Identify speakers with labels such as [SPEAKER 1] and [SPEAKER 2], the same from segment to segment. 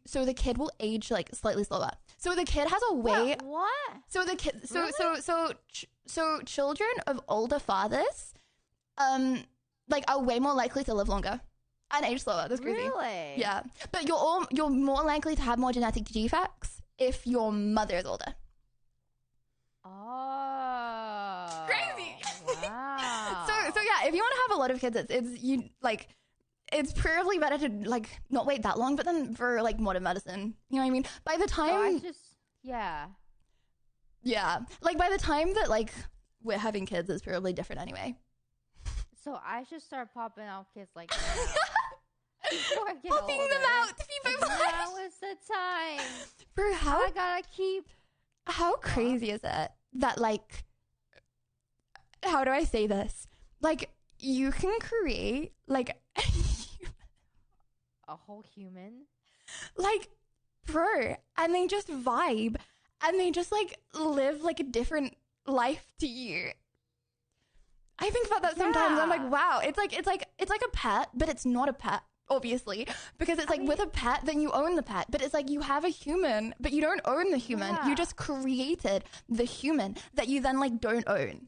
[SPEAKER 1] so the kid will age like slightly slower. So the kid has a way.
[SPEAKER 2] What?
[SPEAKER 1] So the kid. So
[SPEAKER 2] Really?
[SPEAKER 1] so children of older fathers, like are way more likely to live longer and age slower. That's crazy.
[SPEAKER 2] Really?
[SPEAKER 1] Yeah, but you're more likely to have more genetic defects if your mother is older.
[SPEAKER 2] Oh.
[SPEAKER 1] Crazy.
[SPEAKER 2] Wow.
[SPEAKER 1] So yeah, if you want to have a lot of kids, it's probably better to like not wait that long. But then for like modern medicine, you know what I mean? By the time,
[SPEAKER 2] yeah.
[SPEAKER 1] yeah, like by the time that like we're having kids, it's probably different anyway.
[SPEAKER 2] So I should start popping out kids like now. Before I get
[SPEAKER 1] Popping
[SPEAKER 2] older.
[SPEAKER 1] them out to be
[SPEAKER 2] Now is the time.
[SPEAKER 1] For how
[SPEAKER 2] I gotta keep.
[SPEAKER 1] How crazy is it that like, how do I say this? Like you can create like
[SPEAKER 2] A whole human?
[SPEAKER 1] like, bro, and they just vibe and they just like live like a different life to you. I think about that sometimes. I'm like, wow, it's like a pet, but it's not a pet, obviously, because it's like with a pet, then you own the pet, but it's like you have a human, but you don't own the human.
[SPEAKER 2] Yeah.
[SPEAKER 1] You just created the human that you then like don't own,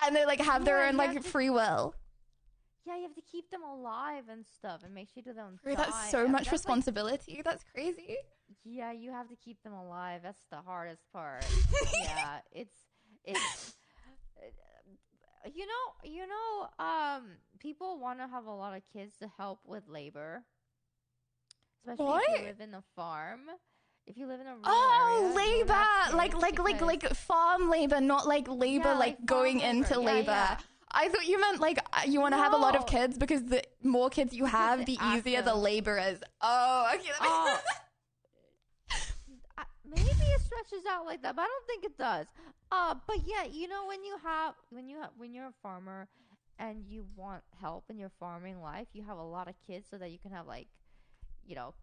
[SPEAKER 1] and they like have their own like free will.
[SPEAKER 2] Yeah, you have to keep them alive and stuff and make sure they don't
[SPEAKER 1] Bro,
[SPEAKER 2] die.
[SPEAKER 1] that's so much responsibility. Like, that's crazy.
[SPEAKER 2] Yeah, you have to keep them alive. That's the hardest part. Yeah, it's people want to have a lot of kids to help with labor, especially if you live in a farm. If you live in a rural area,
[SPEAKER 1] labor, like farm labor, not like labor like going into labor.
[SPEAKER 2] Yeah.
[SPEAKER 1] I thought you meant like you want to have a lot of kids because the more kids you have, the easier the labor is. Oh, okay.
[SPEAKER 2] Maybe it stretches out like that, but I don't think it does. But yeah, when you're a farmer and you want help in your farming life, you have a lot of kids so that you can have like,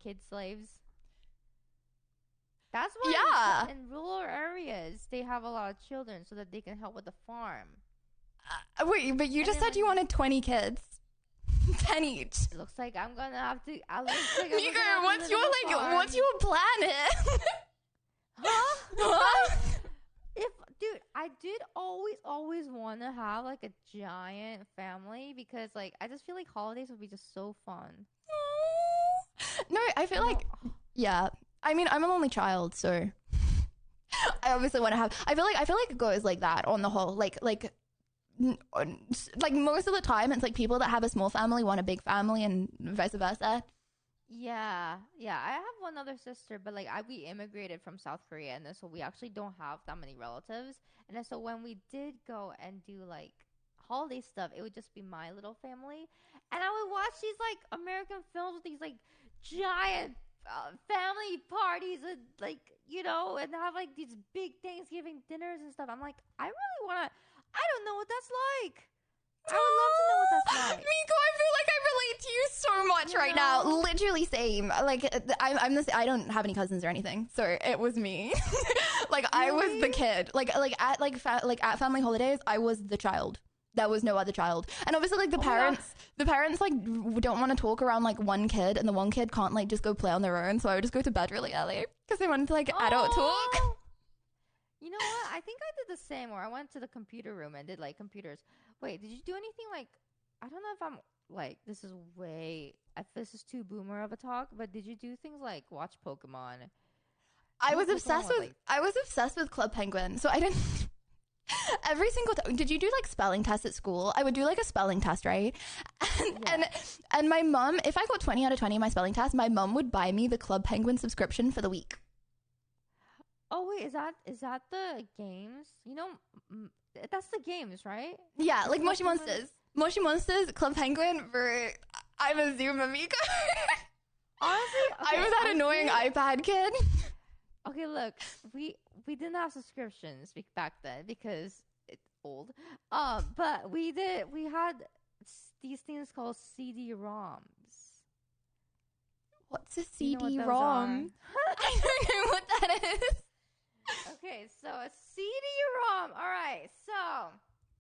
[SPEAKER 2] kid slaves. That's why in rural areas they have a lot of children so that they can help with the farm.
[SPEAKER 1] Wait, but you just said you wanted 20 kids. 10 each.
[SPEAKER 2] It looks like I'm gonna have to.
[SPEAKER 1] Mika, what's your plan?
[SPEAKER 2] Huh? Dude, I did always want to have like a giant family because like I just feel like holidays would be just so fun.
[SPEAKER 1] No, I feel like, yeah. I mean, I'm an only child, so I obviously want to have. I feel like it goes like that on the whole. Like most of the time, it's like people that have a small family want a big family, and vice versa.
[SPEAKER 2] Yeah. I have one other sister, but like we immigrated from South Korea, and then so we actually don't have that many relatives. And then so when we did go and do like holiday stuff, it would just be my little family, and I would watch these like American films with these like giant family parties and like and have like these big Thanksgiving dinners and stuff. I'm like, I really want to. I don't know what that's like. I would love to know what that's like.
[SPEAKER 1] Miko, I feel like I relate to you so much right now. Literally same. Like I'm the I don't have any cousins or anything, so it was me. Like I was the kid. Like at family holidays, I was the child. There was no other child. And obviously like the parents like don't want to talk around like one kid, and the one kid can't like just go play on their own, so I would just go to bed really early because they wanted to like adult talk.
[SPEAKER 2] You know what? I think I did the same where I went to the computer room and did like computers. Wait, did you do anything like, I don't know if I'm like, this is too boomer of a talk, but did you do things like watch Pokemon?
[SPEAKER 1] I was obsessed with Club Penguin. So I didn't every single time. Did you do like spelling tests at school? I would do like a spelling test, right? And my mom, if I got 20 out of 20 in my spelling test, my mom would buy me the Club Penguin subscription for the week.
[SPEAKER 2] Oh wait, is that the games? That's the games, right?
[SPEAKER 1] Yeah, like Moshi Monsters, Club Penguin. I'm a Zoom amigo.
[SPEAKER 2] Honestly, okay,
[SPEAKER 1] I was that annoying iPad kid.
[SPEAKER 2] Okay, look, we didn't have subscriptions back then because it's old. But we had these things called CD-ROMs.
[SPEAKER 1] What's a CD-ROM? I don't know what that is.
[SPEAKER 2] Okay, so a CD-ROM. All right, so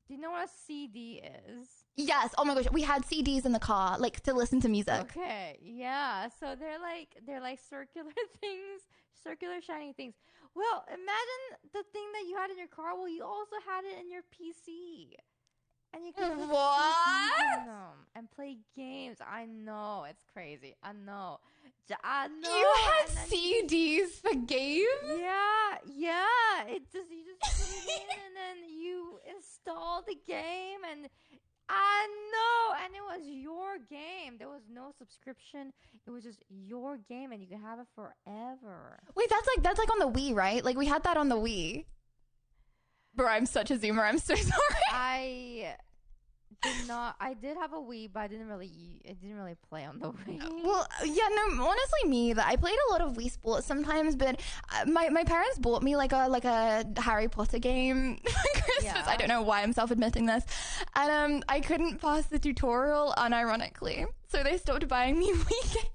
[SPEAKER 2] Do you know what a CD is?
[SPEAKER 1] Yes. Oh my gosh, we had CDs in the car, like to listen to music.
[SPEAKER 2] Okay, yeah. So they're like circular things, circular shiny things. Well, imagine the thing that you had in your car. Well, you also had it in your PC, and you could put CDs in them and play games. I know it's crazy. I know. I know.
[SPEAKER 1] You had CDs for games?
[SPEAKER 2] Yeah. You just put it in, and then you install the game, and I know, and it was your game. There was no subscription. It was just your game, and you could have it forever.
[SPEAKER 1] Wait, that's like on the Wii, right? Like we had that on the Wii. Bro, I'm such a zoomer. I'm so sorry.
[SPEAKER 2] I did not. I did have a Wii, but I didn't really play on the Wii.
[SPEAKER 1] Well, yeah, no, honestly, me either. I played a lot of Wii Sports sometimes, but my parents bought me like a Harry Potter game for Christmas.
[SPEAKER 2] Yeah.
[SPEAKER 1] I don't know why I'm self-admitting this, and I couldn't pass the tutorial, unironically, so they stopped buying me Wii games.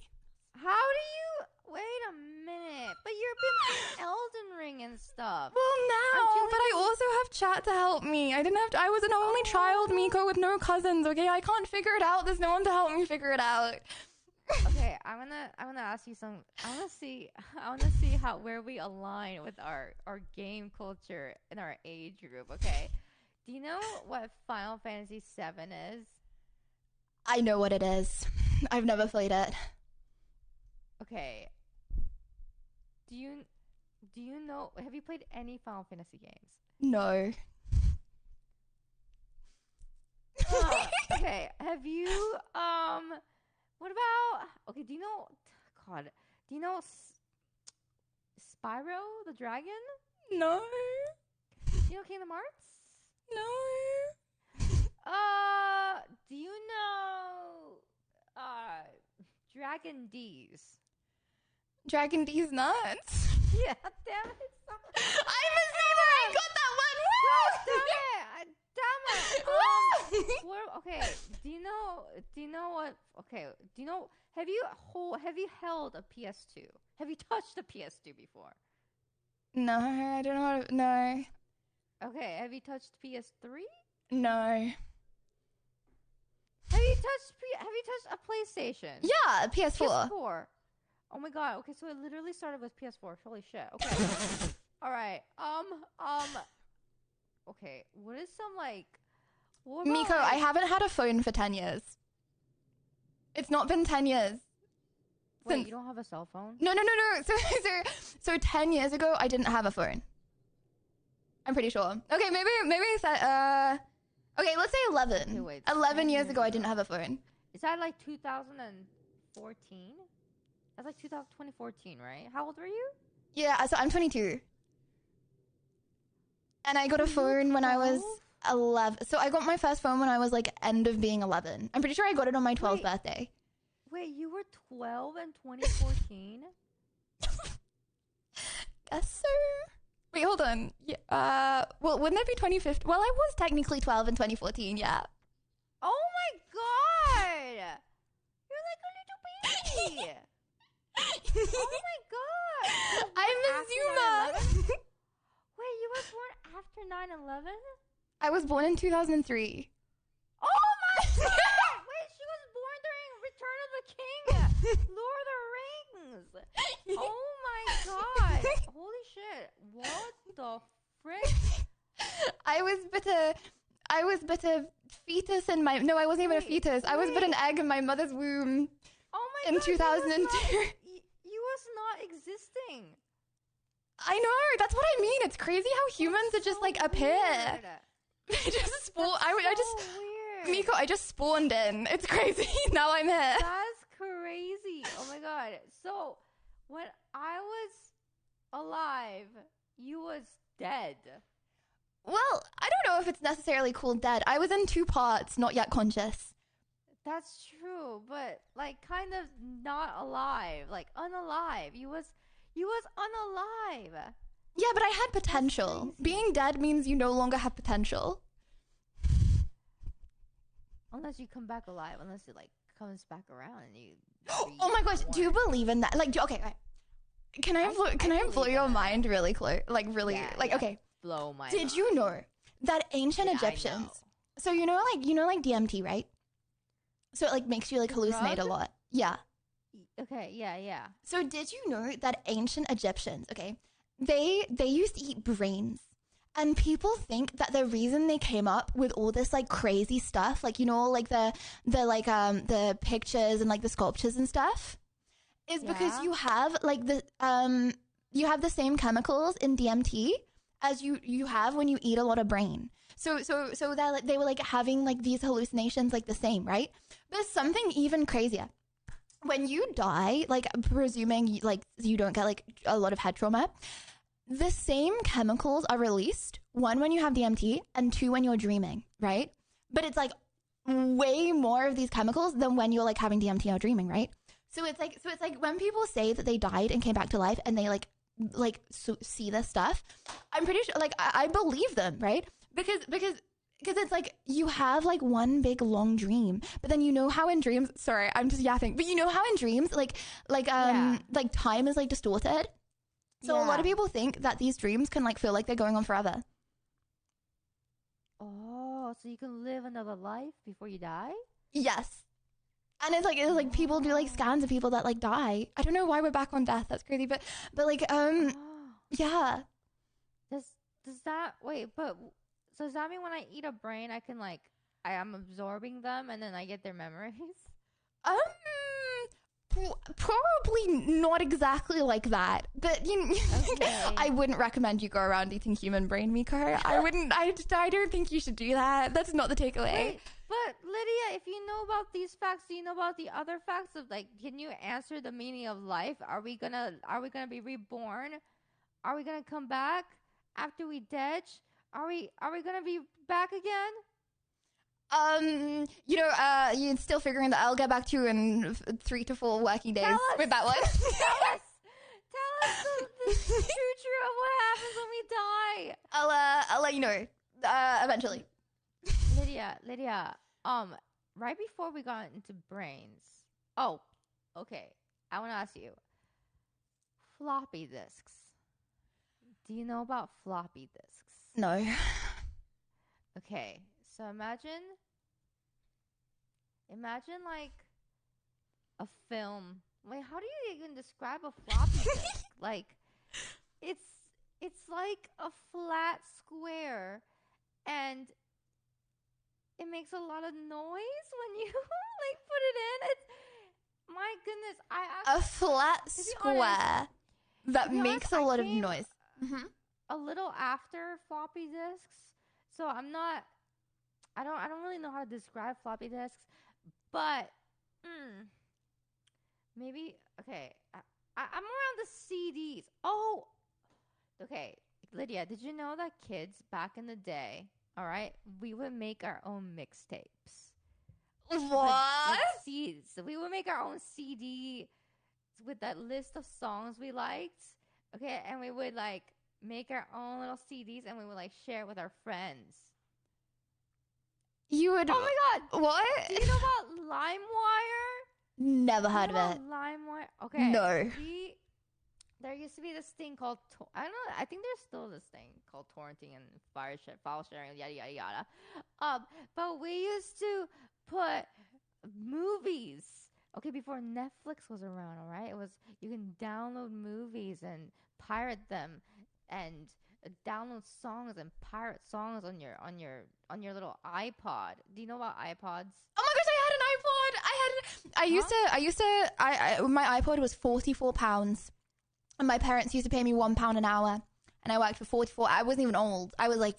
[SPEAKER 2] How do you? Wait a minute. But you've been playing Elden Ring and stuff.
[SPEAKER 1] Well, now, but I also have chat to help me. I was an only child, Miko, with no cousins. Okay, I can't figure it out. There's no one to help me figure it out.
[SPEAKER 2] Okay, I'm gonna ask you some. I wanna see where we align with our game culture and our age group. Okay, do you know what Final Fantasy VII is?
[SPEAKER 1] I know what it is. I've never played it.
[SPEAKER 2] Okay. Do you know? Have you played any Final Fantasy games?
[SPEAKER 1] No.
[SPEAKER 2] Okay. Have you? What about? Okay. Do you know? God. Do you know Spyro the Dragon?
[SPEAKER 1] No.
[SPEAKER 2] Do you know Kingdom Hearts?
[SPEAKER 1] No.
[SPEAKER 2] Do you know? Dragon D's.
[SPEAKER 1] Dragon D's nuts.
[SPEAKER 2] Yeah, damn it.
[SPEAKER 1] I'm a zoomer. I got that one.
[SPEAKER 2] Damn it. Okay. Do you know what? Okay. Do you know? Have you held a PS2? Have you touched a PS2 before?
[SPEAKER 1] No, I don't know. No.
[SPEAKER 2] Okay. Have you touched PS3?
[SPEAKER 1] No.
[SPEAKER 2] Have you touched a PlayStation?
[SPEAKER 1] Yeah, PS4.
[SPEAKER 2] PS4. Oh my god. Okay, so it literally started with PS4. Holy shit. Okay. All right. Okay. What is some like? What about,
[SPEAKER 1] Miko, I haven't had a phone for 10 years. It's not been 10 years.
[SPEAKER 2] Wait, you don't have a cell phone?
[SPEAKER 1] No. So 10 years ago, I didn't have a phone. I'm pretty sure. Okay, maybe okay, let's say 11.
[SPEAKER 2] Okay, wait,
[SPEAKER 1] 11 years ago, I didn't have a phone.
[SPEAKER 2] Is that like 2014? That's like 2014, right? How old were you?
[SPEAKER 1] Yeah, so I'm 22. And I got a phone when I was 11. So I got my first phone when I was like end of being 11. I'm pretty sure I got it on my 12th birthday.
[SPEAKER 2] Wait, you were 12 in 2014?
[SPEAKER 1] Guess so. Wait, hold on. Yeah, well, wouldn't it be 2015? Well, I was technically 12 in 2014, yeah.
[SPEAKER 2] Oh my god! You're like a little baby! Oh my god!
[SPEAKER 1] I'm a Zuma!
[SPEAKER 2] Wait, you were born after 9/11?
[SPEAKER 1] I was born in 2003.
[SPEAKER 2] Oh my god! Wait, she was born during Return of the King! Lord of the Rings! Oh my god! Holy shit. What the frick?
[SPEAKER 1] I was but a fetus in my... No, I wasn't even a fetus. I was but an egg in my mother's womb.
[SPEAKER 2] Oh my
[SPEAKER 1] in
[SPEAKER 2] god.
[SPEAKER 1] 2002.
[SPEAKER 2] You was not existing.
[SPEAKER 1] I know. That's what I mean. It's crazy how humans
[SPEAKER 2] That's
[SPEAKER 1] are just
[SPEAKER 2] so
[SPEAKER 1] like appear.
[SPEAKER 2] weird.
[SPEAKER 1] They just spawn.
[SPEAKER 2] Weird.
[SPEAKER 1] Miko, I just spawned in. It's crazy. Now I'm here.
[SPEAKER 2] That's crazy. Oh my god. So when I was alive, you was dead.
[SPEAKER 1] Well, I don't know if it's necessarily called dead. I was in 2 parts, not yet conscious.
[SPEAKER 2] That's true, but like kind of not alive, like unalive. You was unalive.
[SPEAKER 1] Yeah, but I had potential. Being dead means you no longer have potential.
[SPEAKER 2] Unless you come back alive, unless it like comes back around and you.
[SPEAKER 1] Oh my gosh, do you believe in that? Like, okay, can I blow your mind really close? Like, really,
[SPEAKER 2] Yeah,
[SPEAKER 1] like,
[SPEAKER 2] yeah.
[SPEAKER 1] okay.
[SPEAKER 2] Blow my
[SPEAKER 1] Did
[SPEAKER 2] mind.
[SPEAKER 1] you know that ancient
[SPEAKER 2] Did I
[SPEAKER 1] Egyptians
[SPEAKER 2] know?
[SPEAKER 1] So like DMT, right? So it like makes you like hallucinate a lot. Yeah.
[SPEAKER 2] Okay, yeah.
[SPEAKER 1] So did you know that ancient Egyptians, okay, they used to eat brains, and people think that the reason they came up with all this like crazy stuff, like like the pictures and like the sculptures and stuff, is because you have like the same chemicals in DMT as you have when you eat a lot of brain. So that like, they were like having like these hallucinations like the same, right? There's something even crazier. When you die, like presuming like you don't get like a lot of head trauma, the same chemicals are released, one when you have DMT and two when you're dreaming, right? But it's like way more of these chemicals than when you're like having DMT or dreaming, right? So it's like when people say that they died and came back to life and they see this stuff, I'm pretty sure like I believe them, right? Because it's like you have like one big long dream, but then how in dreams, sorry, I'm just yapping, but how in dreams like time is like distorted. So a lot of people think that these dreams can like feel like they're going on forever.
[SPEAKER 2] Oh, so you can live another life before you die?
[SPEAKER 1] Yes. And it's like people do like scans of people that like die. I don't know why we're back on death. That's crazy, but like yeah.
[SPEAKER 2] Does that wait? But so does that mean when I eat a brain, I can like I am absorbing them and then I get their memories?
[SPEAKER 1] Probably not exactly like that, but
[SPEAKER 2] Okay.
[SPEAKER 1] I wouldn't recommend you go around eating human brain, Miko. I wouldn't. I don't think you should do that. That's not the takeaway.
[SPEAKER 2] Wait, but Lydia, if you know about these facts, do you know about the other facts of like, can you answer the meaning of life? Are we gonna be reborn? Are we gonna come back after we dead? Are we gonna be back again?
[SPEAKER 1] You're still figuring that. I'll get back to you in 3 to 4 working days with that one.
[SPEAKER 2] Tell us the true of what happens when we die.
[SPEAKER 1] I'll let you know eventually.
[SPEAKER 2] Lydia, right before we got into brains. Oh, okay. I want to ask you. Floppy disks. Do you know about floppy disks?
[SPEAKER 1] No.
[SPEAKER 2] Okay. So imagine like a film. Wait, how do you even describe a floppy disk? Like it's like a flat square and it makes a lot of noise when you like put it in. It's my goodness,
[SPEAKER 1] a flat square that makes a lot of noise. Mm-hmm.
[SPEAKER 2] A little after floppy disks. So I don't really know how to describe floppy disks, but maybe okay. I'm around the CDs. Oh, okay, Lydia, did you know that kids back in the day, all right, we would make our own mixtapes.
[SPEAKER 1] What?
[SPEAKER 2] So we would make our own CD with that list of songs we liked. Okay, and we would like make our own little CDs and we would like share it with our friends.
[SPEAKER 1] You would.
[SPEAKER 2] Oh my god!
[SPEAKER 1] What?
[SPEAKER 2] Do you know about LimeWire?
[SPEAKER 1] Never heard of it.
[SPEAKER 2] LimeWire. Okay.
[SPEAKER 1] No.
[SPEAKER 2] There used to be this thing called I don't know. I think there's still this thing called torrenting and file sharing, yada yada yada. But we used to put movies. Okay, before Netflix was around, all right. It was you can download movies and pirate them, and download songs and pirate songs on your little iPod. Do you know about iPods?
[SPEAKER 1] Oh my gosh, I used to my iPod was £44 and my parents used to pay me £1 an hour and I worked for 44. I wasn't even old. I was like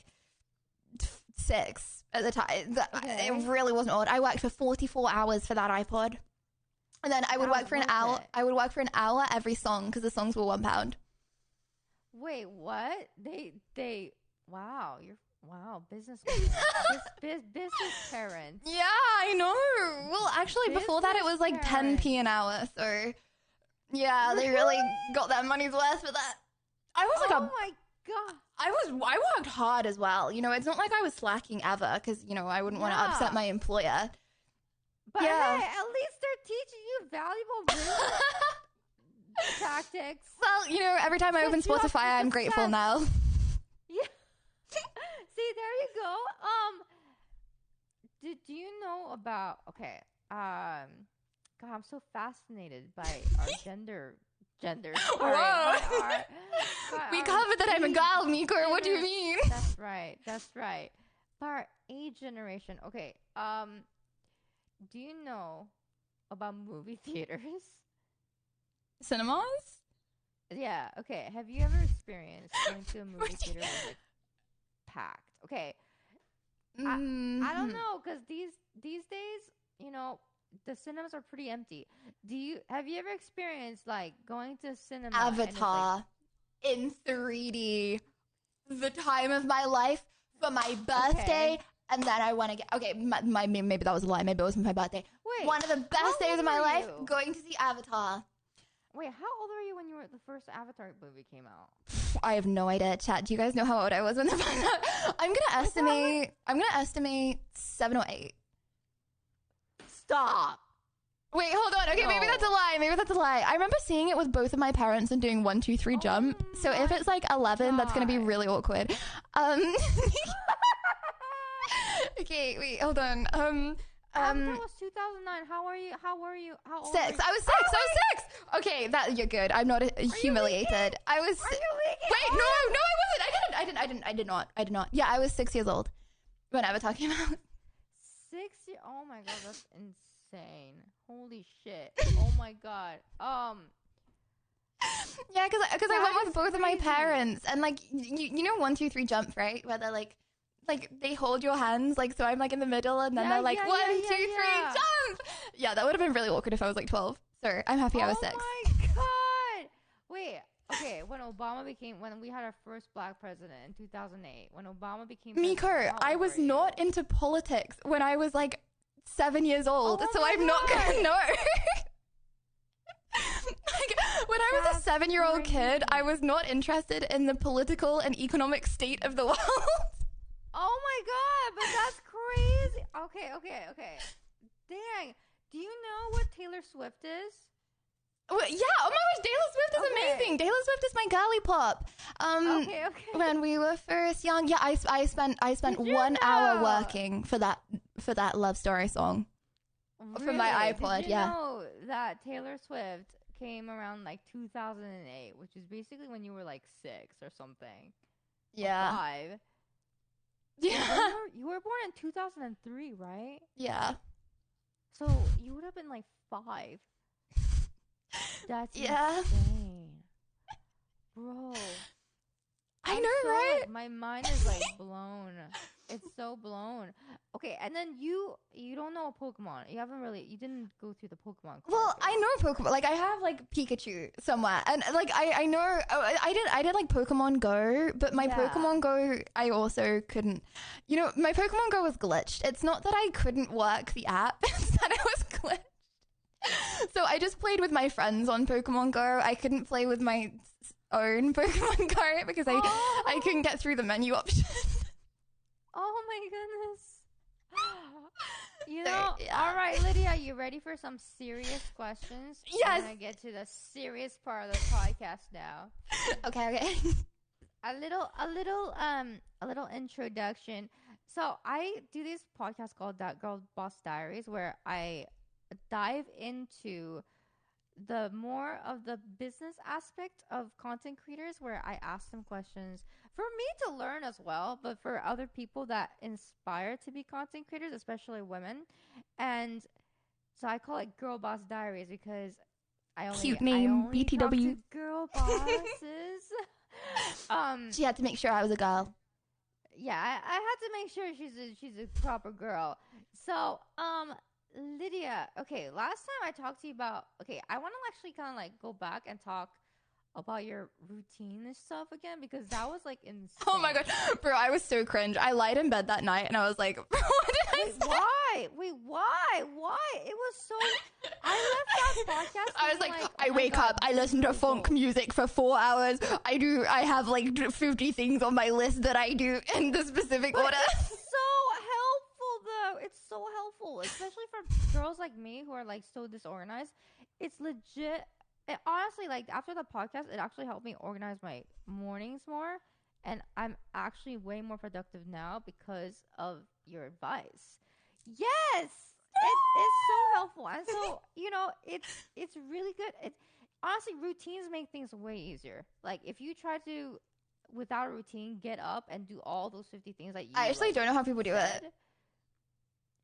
[SPEAKER 1] 6 at the time.
[SPEAKER 2] Okay.
[SPEAKER 1] It really wasn't old. I worked for 44 hours for that iPod. And then I would work for an hour. I would work for an hour every song because the songs were £1.
[SPEAKER 2] Wait, what? They wow, business business parents.
[SPEAKER 1] Yeah, I know. Well, actually, before that, it was like 10p an hour. So, yeah, they really got their money's worth for that. I was like,
[SPEAKER 2] oh my god,
[SPEAKER 1] I worked hard as well. It's not like I was slacking ever because I wouldn't want to upset my employer.
[SPEAKER 2] But
[SPEAKER 1] yeah.
[SPEAKER 2] hey, at least they're teaching you valuable business tactics.
[SPEAKER 1] Well, every time I open Spotify, I'm grateful now.
[SPEAKER 2] Yeah. See, there you go. do you know about? Okay. God, I'm so fascinated by our gender. Sorry,
[SPEAKER 1] Whoa. We
[SPEAKER 2] our
[SPEAKER 1] covered that I'm a
[SPEAKER 2] age
[SPEAKER 1] girl, Miko. What do you
[SPEAKER 2] gener-
[SPEAKER 1] mean?
[SPEAKER 2] That's right. That's right. By our age generation. Okay. Do you know about movie theaters?
[SPEAKER 1] Cinemas?
[SPEAKER 2] Yeah. Okay. Have you ever experienced going to a movie theater with like packed? Okay. I don't know, because these days, you know, the cinemas are pretty empty. Have you ever experienced like going to a cinema
[SPEAKER 1] Avatar in 3D, the time of my life for my birthday, and then I want to get maybe that was a lie. Maybe it was my birthday.
[SPEAKER 2] Wait,
[SPEAKER 1] one of the best days of my life, going to see Avatar.
[SPEAKER 2] Wait, how old were you when the first Avatar movie came out?
[SPEAKER 1] I have no idea. Chat, do you guys know how old I was when the I'm gonna estimate 7 or 8.
[SPEAKER 2] Stop.
[SPEAKER 1] Wait, hold on. Okay,
[SPEAKER 2] No.
[SPEAKER 1] maybe that's a lie. I remember seeing it with both of my parents and doing 1, 2, 3 jump. So if it's like 11, that's gonna be really awkward. Okay, wait, hold on.
[SPEAKER 2] Avatar was 2009. How old?
[SPEAKER 1] 6. I was 6. Okay, that you're good. I'm not humiliated. I was.
[SPEAKER 2] Are you leaking?
[SPEAKER 1] Wait, no, I wasn't. I did not. Yeah, I was 6 years old when Avatar came out.
[SPEAKER 2] 6 years. Oh my god, that's insane. Holy shit. Oh my god.
[SPEAKER 1] Yeah, because I went with both of my parents, and like you know 1, 2, 3 jump, right? Where they're like they hold your hands, like, so I'm like in the middle, and then they're like 1, 2, 3 jump. Yeah, that would have been really awkward if I was like 12. So I'm happy I was 6.
[SPEAKER 2] Oh my god. Wait. Okay, when we had our first black president in 2008, when Obama became
[SPEAKER 1] Miko,
[SPEAKER 2] president,
[SPEAKER 1] I was not into politics when I was like 7 years old, so I'm not gonna know. Like, when I was a 7-year-old kid, I was not interested in the political and economic state of the world.
[SPEAKER 2] Oh my god, but that's crazy. Okay. Dang. Do you know what Taylor Swift is?
[SPEAKER 1] Well, yeah, oh my gosh, Taylor Swift is amazing. Taylor Swift is my galley pop.
[SPEAKER 2] Okay.
[SPEAKER 1] When we were first young, yeah, I spent 1 hour working for that Love Story song.
[SPEAKER 2] Really?
[SPEAKER 1] For my iPod.
[SPEAKER 2] Did you know that Taylor Swift came around like 2008, which is basically when you were like 6 or something.
[SPEAKER 1] Yeah.
[SPEAKER 2] Or 5.
[SPEAKER 1] Yeah.
[SPEAKER 2] You were born in 2003, right?
[SPEAKER 1] Yeah.
[SPEAKER 2] So you would have been like 5. That's insane. Bro.
[SPEAKER 1] I know, right?
[SPEAKER 2] Like, my mind is like blown. It's so blown. Okay, and then you don't know a Pokemon. You didn't go through the Pokemon card.
[SPEAKER 1] Well, I know Pokemon. Like, I have like Pikachu somewhere, and like I know I did like Pokemon Go, but my Pokemon Go I also couldn't. You know, my Pokemon Go was glitched. It's not that I couldn't work the app; it's that it was glitched. So I just played with my friends on Pokemon Go. I couldn't play with my own Pokemon Go because I couldn't get through the menu option.
[SPEAKER 2] Oh my goodness. You know, all right, Lydia, you ready for some serious questions?
[SPEAKER 1] Yes.
[SPEAKER 2] We're gonna get to the serious part of the podcast now.
[SPEAKER 1] Okay.
[SPEAKER 2] A little introduction. So I do this podcast called That Girl Boss Diaries, where I dive into the more of the business aspect of content creators, where I ask them questions for me to learn as well, but for other people that inspire to be content creators, especially women. And so I call it Girl Boss Diaries because
[SPEAKER 1] cute name, BTW.
[SPEAKER 2] talk to girl bosses.
[SPEAKER 1] She had to make sure I was a girl.
[SPEAKER 2] Yeah, I had to make sure she's a proper girl. So, Lydia, okay, last time I talked to you about, I want to actually kind of like go back and talk about your routine and stuff again, because that was like insane.
[SPEAKER 1] Oh my god, bro, I was so cringe. I lied in bed that night and I was like, what did I say?
[SPEAKER 2] Why? Wait, why? It was so. I left that podcast.
[SPEAKER 1] I was like,
[SPEAKER 2] oh
[SPEAKER 1] I wake up, I listen to funk music for 4 hours. I have like 50 things on my list that I do in the specific order.
[SPEAKER 2] It's so helpful though. It's so helpful, especially for girls like me who are like so disorganized. It's legit. It honestly, like, after the podcast, it actually helped me organize my mornings more, and I'm actually way more productive now because of your advice. Yes, it is so helpful, and so it's really good. It honestly, routines make things way easier. Like if you try to, without a routine, get up and do all those 50 things that you.
[SPEAKER 1] I actually don't know how people do
[SPEAKER 2] said,
[SPEAKER 1] it.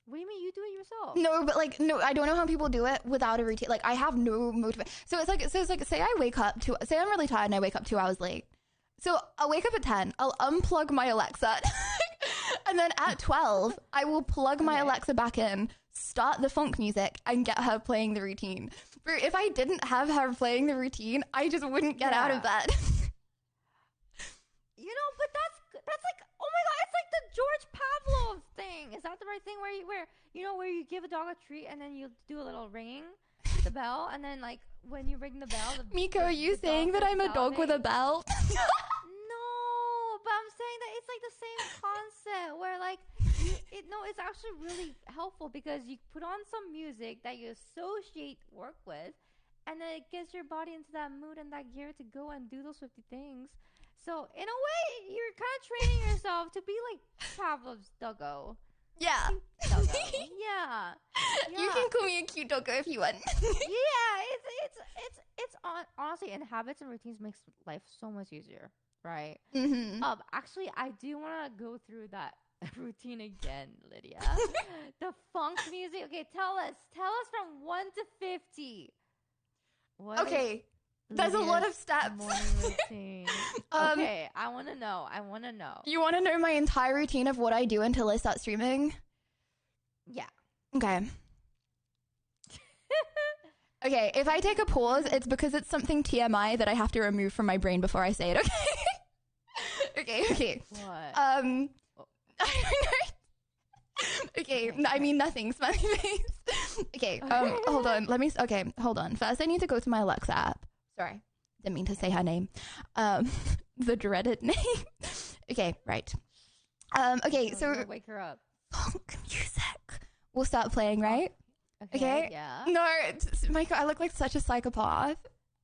[SPEAKER 2] What do you mean you do it yourself?
[SPEAKER 1] No, but like, no, I don't know how people do it without a routine. Like, I have no motivation. So it's like, say I wake up say I'm really tired and I wake up 2 hours late. So I'll wake up at 10. I'll unplug my Alexa. And then at 12, I will plug my Alexa back in, start the funk music, and get her playing the routine. For if I didn't have her playing the routine, I just wouldn't get out of bed.
[SPEAKER 2] But that's like, oh my god, it's like the George Pavlov thing. Is that the right thing where you give a dog a treat and then you do a little ringing the bell, and then like when you ring the bell,
[SPEAKER 1] Miko, are you saying that I'm a dog with a bell?
[SPEAKER 2] No, but I'm saying that it's like the same concept where like it's actually really helpful because you put on some music that you associate work with, and then it gets your body into that mood and that gear to go and do those 50 things. So in a way, you're kind of training yourself to be like Pavlov's doggo.
[SPEAKER 1] Yeah.
[SPEAKER 2] Doggo. Yeah.
[SPEAKER 1] You can call me a cute doggo if you want.
[SPEAKER 2] Yeah, it's honestly, and habits and routines makes life so much easier, right?
[SPEAKER 1] Mm-hmm.
[SPEAKER 2] Actually, I do want to go through that routine again, Lydia. The funk music. Okay, tell us from 1 to 50. What
[SPEAKER 1] Okay. There's a lot of steps.
[SPEAKER 2] Okay, I want to know.
[SPEAKER 1] You want to know my entire routine of what I do until I start streaming?
[SPEAKER 2] Yeah.
[SPEAKER 1] Okay. Okay, if I take a pause, it's because it's something TMI that I have to remove from my brain before I say it, okay? Okay.
[SPEAKER 2] What?
[SPEAKER 1] I don't know. Okay, I mean nothing, smiley face. Okay, hold on. Hold on. First I need to go to my Alexa app. Sorry, didn't mean to say her name. The dreaded name. Okay, right. Okay, so
[SPEAKER 2] wake her up.
[SPEAKER 1] funk music will start playing, right? Okay.
[SPEAKER 2] Yeah.
[SPEAKER 1] No, Michael, I look like such a psychopath.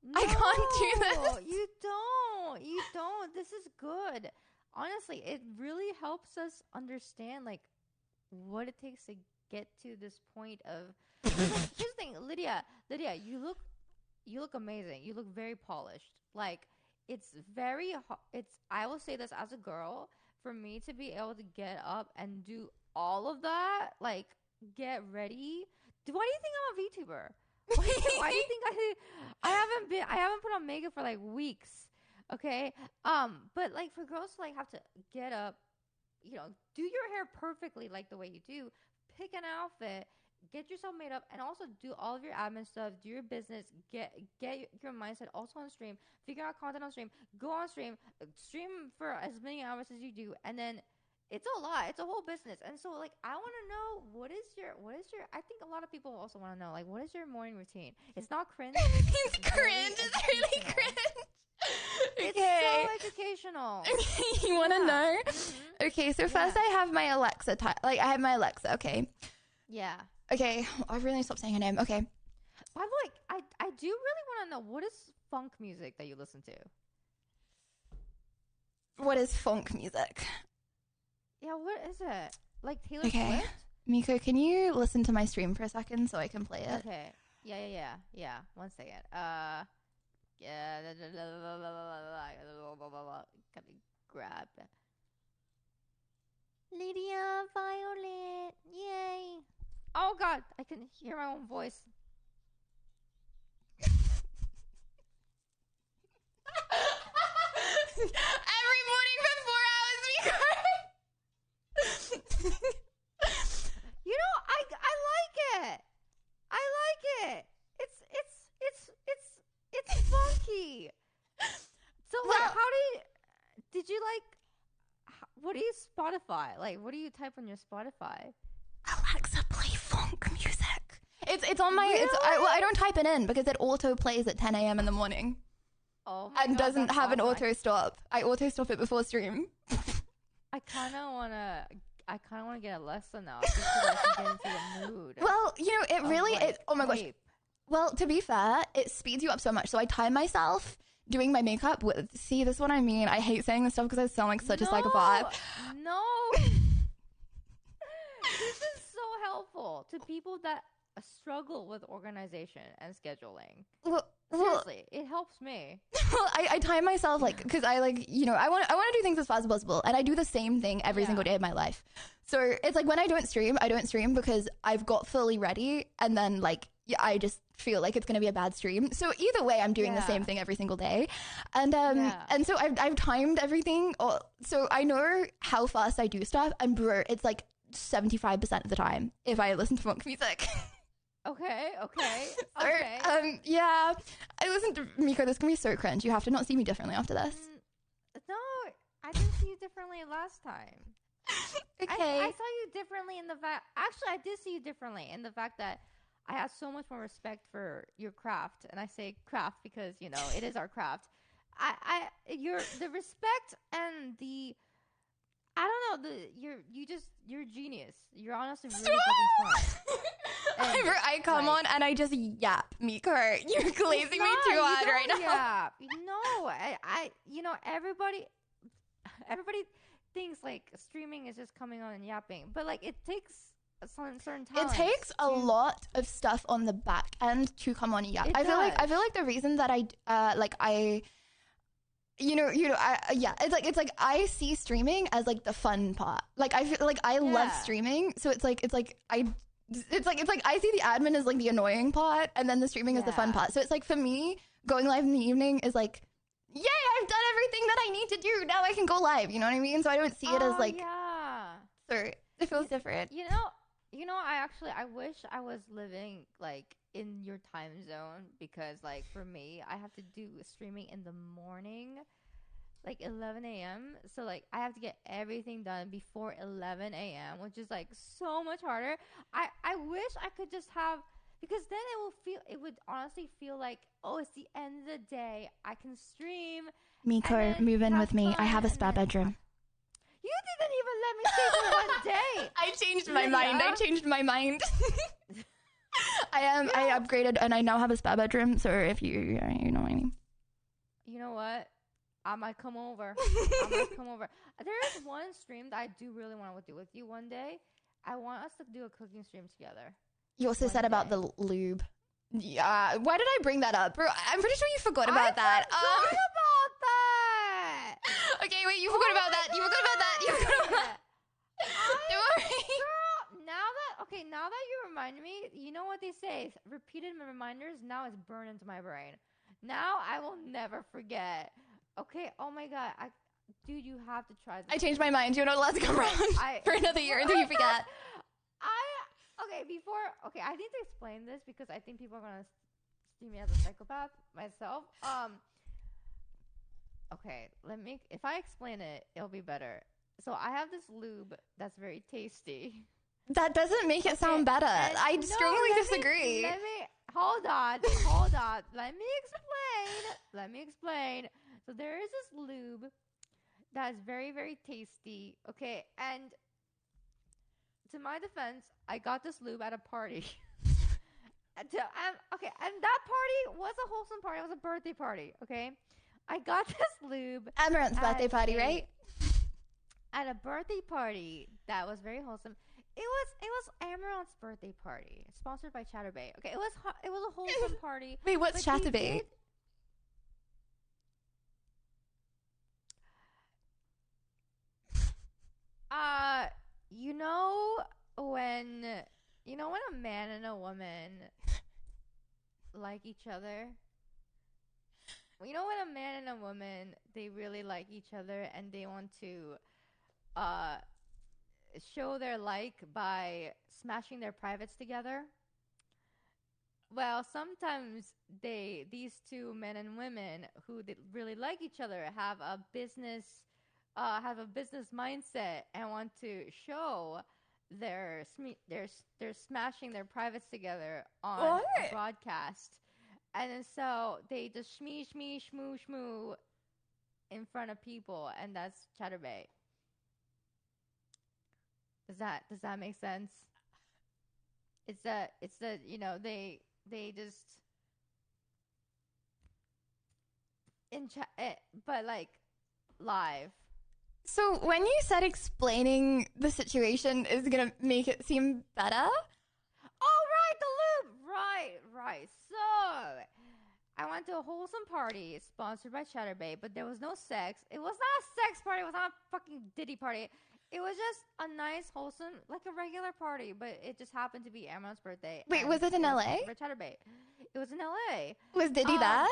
[SPEAKER 2] No,
[SPEAKER 1] I can't do this.
[SPEAKER 2] You don't. This is good. Honestly, it really helps us understand like what it takes to get to this point of. Here's the thing, Lydia, you look amazing. You look very polished. Like it's very. I will say this as a girl, for me to be able to get up and do all of that, like get ready. Why do you think I'm a VTuber? Why do you think I haven't put on makeup for like weeks? Okay. But like for girls to like have to get up, do your hair perfectly like the way you do, pick an outfit, get yourself made up, and also do all of your admin stuff, do your business, get your mindset also on stream, figure out content on stream, go on stream for as many hours as you do, and then it's a lot. It's a whole business. And so like I want to know what is your I think a lot of people also want to know like what is your morning routine? It's not cringe.
[SPEAKER 1] It's cringe. It's really cringe. Okay.
[SPEAKER 2] It's so educational.
[SPEAKER 1] You want to know?
[SPEAKER 2] Mm-hmm.
[SPEAKER 1] Okay, so first I have my Alexa I have my Alexa, okay?
[SPEAKER 2] Yeah.
[SPEAKER 1] Okay, I really need to stop saying her name. Okay.
[SPEAKER 2] By the way, I do really want to know what is funk music that you listen to?
[SPEAKER 1] What is funk music?
[SPEAKER 2] Yeah, what is it? Like Taylor
[SPEAKER 1] Okay.
[SPEAKER 2] Swift?
[SPEAKER 1] Miko, can you listen to my stream for a second so I can play it?
[SPEAKER 2] Okay. Yeah. 1 second. Yeah. Gotta grab. Lydia Violet. Yay. Oh God, I can hear my own voice.
[SPEAKER 1] Every morning for 4 hours, Miko.
[SPEAKER 2] I like it. I like it. It's funky. So like,
[SPEAKER 1] Well,
[SPEAKER 2] how did you like? What do you Spotify? Like, what do you type on your Spotify?
[SPEAKER 1] Alexa, play funk music. It's on my.
[SPEAKER 2] Really?
[SPEAKER 1] I don't type it in because it auto plays at 10 a.m. in the morning.
[SPEAKER 2] Oh my
[SPEAKER 1] And
[SPEAKER 2] God,
[SPEAKER 1] doesn't
[SPEAKER 2] that's
[SPEAKER 1] have an
[SPEAKER 2] awesome.
[SPEAKER 1] auto stop. I auto stop it before stream.
[SPEAKER 2] I kind of wanna get Alexa now just so I can get into the mood.
[SPEAKER 1] Well, it really is. Oh my gosh.
[SPEAKER 2] Hype.
[SPEAKER 1] Well, to be fair, it speeds you up so much. So I time myself doing my makeup with. See, this is what I mean. I hate saying this stuff because I sound like such a psychopath.
[SPEAKER 2] No. This is so helpful to people that struggle with organization and scheduling.
[SPEAKER 1] Well,
[SPEAKER 2] Seriously, it helps me.
[SPEAKER 1] I time myself like because I like I want to do things as fast as possible, and I do the same thing every single day of my life. So it's like when I don't stream because I've got fully ready, and then like I just feel like it's gonna be a bad stream. So either way, I'm doing the same thing every single day, and so I've timed everything, so I know how fast I do stuff, and bro, it's like 75% of the time if I listen to funk music.
[SPEAKER 2] Okay.
[SPEAKER 1] Yeah. I listen to Miko. This can be so cringe. You have to not see me differently after this.
[SPEAKER 2] No, I didn't see you differently last time.
[SPEAKER 1] Okay.
[SPEAKER 2] I saw you differently in the fact. Actually, I did see you differently in the fact that I have so much more respect for your craft, and I say craft because it is our craft. The respect and the. I don't know. You're genius. You're honestly really fucking smart.
[SPEAKER 1] I come on and I just yap, Miko. You're glazing me too hard right now.
[SPEAKER 2] Yeah, no, everybody thinks like streaming is just coming on and yapping, but like it takes certain talents.
[SPEAKER 1] It takes a lot of stuff on the back end to come on and yap. I feel like the reason that it's like I see streaming as like the fun part. Like I feel like I love streaming, so it's like I see the admin as like the annoying part, and then the streaming is the fun part. So it's like for me, going live in the evening is like, yay, I've done everything that I need to do. Now I can go live. You know what I mean? So I don't see it as like, so it feels different.
[SPEAKER 2] I wish I was living like in your time zone, because like for me, I have to do streaming in the morning, like 11 a.m. So like I have to get everything done before 11 a.m., which is like so much harder. I wish I could just have, because then it would honestly feel like, oh, it's the end of the day. I can stream.
[SPEAKER 1] Miko, move in with me. I have a spa bedroom.
[SPEAKER 2] You didn't even let me stay for one day.
[SPEAKER 1] I changed my mind. I upgraded and I now have a spa bedroom. So if you know what I mean.
[SPEAKER 2] You know what? I might come over. There is one stream that I do really want to do with you one day. I want us to do a cooking stream together.
[SPEAKER 1] You also said about the lube. Yeah. Why did I bring that up? Bro, I'm pretty sure you forgot about that.
[SPEAKER 2] I forgot about that.
[SPEAKER 1] Okay, wait, you forgot about that. Don't worry.
[SPEAKER 2] Girl, now that you reminded me, you know what they say? Repeated reminders now is burned into my brain. Now I will never forget. Okay, oh my god, dude, you have to try this.
[SPEAKER 1] I changed my mind. You're not allowed to come around for another year until you forget.
[SPEAKER 2] I need to explain this because I think people are gonna see me as a psychopath myself. Okay, if I explain it, it'll be better. So I have this lube that's very tasty.
[SPEAKER 1] That doesn't make it sound better. I strongly disagree.
[SPEAKER 2] Hold on. Let me explain. So there is this lube that is very, very tasty. Okay, and to my defense, I got this lube at a party. And that party was a wholesome party. It was a birthday party. Okay, I got this lube.
[SPEAKER 1] Amaranth's birthday party, right?
[SPEAKER 2] At a birthday party that was very wholesome. It was Amaranth's birthday party, sponsored by Chatterbait. Okay, it was a wholesome party.
[SPEAKER 1] Wait, what's Chatterbait?
[SPEAKER 2] When a man and a woman like each other. When a man and a woman, they really like each other and they want to show their like by smashing their privates together. Well, sometimes these two men and women who really like each other have a business mindset and want to show they're smashing their privates together on a broadcast, and then so they just shmee shmoo shmoo in front of people, and that's Chatterbait. Does that make sense? It's the they just in chat, but like live.
[SPEAKER 1] So when you said explaining the situation is gonna make it seem better,
[SPEAKER 2] Oh, right, the loop. Right. So, I went to a wholesome party sponsored by Chatterbait, but there was no sex. It was not a sex party. It was not a fucking Diddy party. It was just a nice, wholesome, like a regular party, but it just happened to be Amron's birthday.
[SPEAKER 1] wait,
[SPEAKER 2] and
[SPEAKER 1] was it in LA?
[SPEAKER 2] For Chatterbait. It was in LA.
[SPEAKER 1] Was Diddy there?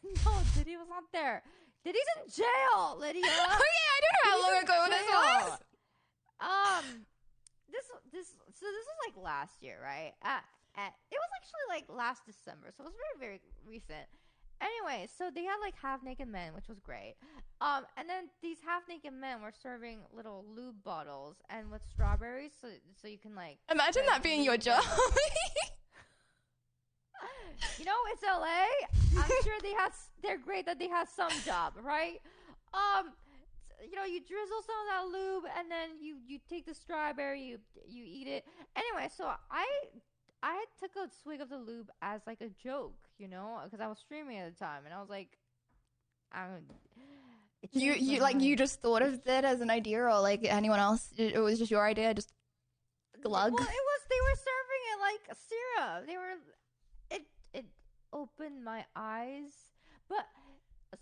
[SPEAKER 2] No, Diddy was not there. Diddy's in jail, Lydia.
[SPEAKER 1] Okay, I don't know how long ago this was.
[SPEAKER 2] This was like last year, right? It was actually like last December, so it was very, very recent. Anyway, so they had like half naked men, which was great. And then these half naked men were serving little lube bottles and with strawberries, so you can like
[SPEAKER 1] Imagine that being your job.
[SPEAKER 2] You know, it's LA. I'm sure they're great that they had some job, right? You know, you drizzle some of that lube and then you take the strawberry, you eat it. Anyway, so I took a swig of the lube as like a joke, you know, because I was streaming at the time, and I was like,
[SPEAKER 1] you just thought of it as an idea, or like anyone else? It was just your idea, just glug.
[SPEAKER 2] Well, they were serving it like a syrup. It opened my eyes, but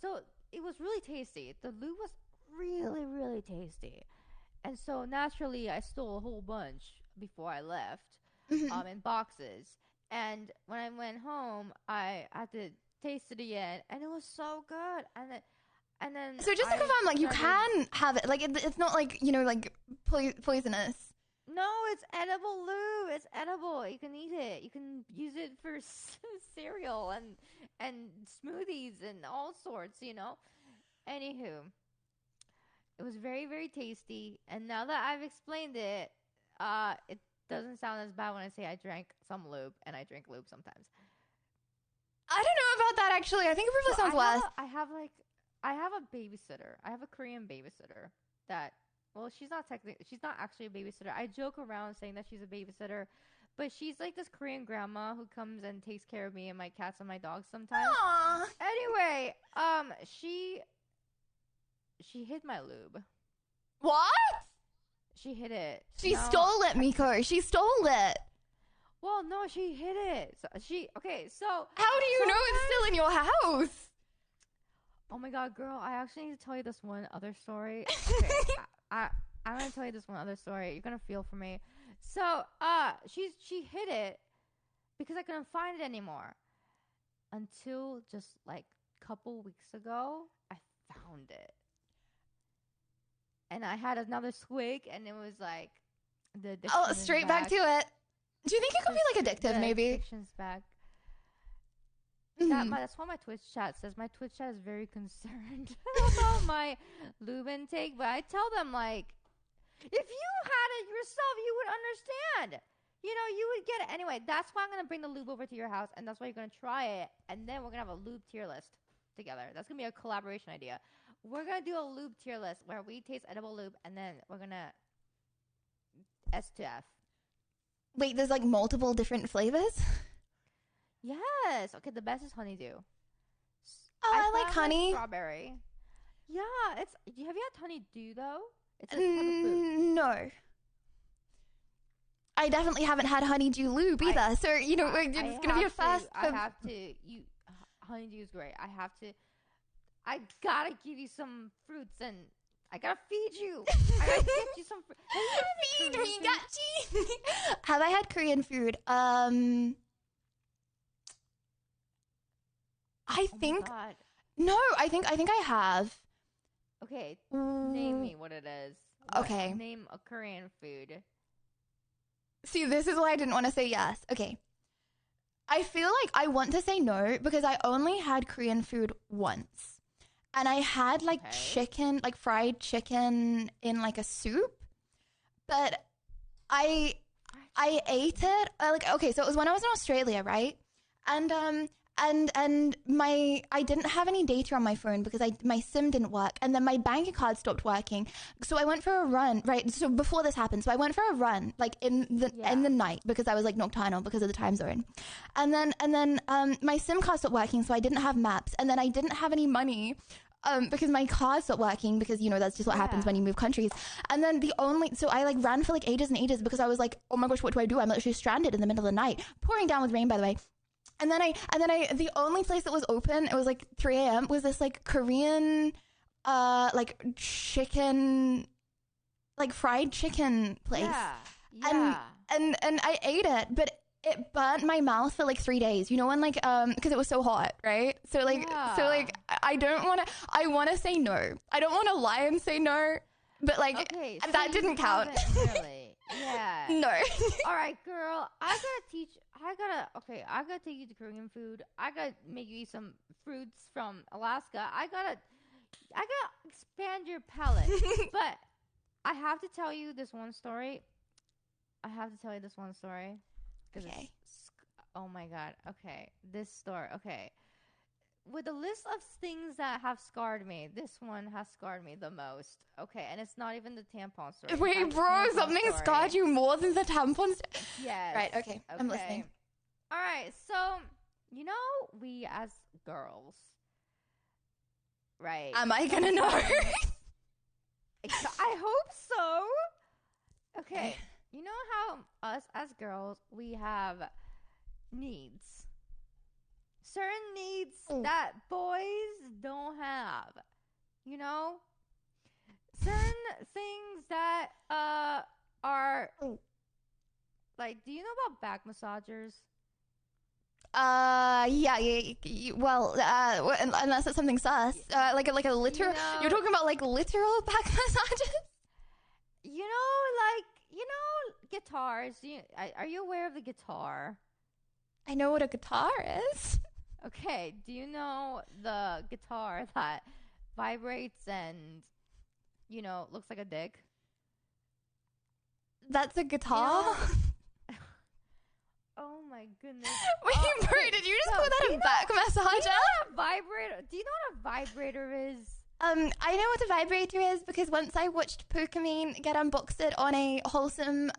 [SPEAKER 2] so it was really tasty. The lube was really, really tasty, and so naturally I stole a whole bunch before I left. In boxes, and when I went home, I had to taste it again, and it was so good. And then
[SPEAKER 1] so just to confirm, like you can have it, like it's not like, you know, like poisonous.
[SPEAKER 2] No, it's edible lube. It's edible. You can eat it. You can use it for cereal and smoothies and all sorts, you know. Anywho, it was very, very tasty, and now that I've explained it, it doesn't sound as bad when I say I drank some lube, and I drink lube sometimes.
[SPEAKER 1] I don't know about that, actually. I think it probably sounds worse.
[SPEAKER 2] I have a babysitter. I have a Korean babysitter that, well, she's not actually a babysitter. I joke around saying that she's a babysitter, but she's like this Korean grandma who comes and takes care of me and my cats and my dogs sometimes.
[SPEAKER 1] Aww.
[SPEAKER 2] Anyway, she hid my lube.
[SPEAKER 1] What?
[SPEAKER 2] She hid it.
[SPEAKER 1] She stole it, Miko. She stole it.
[SPEAKER 2] Well, no, she hid it. So
[SPEAKER 1] how do you know it's still in your house?
[SPEAKER 2] Oh my god, girl! I actually need to tell you this one other story. Okay, I'm gonna tell you this one other story. You're gonna feel for me. So, she hid it because I couldn't find it anymore until just like a couple weeks ago. I found it. And I had another swig, and it was like the addiction is
[SPEAKER 1] straight back to it. Do you think it could be like addictive? Maybe
[SPEAKER 2] addiction's back. That's why my Twitch chat says my Twitch chat is very concerned about my lube intake. But I tell them, like, if you had it yourself, you would understand. You know, you would get it anyway. That's why I'm gonna bring the lube over to your house, and that's why you're gonna try it, and then we're gonna have a lube tier list together. That's gonna be a collaboration idea. We're going to do a lube tier list where we taste edible lube, and then we're going to S to F.
[SPEAKER 1] Wait, there's like multiple different flavors?
[SPEAKER 2] Yes. Okay, the best is honeydew.
[SPEAKER 1] I like honey.
[SPEAKER 2] Strawberry. Yeah, have you had honeydew though? It's a type of fruit.
[SPEAKER 1] No. I definitely haven't had honeydew lube either. So, you know, it's going to be a fast.
[SPEAKER 2] Honeydew is great. I gotta give you some fruits, and I gotta feed you. I gotta get you some fruit.
[SPEAKER 1] Feed me, gachi. Have I had Korean food? I think no. I think I have.
[SPEAKER 2] Okay, name me what it is.
[SPEAKER 1] Okay,
[SPEAKER 2] name a Korean food.
[SPEAKER 1] See, this is why I didn't want to say yes. Okay, I feel like I want to say no because I only had Korean food once. And I had like chicken, like fried chicken in like a soup, but I ate it. So it was when I was in Australia, right? And I didn't have any data on my phone because my SIM didn't work, and then my bank card stopped working. So I went for a run, right? So before this happened, so I went for a run like in the night because I was like nocturnal because of the time zone. And then my SIM card stopped working, so I didn't have maps, and then I didn't have any money because my car stopped working because, you know, that's just what happens when you move countries. And then so I like ran for like ages and ages because I was like, oh my gosh, what do I do? I'm literally stranded in the middle of the night, pouring down with rain, by the way. And then the only place that was open, it was like 3 a.m., was this like Korean, like chicken, like fried chicken place.
[SPEAKER 2] Yeah.
[SPEAKER 1] And I ate it, but it burnt my mouth for like 3 days, you know, when like, because it was so hot, right? So like, I don't want to, I want to say no. I don't want to lie and say no, but like,
[SPEAKER 2] okay, so
[SPEAKER 1] that didn't count.
[SPEAKER 2] Really? Yeah.
[SPEAKER 1] No.
[SPEAKER 2] All right, girl. I gotta take you to Korean food. I gotta make you eat some fruits from Alaska. I gotta expand your palate. But I have to tell you this one story.
[SPEAKER 1] Okay.
[SPEAKER 2] Oh my God. Okay. This story. Okay. With a list of things that have scarred me, this one has scarred me the most. Okay. And it's not even the tampon story.
[SPEAKER 1] Wait, bro, something scarred you more than the tampon story?
[SPEAKER 2] Yes.
[SPEAKER 1] Right. Okay. I'm listening.
[SPEAKER 2] All right. So, you know, we as girls, right?
[SPEAKER 1] Am I gonna know?
[SPEAKER 2] I hope so. Okay. You know how us as girls, we have needs. Certain needs that boys don't have. You know? Certain things that are like, do you know about back massagers?
[SPEAKER 1] Yeah. Well, unless it's something sus, like a literal. You're talking about like literal back massages.
[SPEAKER 2] Guitars. Are you aware of the guitar?
[SPEAKER 1] I know what a guitar is.
[SPEAKER 2] Okay. Do you know the guitar that vibrates and, looks like a dick?
[SPEAKER 1] That's a guitar?
[SPEAKER 2] Oh my goodness.
[SPEAKER 1] Wait, bro, did you just call that a back massager?
[SPEAKER 2] Do you know what a vibrator is?
[SPEAKER 1] I know what a vibrator is because once I watched Pokemon get unboxed on a wholesome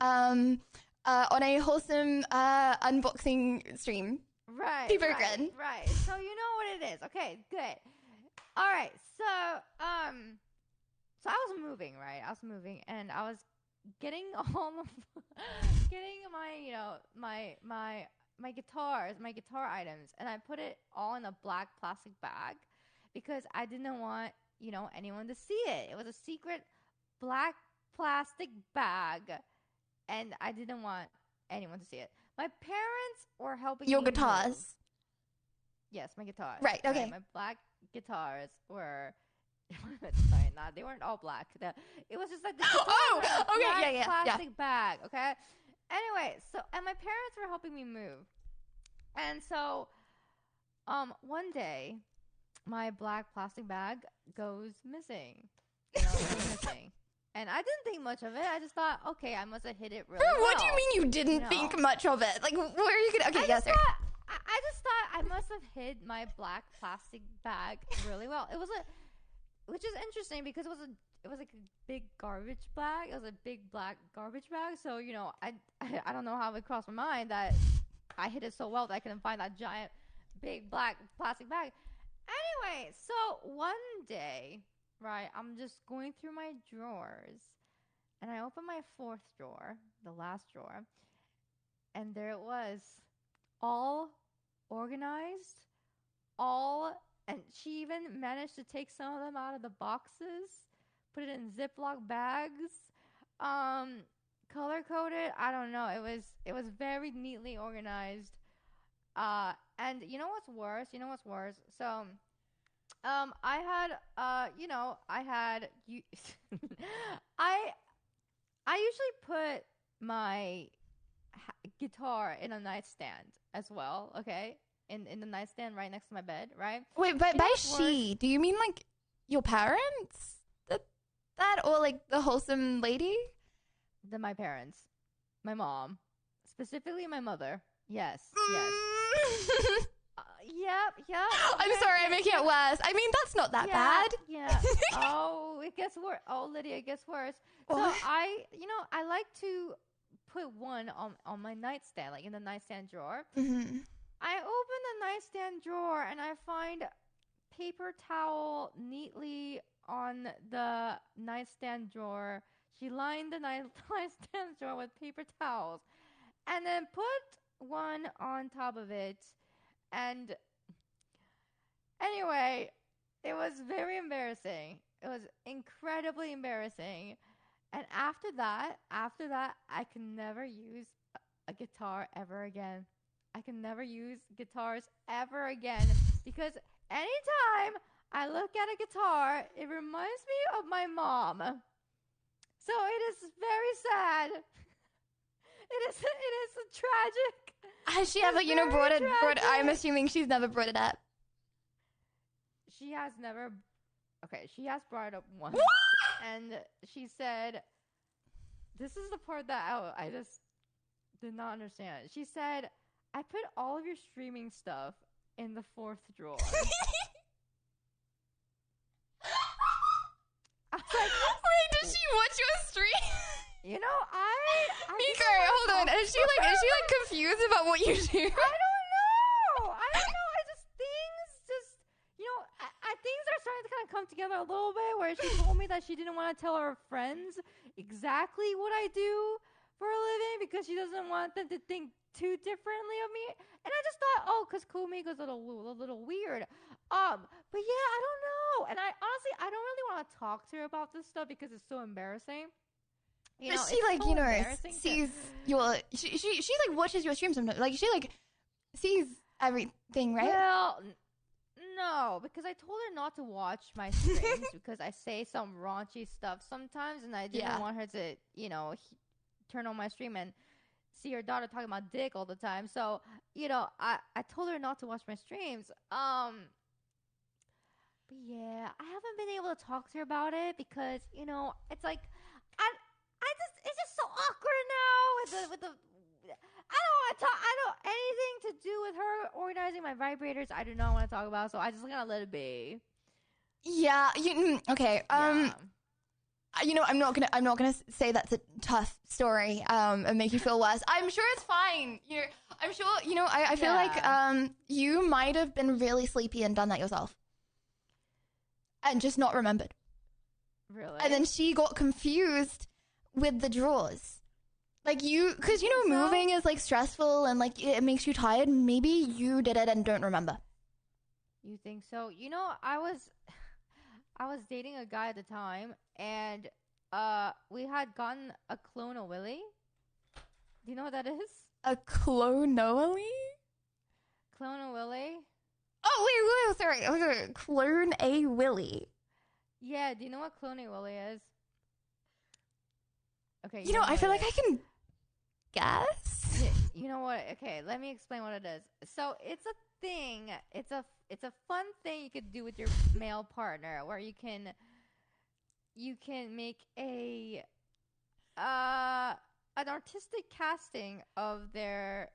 [SPEAKER 1] unboxing stream.
[SPEAKER 2] Right.
[SPEAKER 1] Super
[SPEAKER 2] right,
[SPEAKER 1] good.
[SPEAKER 2] Right. So you know what it is. Okay, good. All right. So I was moving, right? And I was getting my guitar items, and I put it all in a black plastic bag because I didn't want, anyone to see it. It was a secret black plastic bag, and I didn't want anyone to see it. My parents were helping
[SPEAKER 1] Your
[SPEAKER 2] me
[SPEAKER 1] guitars.
[SPEAKER 2] move. Yes, my guitars.
[SPEAKER 1] Right, okay.
[SPEAKER 2] My black guitars were sorry, they weren't all black. It was just like this black plastic bag, okay? Anyway, and my parents were helping me move. And so one day my black plastic bag goes missing. Missing. And I didn't think much of it. I just thought, okay, I must have hit it really well.
[SPEAKER 1] What do you mean you didn't think much of it? Like, where are you gonna? Okay, yes, sir.
[SPEAKER 2] I just thought I must have hid my black plastic bag really well. Which is interesting because it was like a big garbage bag. It was a big black garbage bag. So I don't know how it crossed my mind that I hid it so well that I couldn't find that giant, big black plastic bag. Anyway, so one day, right, I'm just going through my drawers, and I open my fourth drawer, the last drawer, and there it was, all organized, and she even managed to take some of them out of the boxes, put it in Ziploc bags, color coded. I don't know. It was very neatly organized. And you know what's worse? So, I had I usually put my guitar in a nightstand as well. Okay. In the nightstand right next to my bed, right?
[SPEAKER 1] Wait, but by she, do you mean like your parents? That or like the wholesome lady?
[SPEAKER 2] My parents. My mom. Specifically my mother. Yes. Yep.
[SPEAKER 1] I'm sorry, I'm making it worse. I mean, that's not that bad.
[SPEAKER 2] Yeah. Oh, it gets worse. Oh, Lydia, it gets worse. So I like to put one on my nightstand, like in the nightstand drawer. I open the nightstand drawer and I find paper towel neatly on the nightstand drawer. She lined the nightstand drawer with paper towels and then put one on top of it. And anyway, it was very embarrassing. It was incredibly embarrassing. And after that, I can never use a guitar ever again. I can never use guitars ever again because anytime I look at a guitar, it reminds me of my mom. So it is very sad. It is tragic.
[SPEAKER 1] Has she ever, brought it? I'm assuming she's never brought it up.
[SPEAKER 2] She has never. Okay, she has brought it up once, and she said, "This is the part that I just did not understand." She said, "I put all of your streaming stuff in the 4th drawer." I was like,
[SPEAKER 1] wait, did she watch your stream?
[SPEAKER 2] Mika,
[SPEAKER 1] hold on. Is she confused about what you do?
[SPEAKER 2] I don't know. I just things are starting to kind of come together a little bit. Where she told me that she didn't want to tell her friends exactly what I do for a living because she doesn't want them to think too differently of me. And I just thought, because Kumiga's a little weird. But yeah, I don't know. And I honestly, I don't really want to talk to her about this stuff because it's so embarrassing.
[SPEAKER 1] She sees she watches your stream sometimes. Like she sees everything, right?
[SPEAKER 2] Well, no, because I told her not to watch my streams because I say some raunchy stuff sometimes, and I didn't want her to, turn on my stream and see her daughter talking about dick all the time. So, I told her not to watch my streams. But yeah, I haven't been able to talk to her about it because, it's like it's just so awkward now with the I don't want to talk. I don't anything to do with her organizing my vibrators. I do not want to talk about. So I just gotta let it be.
[SPEAKER 1] Yeah. Okay.
[SPEAKER 2] Yeah.
[SPEAKER 1] I'm not gonna say that's a tough story. And make you feel worse. I'm sure it's fine. I'm sure. I feel like you might have been really sleepy and done that yourself, and just not remembered.
[SPEAKER 2] Really.
[SPEAKER 1] And then she got confused with the drawers. Because moving is stressful and it makes you tired. Maybe you did it and don't remember.
[SPEAKER 2] You think so? I was dating a guy at the time, and we had gotten a clone of Willy. Do you know what that is?
[SPEAKER 1] A clone-oily?
[SPEAKER 2] Clone of Willy.
[SPEAKER 1] Oh wait, sorry. Clone a Willy.
[SPEAKER 2] Yeah. Do you know what Clone a Willy is? Okay.
[SPEAKER 1] I feel like I can guess.
[SPEAKER 2] You know what? Okay, let me explain what it is. So it's a thing. It's a fun thing you could do with your male partner, where you can make an artistic casting of their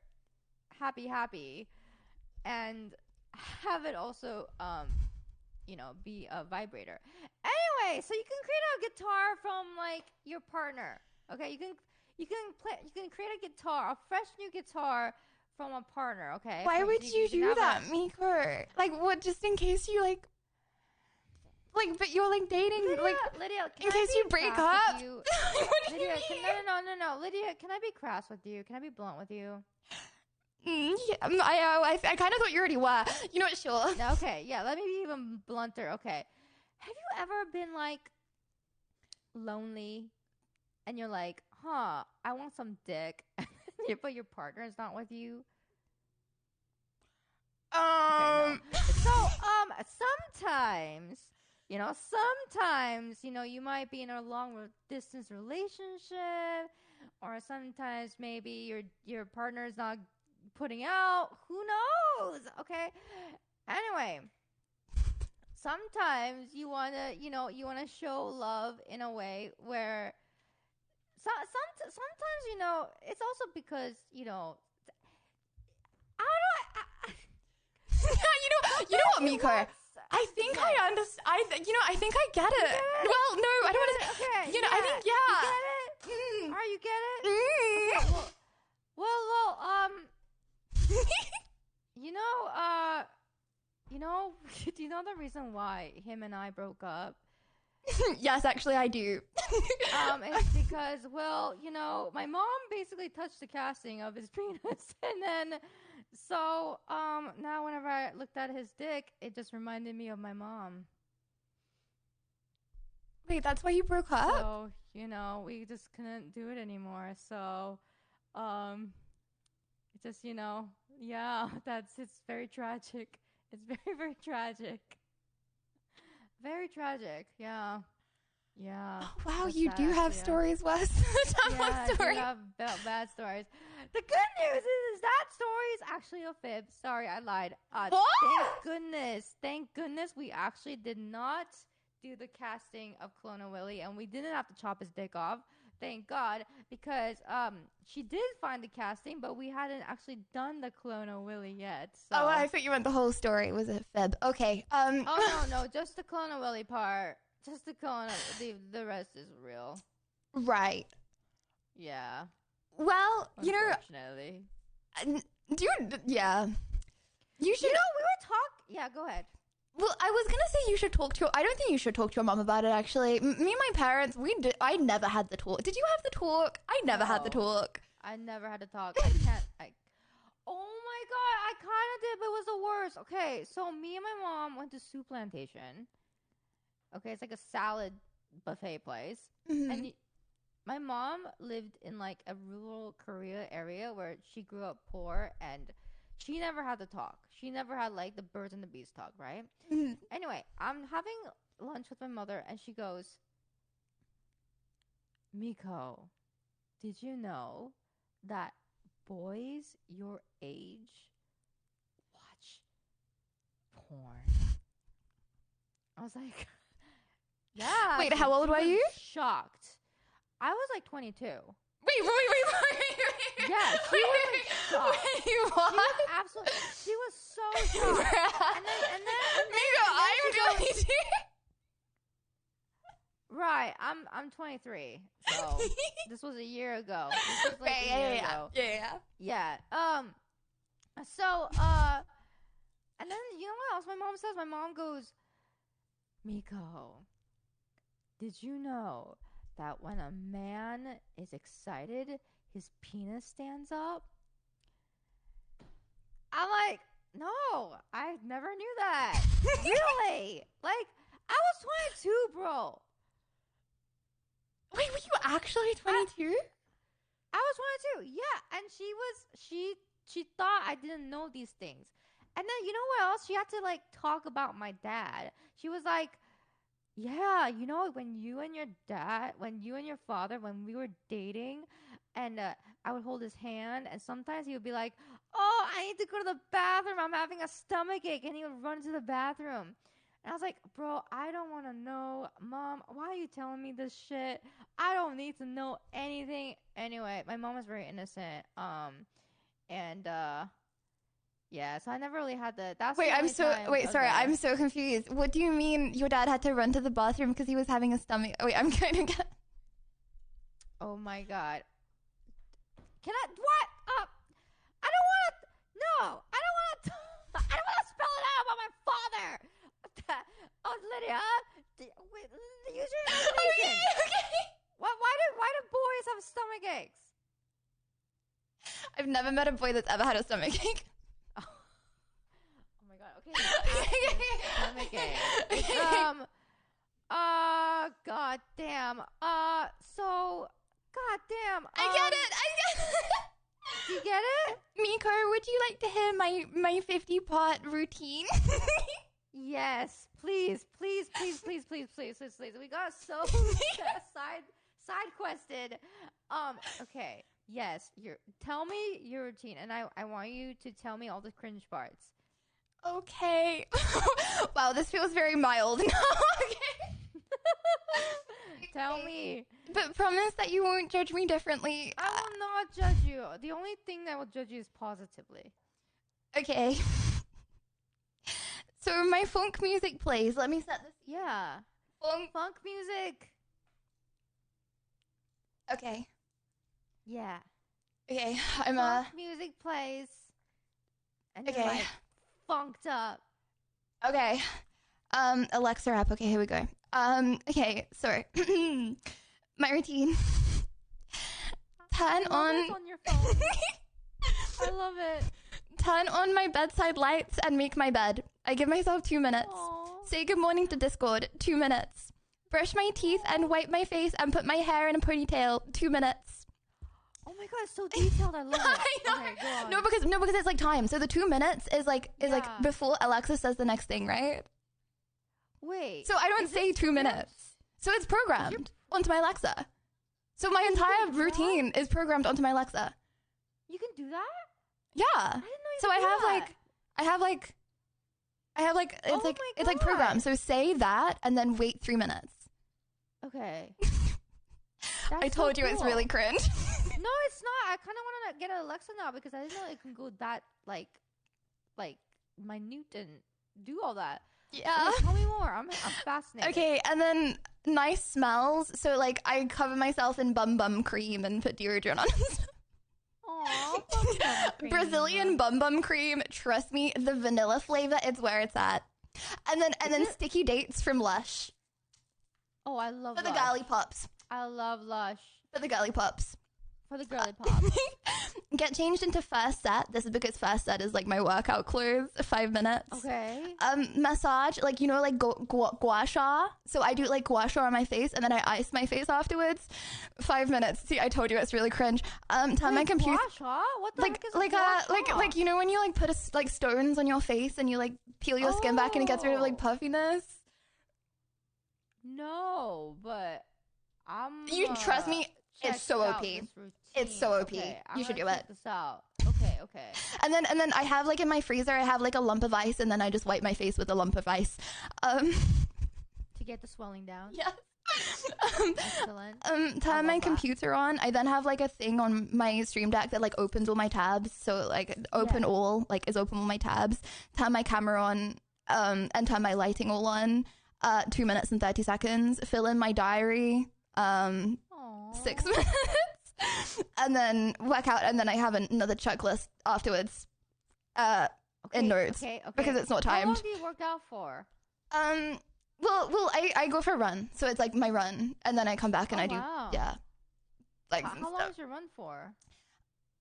[SPEAKER 2] happy, and have it also be a vibrator. Anyway, so you can create a guitar from your partner. Okay, you can create a guitar, a fresh new guitar from a partner. Okay.
[SPEAKER 1] Why would you do that, Miko? What? Just in case you but you're dating
[SPEAKER 2] Lydia,
[SPEAKER 1] in case you break up.
[SPEAKER 2] Lydia, no. Lydia, can I be crass with you? Can I be blunt with you?
[SPEAKER 1] Yeah, I kind of thought you already were. Sure.
[SPEAKER 2] Okay, yeah. Let me be even blunter. Okay, have you ever been lonely? And you're like, I want some dick, but your partner is not with you. Okay, no. So, sometimes, you might be in a long distance relationship, or sometimes maybe your partner is not putting out. Who knows? Okay. Anyway, sometimes you wanna show love in a way where. Sometimes, it's also because, I don't know.
[SPEAKER 1] You know what, Miko? I think I understand. I think I get it. Well, no, I don't want to.
[SPEAKER 2] Okay.
[SPEAKER 1] I think, yeah.
[SPEAKER 2] You get it? All right, you get it?
[SPEAKER 1] Mm.
[SPEAKER 2] Okay, well, You know, do you know the reason why him and I broke up?
[SPEAKER 1] Yes, actually, I do.
[SPEAKER 2] It's because, well, you know, my mom basically touched the casting of his penis, and then, so, now whenever I looked at his dick, it just reminded me of my mom.
[SPEAKER 1] Wait, that's why you broke up?
[SPEAKER 2] So, you know, we just couldn't do it anymore. So, it just, you know, yeah, it's very tragic. It's very, very tragic. Very tragic, yeah. Yeah.
[SPEAKER 1] Oh, wow,
[SPEAKER 2] That's
[SPEAKER 1] you
[SPEAKER 2] sad,
[SPEAKER 1] do have
[SPEAKER 2] actually, yeah.
[SPEAKER 1] stories, Wes. Tell
[SPEAKER 2] Yeah,
[SPEAKER 1] us
[SPEAKER 2] I do
[SPEAKER 1] stories.
[SPEAKER 2] have bad stories. The good news is that story is actually a fib. Sorry, I lied.
[SPEAKER 1] What?
[SPEAKER 2] Thank goodness we actually did not do the casting of Kelowna Willie, and we didn't have to chop his dick off. Thank God, because she did find the casting, but we hadn't actually done the Kelowna Willie yet. So.
[SPEAKER 1] Oh, I thought you meant the whole story was a fib. Okay.
[SPEAKER 2] Oh no, just the Kelowna Willie part. Just the Kelowna. The rest is real.
[SPEAKER 1] Right.
[SPEAKER 2] Yeah.
[SPEAKER 1] Well, you know,
[SPEAKER 2] Unfortunately.
[SPEAKER 1] dude, yeah. You should.
[SPEAKER 2] You know, we were talking. Yeah, go ahead.
[SPEAKER 1] Well, I was gonna say you should talk to. I don't think you should talk to your mom about it. Actually, me and my parents, I never had the talk. Did you have the talk? I never had the
[SPEAKER 2] No.
[SPEAKER 1] talk.
[SPEAKER 2] I never had to talk. I can't. Oh my God, I kind of did, but it was the worst. Okay, so me and my mom went to Soup Plantation. Okay, it's like a salad buffet place,
[SPEAKER 1] Mhm.
[SPEAKER 2] and my mom lived in like a rural Korea area where she grew up poor, and she never had to talk. She never had like the birds and the bees talk, right?
[SPEAKER 1] Mhm.
[SPEAKER 2] Anyway, I'm having lunch with my mother, and she goes, Miko, did you know that boys your age watch porn? I was like, yeah.
[SPEAKER 1] Wait, how old
[SPEAKER 2] she
[SPEAKER 1] were
[SPEAKER 2] was
[SPEAKER 1] you?
[SPEAKER 2] Shocked. I was like 22.
[SPEAKER 1] Wait.
[SPEAKER 2] Yeah, she was like shocked.
[SPEAKER 1] Wait,
[SPEAKER 2] She
[SPEAKER 1] what?
[SPEAKER 2] was absolutely. She was so shocked. And then
[SPEAKER 1] Miko, I'm 22.
[SPEAKER 2] Right, I'm 23. So this was a year ago. This was like
[SPEAKER 1] Right,
[SPEAKER 2] a year ago.
[SPEAKER 1] yeah.
[SPEAKER 2] Yeah. So and then you know what else my mom says? My mom goes, Miko, did you know that when a man is excited, his penis stands up? I'm like, no, I never knew that. Really? Like, I was 22, bro.
[SPEAKER 1] Wait, were you actually 22?
[SPEAKER 2] I was 22. Yeah, and she thought I didn't know these things. And then you know what else? She had to like talk about my dad. She was like, yeah, you know, when you and your father, when we were dating, and I would hold his hand, and sometimes he would be like, oh, I need to go to the bathroom. I'm having a stomach ache. And he would run to the bathroom. And I was like, bro, I don't want to know. Mom, why are you telling me this shit? I don't need to know anything. Anyway, my mom is very innocent. Yeah, so I never really had the. That's
[SPEAKER 1] Wait,
[SPEAKER 2] the only time of
[SPEAKER 1] sorry,
[SPEAKER 2] the-
[SPEAKER 1] I'm so confused. What do you mean your dad had to run to the bathroom because he was having a stomach? Wait, I'm going to get.
[SPEAKER 2] Oh my God. Can I? What? I don't want to. No, I don't want to. I don't want to spell it out about my father. Oh, Lydia, use your imagination.
[SPEAKER 1] Okay.
[SPEAKER 2] Why do boys have stomach aches?
[SPEAKER 1] I've never met a boy that's ever had a stomach ache.
[SPEAKER 2] Oh my God. Okay. Stomach ache. God damn. So, God damn.
[SPEAKER 1] I get it.
[SPEAKER 2] You get it?
[SPEAKER 1] Miko, would you like to hear my 50-part routine?
[SPEAKER 2] Yes, please. We got so side quested. Okay. Yes, tell me your routine, and I want you to tell me all the cringe parts.
[SPEAKER 1] Okay. Wow, this feels very mild. No, okay.
[SPEAKER 2] Tell me.
[SPEAKER 1] But promise that you won't judge me differently.
[SPEAKER 2] I will not judge you. The only thing that will judge you is positively.
[SPEAKER 1] Okay. So my funk music plays. Let me set this.
[SPEAKER 2] Yeah. Funk music.
[SPEAKER 1] Okay.
[SPEAKER 2] Yeah.
[SPEAKER 1] Okay.
[SPEAKER 2] Funk music plays. And you're
[SPEAKER 1] Okay.
[SPEAKER 2] like funked up.
[SPEAKER 1] Okay. Alexa app. Okay, here we go. Okay, so my routine. Turn
[SPEAKER 2] on your phone. I love it.
[SPEAKER 1] Turn on my bedside lights and make my bed. I give myself 2 minutes.
[SPEAKER 2] Aww.
[SPEAKER 1] Say good morning to Discord. 2 minutes. Brush my teeth and wipe my face and put my hair in a ponytail. 2 minutes.
[SPEAKER 2] Oh my god, it's so detailed. I love it.
[SPEAKER 1] I know.
[SPEAKER 2] Okay, go on.
[SPEAKER 1] No, because it's like time. So the 2 minutes is like before Alexa says the next thing, right?
[SPEAKER 2] Wait.
[SPEAKER 1] So I don't say 2 minutes. So it's programmed onto my Alexa. So my entire routine is programmed onto my Alexa.
[SPEAKER 2] You can do that?
[SPEAKER 1] Yeah.
[SPEAKER 2] I didn't know you
[SPEAKER 1] So
[SPEAKER 2] could
[SPEAKER 1] I
[SPEAKER 2] do
[SPEAKER 1] have
[SPEAKER 2] that.
[SPEAKER 1] like it's like programmed. So say that and then wait 3 minutes.
[SPEAKER 2] Okay.
[SPEAKER 1] I told you it's really cringe.
[SPEAKER 2] No, it's not. I kind of want to get an Alexa now because I didn't know it can go that like minute and do all that.
[SPEAKER 1] Yeah.
[SPEAKER 2] Okay, tell me more. I'm fascinated.
[SPEAKER 1] Okay, and then nice smells. So like I cover myself in bum cream and put deodorant on.
[SPEAKER 2] Aw, bum cream.
[SPEAKER 1] Brazilian bum cream. Trust me, the vanilla flavor is where it's at. And then sticky dates from Lush.
[SPEAKER 2] Oh, I love
[SPEAKER 1] For the
[SPEAKER 2] Lush.
[SPEAKER 1] girly pops.
[SPEAKER 2] I love Lush.
[SPEAKER 1] For the girly pops.
[SPEAKER 2] For the girly pop.
[SPEAKER 1] Get changed into first set. This is because first set is like my workout clothes. 5 minutes.
[SPEAKER 2] Okay.
[SPEAKER 1] Massage, like, you know, like gua sha. So I do like gua sha on my face and then I ice my face afterwards. 5 minutes. See, I told you it's really cringe. Turn my computer.
[SPEAKER 2] Gua sha? What the
[SPEAKER 1] Like
[SPEAKER 2] heck is a gua sha?
[SPEAKER 1] like you know when you like put like stones on your face and you like peel your skin back and it gets rid of like puffiness.
[SPEAKER 2] No, but
[SPEAKER 1] You trust me, it's so OP. It's so OP.
[SPEAKER 2] Okay,
[SPEAKER 1] you should do
[SPEAKER 2] check
[SPEAKER 1] it.
[SPEAKER 2] this out. Okay.
[SPEAKER 1] And then I have like in my freezer, I have like a lump of ice, and then I just wipe my face with a lump of ice.
[SPEAKER 2] To get the swelling down.
[SPEAKER 1] Yes.
[SPEAKER 2] Excellent.
[SPEAKER 1] Turn my computer on. I then have like a thing on my Stream Deck that like opens all my tabs. So like open all my tabs. Turn my camera on. And turn my lighting all on. 2 minutes and 30 seconds. Fill in my diary. 6 minutes. And then work out, and then I have another checklist afterwards in notes because it's not timed.
[SPEAKER 2] How long do you work out for?
[SPEAKER 1] Well, I go for a run, so it's like my run, and then I come back and I do like
[SPEAKER 2] how long is your run for?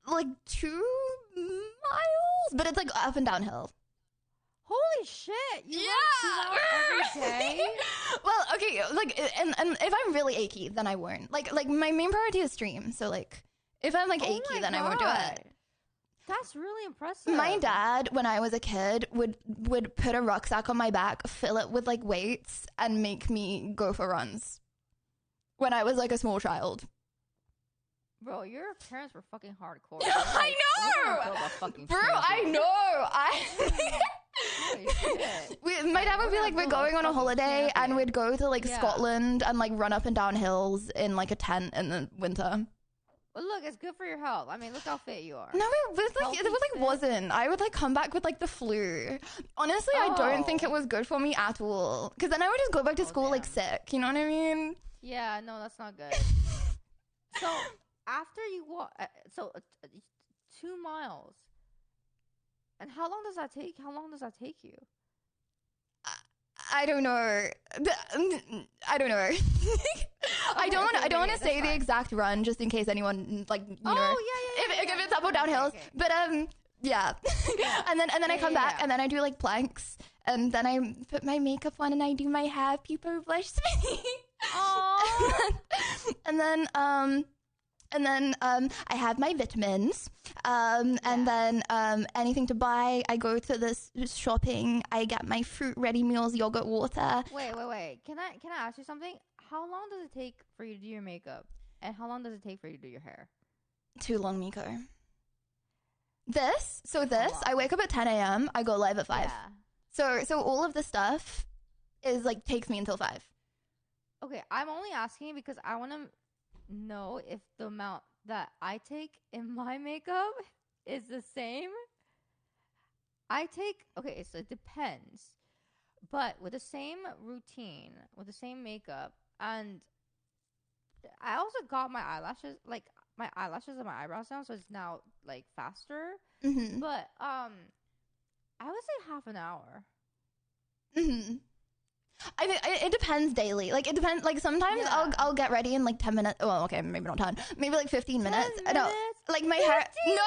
[SPEAKER 1] Like 2 miles, but it's like up and downhill.
[SPEAKER 2] Holy shit! You run 2 miles every day?
[SPEAKER 1] Well, okay, like, and if I'm really achy, then I won't. Like my main priority is stream, so like, if I'm like achy, then I won't do it.
[SPEAKER 2] That's really impressive.
[SPEAKER 1] My dad, when I was a kid, would put a rucksack on my back, fill it with like weights, and make me go for runs. When I was like a small child.
[SPEAKER 2] Bro, your parents were fucking hardcore.
[SPEAKER 1] I know! Bro, I know! My dad would be like, we're going on a holiday and we'd go to like Scotland and like run up and down hills in like a tent in the winter.
[SPEAKER 2] Well, look, it's good for your health. I mean, look how fit you are.
[SPEAKER 1] No, it wasn't. I would like come back with like the flu. Honestly, I don't think it was good for me at all. Because then I would just go back to school like sick. You know what I mean?
[SPEAKER 2] Yeah, no, that's not good. So after you walk, 2 miles. And how long does that take? How long does that take you?
[SPEAKER 1] I don't know. I don't know. I don't want to say the exact run just in case anyone like you know. If it's up or down hills.
[SPEAKER 2] Okay.
[SPEAKER 1] But yeah. and then I come back and then I do like planks and then I put my makeup on and I do my hair. People blush me. And then I have my vitamins. And then anything to buy, I go to this shopping. I get my fruit ready meals, yogurt, water.
[SPEAKER 2] Wait. Can I ask you something? How long does it take for you to do your makeup? And how long does it take for you to do your hair?
[SPEAKER 1] Too long, Miko. I wake up at 10 a.m. I go live at 5. Yeah. So all of this stuff is like takes me until 5.
[SPEAKER 2] Okay, I'm only asking because I want to know if the amount that I take in my makeup is the same. Okay, so it depends. But with the same routine, with the same makeup, and I also got my eyelashes and my eyebrows now, so it's now like faster.
[SPEAKER 1] Mm-hmm.
[SPEAKER 2] But I would say half an hour.
[SPEAKER 1] Mm-hmm. I think it depends daily. Like it depends. Like sometimes I'll get ready in like 10 minutes. Well, okay, maybe not 10. Maybe like 15 minutes.
[SPEAKER 2] 10 minutes?
[SPEAKER 1] No, like my hair. No.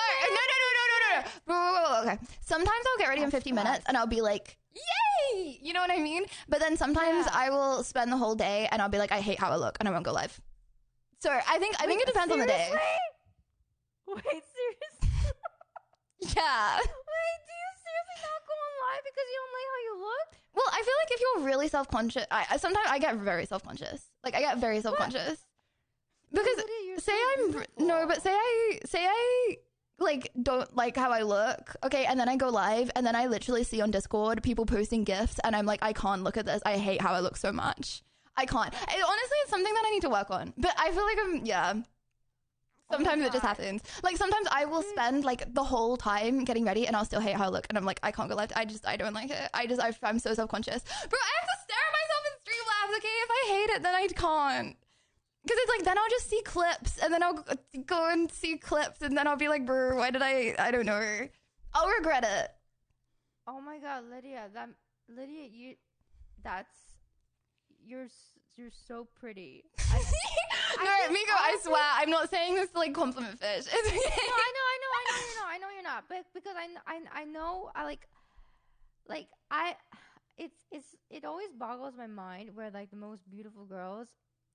[SPEAKER 1] Okay. Sometimes I'll get ready in 15 minutes and I'll be like, yay! You know what I mean? But then sometimes I will spend the whole day and I'll be like, I hate how I look and I won't go live. So I think it depends on the day.
[SPEAKER 2] Wait, seriously?
[SPEAKER 1] Yeah.
[SPEAKER 2] Wait, do you seriously not go on live because you don't like how you look?
[SPEAKER 1] Well, I feel like if you're really self-conscious, sometimes I get very self-conscious. Like I get very self-conscious. Because say I like don't like how I look, okay, and then I go live and then I literally see on Discord people posting gifs and I'm like, I can't look at this. I hate how I look so much. I can't. Honestly, it's something that I need to work on. But I feel like sometimes it just happens. Like sometimes I will spend like the whole time getting ready and I'll still hate how I look and I'm like, I can't go live. I don't like it. I'm so self-conscious. Bro, I have to stare at myself in Streamlabs, okay? If I hate it, then I can't. Because it's like, then I'll just see clips and then I'll go and see clips and then I'll be like, bro, why did I don't know. I'll regret it.
[SPEAKER 2] Oh my God, Lydia, you're so pretty.
[SPEAKER 1] No, Miko, I swear, I'm not saying this to like compliment fish.
[SPEAKER 2] No, I know you're not. But because I know, it always boggles my mind where like the most beautiful girls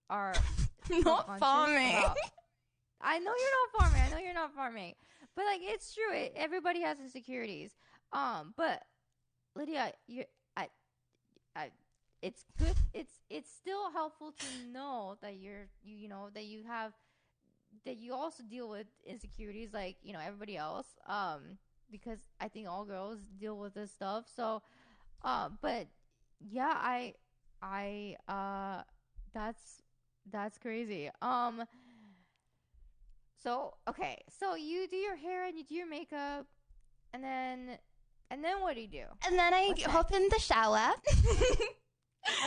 [SPEAKER 2] are
[SPEAKER 1] not farming.
[SPEAKER 2] I know you're not farming. But like it's true. Everybody has insecurities. But Lydia, it's good. It's still helpful to know that that you also deal with insecurities like everybody else. Because I think all girls deal with this stuff. So, but yeah, that's crazy. So okay, so you do your hair and you do your makeup, and then what do you do?
[SPEAKER 1] And then I hop in the shower.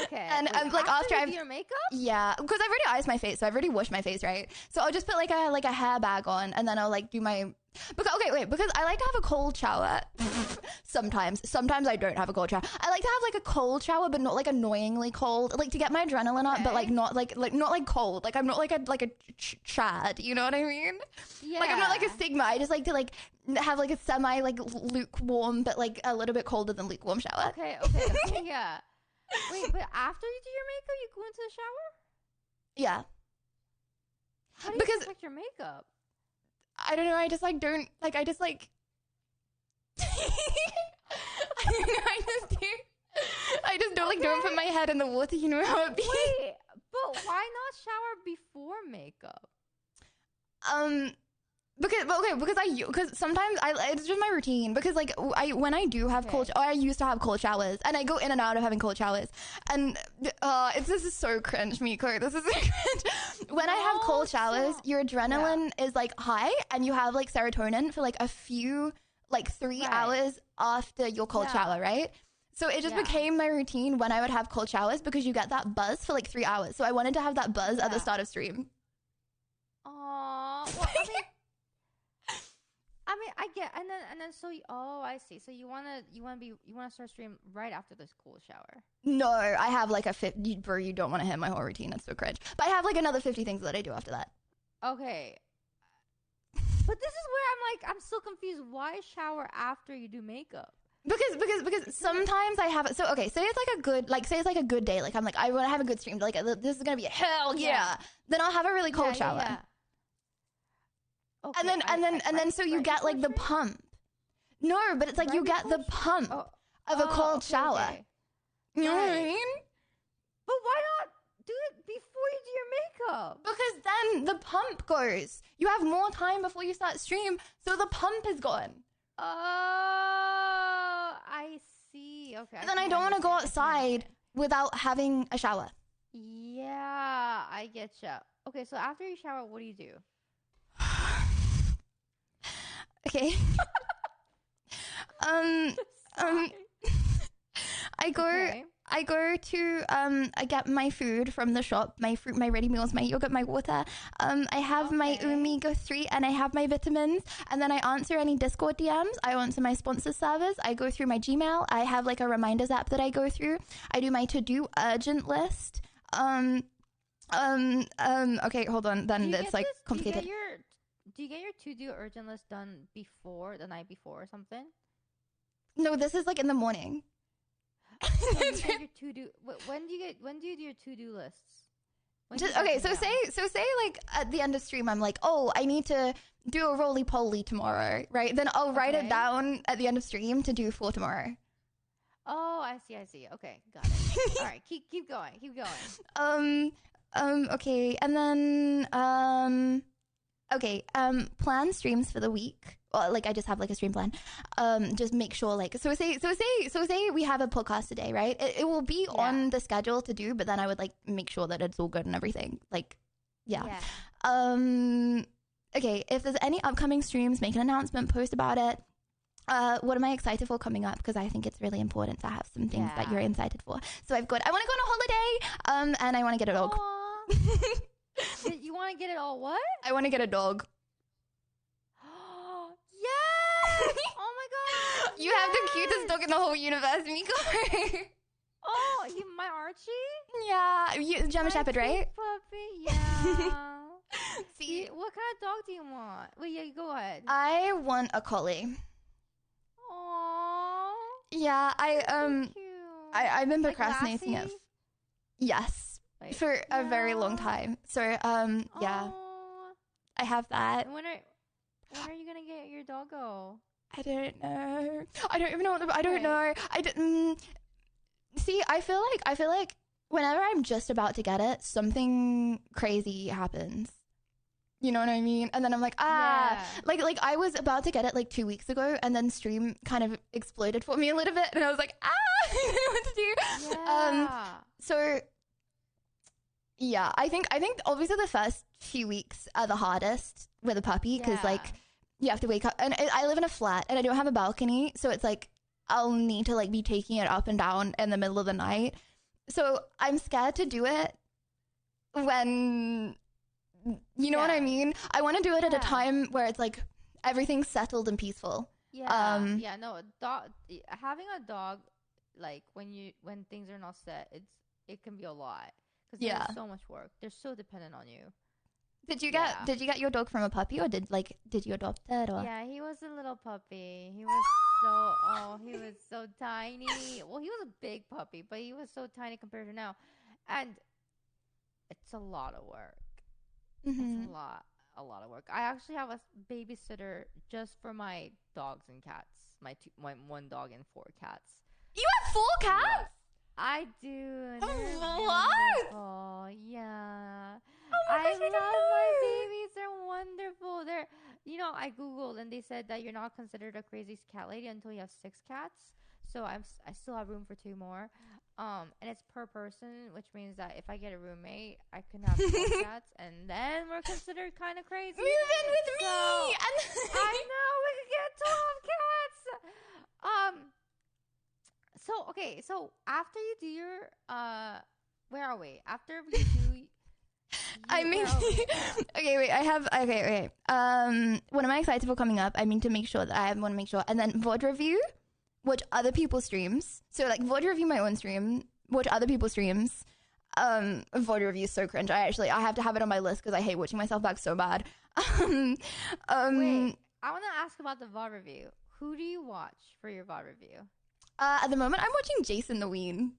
[SPEAKER 2] Okay.
[SPEAKER 1] And I'm like after
[SPEAKER 2] you do your makeup?
[SPEAKER 1] Yeah, because I've already iced my face, so I've already washed my face, right? So I'll just put like a hair bag on, and then I'll like do my. Because I like to have a cold shower. Sometimes I don't have a cold shower. I like to have like a cold shower, but not like annoyingly cold, like to get my adrenaline up, but like not like cold. Like I'm not like a Chad, you know what I mean?
[SPEAKER 2] Yeah.
[SPEAKER 1] Like I'm not like a Sigma. I just like to like have like a semi like lukewarm, but like a little bit colder than lukewarm shower.
[SPEAKER 2] Okay, yeah. Wait, but after you do your makeup, you go into the shower?
[SPEAKER 1] Yeah.
[SPEAKER 2] How do you protect your makeup?
[SPEAKER 1] I don't know. I just like don't like. I just like. I just don't put my head in the water. You know how it be.
[SPEAKER 2] Wait, but why not shower before makeup?
[SPEAKER 1] Because sometimes it's just my routine. Because like when I do have I used to have cold showers, and I go in and out of having cold showers, and this is so cringe, Miko. This is so cringe. When I have cold showers, your adrenaline is like high, and you have like serotonin for like a few 3 hours after your cold shower, right? So it just became my routine when I would have cold showers because you get that buzz for like 3 hours. So I wanted to have that buzz at the start of stream.
[SPEAKER 2] Well, I mean, I get, and then so I see. So you wanna start stream right after this cool shower?
[SPEAKER 1] No, I have like a 50. Bro, you don't want to hit my whole routine. That's so cringe. But I have like another 50 things that I do after that.
[SPEAKER 2] Okay, but this is where I'm still confused. Why shower after you do makeup?
[SPEAKER 1] Because sometimes I have it. So okay, say it's like a good day. Like I'm like I want to have a good stream. Like this is gonna be a hell yeah. Then I'll have a really cold shower. Yeah. Okay, and then so you get like the pump. No, but it's like you get the pump of a cold shower.
[SPEAKER 2] Okay.
[SPEAKER 1] You know what I mean?
[SPEAKER 2] But why not do it before you do your makeup?
[SPEAKER 1] Because then the pump goes. You have more time before you start stream, so the pump is gone.
[SPEAKER 2] Oh, I see. Okay.
[SPEAKER 1] And then I don't want to go outside without having a shower.
[SPEAKER 2] Yeah, I get you. Okay, so after you shower, what do you do?
[SPEAKER 1] Okay. I I go to I get my food from the shop, my fruit, my ready meals, my yogurt, my water. I have my omega-3 and I have my vitamins, and then I answer any Discord DMs. I answer my sponsor servers. I go through my Gmail. I have like a reminders app that I go through. I do my to-do urgent list. Okay, hold on. Then it's like complicated.
[SPEAKER 2] Do you get your to-do urgent list done before the night before or something?
[SPEAKER 1] No, this is like in the morning.
[SPEAKER 2] So you get your to-do. When do you do your to-do lists?
[SPEAKER 1] Okay, so say like at the end of stream, I'm like, oh, I need to do a roly-poly tomorrow, right? Then I'll write it down at the end of stream to do for tomorrow.
[SPEAKER 2] Oh, I see. Okay, got it. All right, keep going.
[SPEAKER 1] Okay, and then plan streams for the week. Well, like I just have like a stream plan. Just make sure like so say we have a podcast today, right? It will be on the schedule to do, but then I would like make sure that it's all good and everything. Like, yeah. Okay, if there's any upcoming streams, make an announcement, post about it. What am I excited for coming up? Because I think it's really important to have some things that you're excited for. So I want to go on a holiday, and I want to get a dog.
[SPEAKER 2] You want to get it all what?
[SPEAKER 1] I want to get a dog.
[SPEAKER 2] Yes! Oh my god!
[SPEAKER 1] You have the cutest dog in the whole universe, Miko.
[SPEAKER 2] Oh, my Archie?
[SPEAKER 1] Yeah, German Shepherd, right?
[SPEAKER 2] Puppy, yeah. See, what kind of dog do you want? Wait, yeah, go ahead.
[SPEAKER 1] I want a collie.
[SPEAKER 2] Aww.
[SPEAKER 1] Yeah, I've been
[SPEAKER 2] like
[SPEAKER 1] procrastinating it. Yes,
[SPEAKER 2] like,
[SPEAKER 1] for a very long time. So yeah,
[SPEAKER 2] Aww.
[SPEAKER 1] I have that.
[SPEAKER 2] When are you gonna get your doggo?
[SPEAKER 1] I don't know. I don't even know. I don't know. See, I feel like whenever I'm just about to get it, something crazy happens. You know what I mean? And then I'm like, like I was about to get it like 2 weeks ago, and then stream kind of exploded for me a little bit, and I was like, I don't know what to do.
[SPEAKER 2] Yeah.
[SPEAKER 1] So yeah, I think obviously the first few weeks are the hardest with a puppy because like you have to wake up, and I live in a flat and I don't have a balcony, so it's like I'll need to like be taking it up and down in the middle of the night. So I'm scared to do it when, you know what I mean? I want to do it at a time where it's like everything's settled and peaceful.
[SPEAKER 2] Yeah. No, having a dog, like when things are not set, it can be a lot because there's so much work. They're so dependent on you.
[SPEAKER 1] Did you get your dog from a puppy, or did you adopt it? Or?
[SPEAKER 2] Yeah, he was a little puppy. He was he was so tiny. Well, he was a big puppy, but he was so tiny compared to now, and it's a lot of work.
[SPEAKER 1] Mm-hmm.
[SPEAKER 2] It's a lot of work. I actually have a babysitter just for my dogs and cats. My one dog and 4 cats.
[SPEAKER 1] You have 4 cats?
[SPEAKER 2] I do.
[SPEAKER 1] What?
[SPEAKER 2] Oh yeah.
[SPEAKER 1] Oh my
[SPEAKER 2] I
[SPEAKER 1] gosh,
[SPEAKER 2] love my babies. They're wonderful. I googled and they said that you're not considered a crazy cat lady until you have 6 cats. So I still have room for 2 more. And it's per person, which means that if I get a roommate, I can have 4 cats, and then we're considered kind of crazy.
[SPEAKER 1] Move in with me.
[SPEAKER 2] I know we could get 12 cats. So after you do your where are we? After we do.
[SPEAKER 1] I mean, okay, wait. What am I excited for coming up? I mean, to make sure that I want to make sure, and then VOD review, watch other people's streams. So like VOD review my own stream, watch other people's streams. VOD review is so cringe. I have to have it on my list because I hate watching myself back so bad.
[SPEAKER 2] Wait, I want to ask about the VOD review. Who do you watch for your VOD review?
[SPEAKER 1] At the moment, I'm watching Jason the Ween.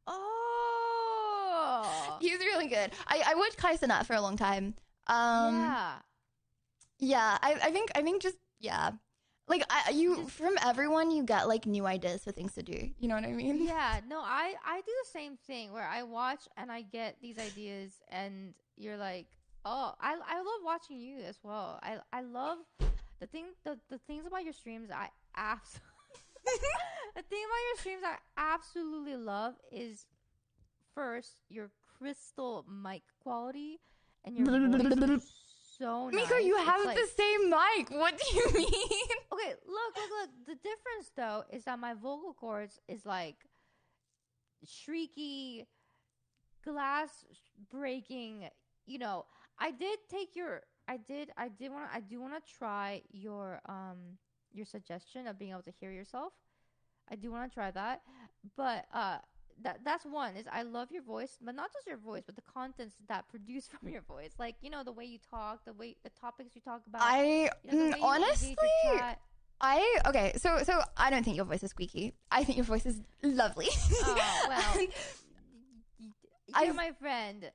[SPEAKER 2] Oh,
[SPEAKER 1] he's really good. I watched Kai Cenat for a long time. Yeah. I think just like from everyone you get like new ideas for things to do. You know what I mean?
[SPEAKER 2] Yeah. No, I do the same thing where I watch and I get these ideas, and you're like, oh, I love watching you as well. I love the things about your streams. The thing about your streams I absolutely love is, first, your crystal mic quality and your voice is so nice.
[SPEAKER 1] Miko, you have the same mic. What do you mean?
[SPEAKER 2] Okay, look. The difference though is that my vocal cords is like shrieky, glass breaking. You know, I did take your. I do want to try your suggestion of being able to hear yourself. I do want to try that, but that's one is I love your voice, but not just your voice, but the contents that produce from your voice, like the way you talk, the topics you talk about.
[SPEAKER 1] I
[SPEAKER 2] the way you
[SPEAKER 1] honestly,
[SPEAKER 2] engage your chat.
[SPEAKER 1] okay. So I don't think your voice is squeaky. I think your voice is lovely.
[SPEAKER 2] Oh well, you're my friend.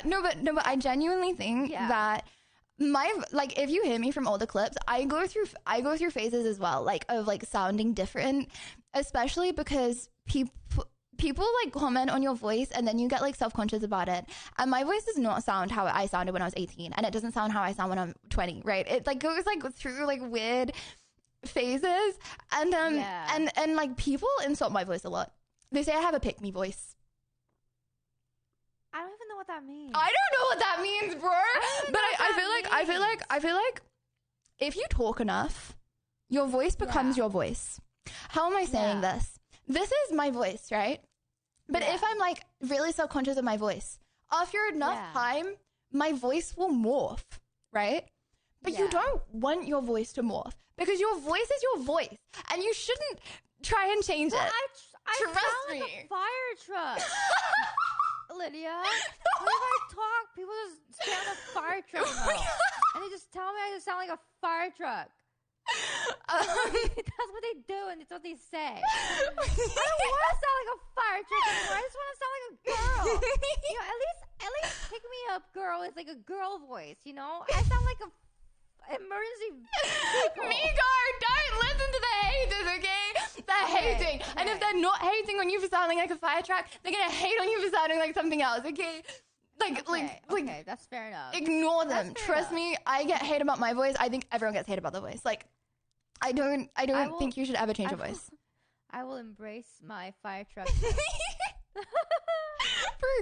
[SPEAKER 1] No, but I genuinely think that if you hear me from older clips, I go through phases as well, like of like sounding different, especially because people like comment on your voice and then you get like self-conscious about it, and my voice does not sound how I sounded when I was 18, and it doesn't sound how I sound when I'm 20, right? It like goes like through like weird phases, and and like people insult my voice a lot. They say I have a pick me voice.
[SPEAKER 2] I don't even know what that means.
[SPEAKER 1] I don't know what that means, bro. But I feel like if you talk enough, your voice becomes your voice. How am I saying this? This is my voice, right? But if I'm like really self-conscious of my voice, after enough time, my voice will morph, right? But you don't want your voice to morph, because your voice is your voice, and you shouldn't try and change it.
[SPEAKER 2] I
[SPEAKER 1] Trust
[SPEAKER 2] sound
[SPEAKER 1] me.
[SPEAKER 2] like a fire truck. Lydia, whenever I talk, people just sound a fire truck now. And they just tell me I just sound like a fire truck. That's what they do, and it's what they say. I don't want to sound like a fire truck anymore. I just want to sound like a girl. At least pick me up, girl. It's like a girl voice, I sound like a emergency vehicle.
[SPEAKER 1] Migar, don't listen to the haters, okay? They're hating. Okay. And if they're not hating on you for sounding like a fire truck, they're gonna hate on you for sounding like something else, okay? Okay,
[SPEAKER 2] that's fair enough.
[SPEAKER 1] Ignore them. Trust me, I get hate about my voice. I think everyone gets hate about their voice. Like, I don't think you should ever change your voice.
[SPEAKER 2] I will embrace my fire truck.
[SPEAKER 1] Bro,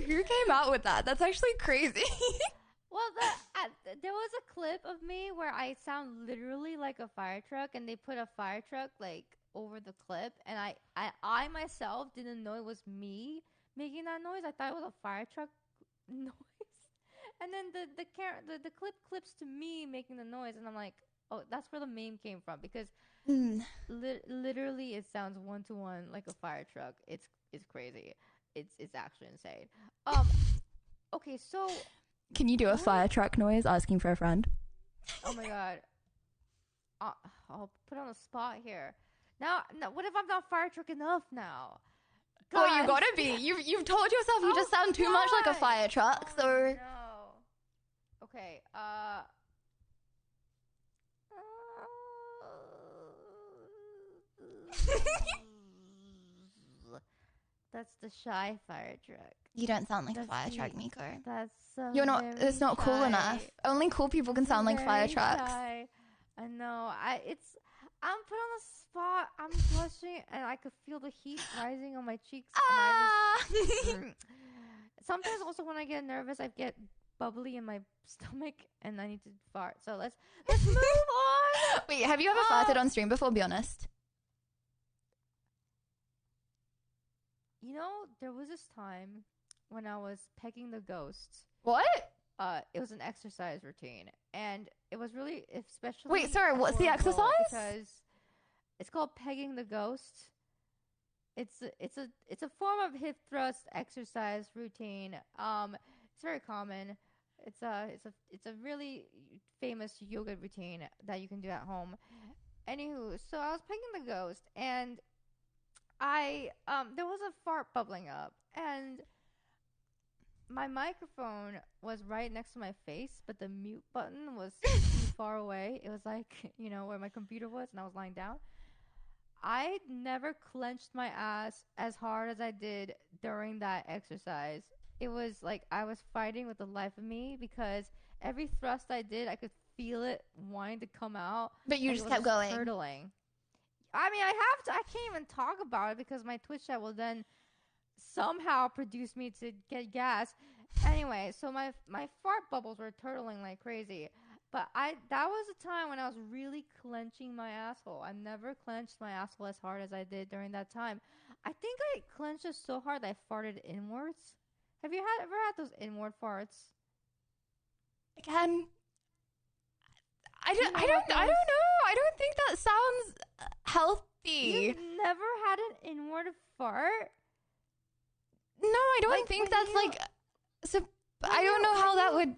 [SPEAKER 1] who came out with that? That's actually crazy.
[SPEAKER 2] Well, there was a clip of me where I sound literally like a fire truck, and they put a fire truck like over the clip, and I myself didn't know it was me making that noise. I thought it was a fire truck noise, and then the clip clips to me making the noise, and I'm like, oh, that's where the meme came from, because literally it sounds 1-to-1 like a fire truck. It's crazy. It's actually insane. Okay, so.
[SPEAKER 1] Can you do a fire truck noise asking for a friend?
[SPEAKER 2] Oh my god. I'll put on a spot here. Now, what if I'm not fire truck enough now? God.
[SPEAKER 1] Well, you gotta be. You've told yourself you just sound too much like a fire truck, so.
[SPEAKER 2] No. Okay. That's the shy fire truck.
[SPEAKER 1] You don't sound like a fire truck, Miko.
[SPEAKER 2] That's
[SPEAKER 1] You're not. It's not cool enough. Only cool people can sound like fire trucks.
[SPEAKER 2] Shy. I know. I'm put on the spot. I'm blushing, and I could feel the heat rising on my cheeks. And sometimes also when I get nervous, I get bubbly in my stomach, and I need to fart. So let's move on.
[SPEAKER 1] Wait, have you ever farted on stream before? Be honest.
[SPEAKER 2] There was this time when I was pegging the ghosts.
[SPEAKER 1] What?
[SPEAKER 2] It was an exercise routine, and it was really especially.
[SPEAKER 1] Wait, sorry. What's the exercise?
[SPEAKER 2] Because it's called pegging the ghost. It's a form of hip thrust exercise routine. It's very common. It's a really famous yoga routine that you can do at home. Anywho, so I was pegging the ghost, and there was a fart bubbling up, and my microphone was right next to my face, but the mute button was too far away. It was like, where my computer was, and I was lying down. I never clenched my ass as hard as I did during that exercise. It was like I was fighting with the life of me, because every thrust I did, I could feel it wanting to come out.
[SPEAKER 1] But you just kept going.
[SPEAKER 2] Hurtling. I mean, I can't even talk about it, because my Twitch chat will then somehow produce me to get gas. Anyway, so my fart bubbles were turtling like crazy. But that was a time when I was really clenching my asshole. I never clenched my asshole as hard as I did during that time. I think I clenched it so hard that I farted inwards. Have you ever had those inward farts?
[SPEAKER 1] Again, I don't know. I don't think that sounds healthy.
[SPEAKER 2] You've never had an inward fart?
[SPEAKER 1] No, I don't think that's I don't know how that would.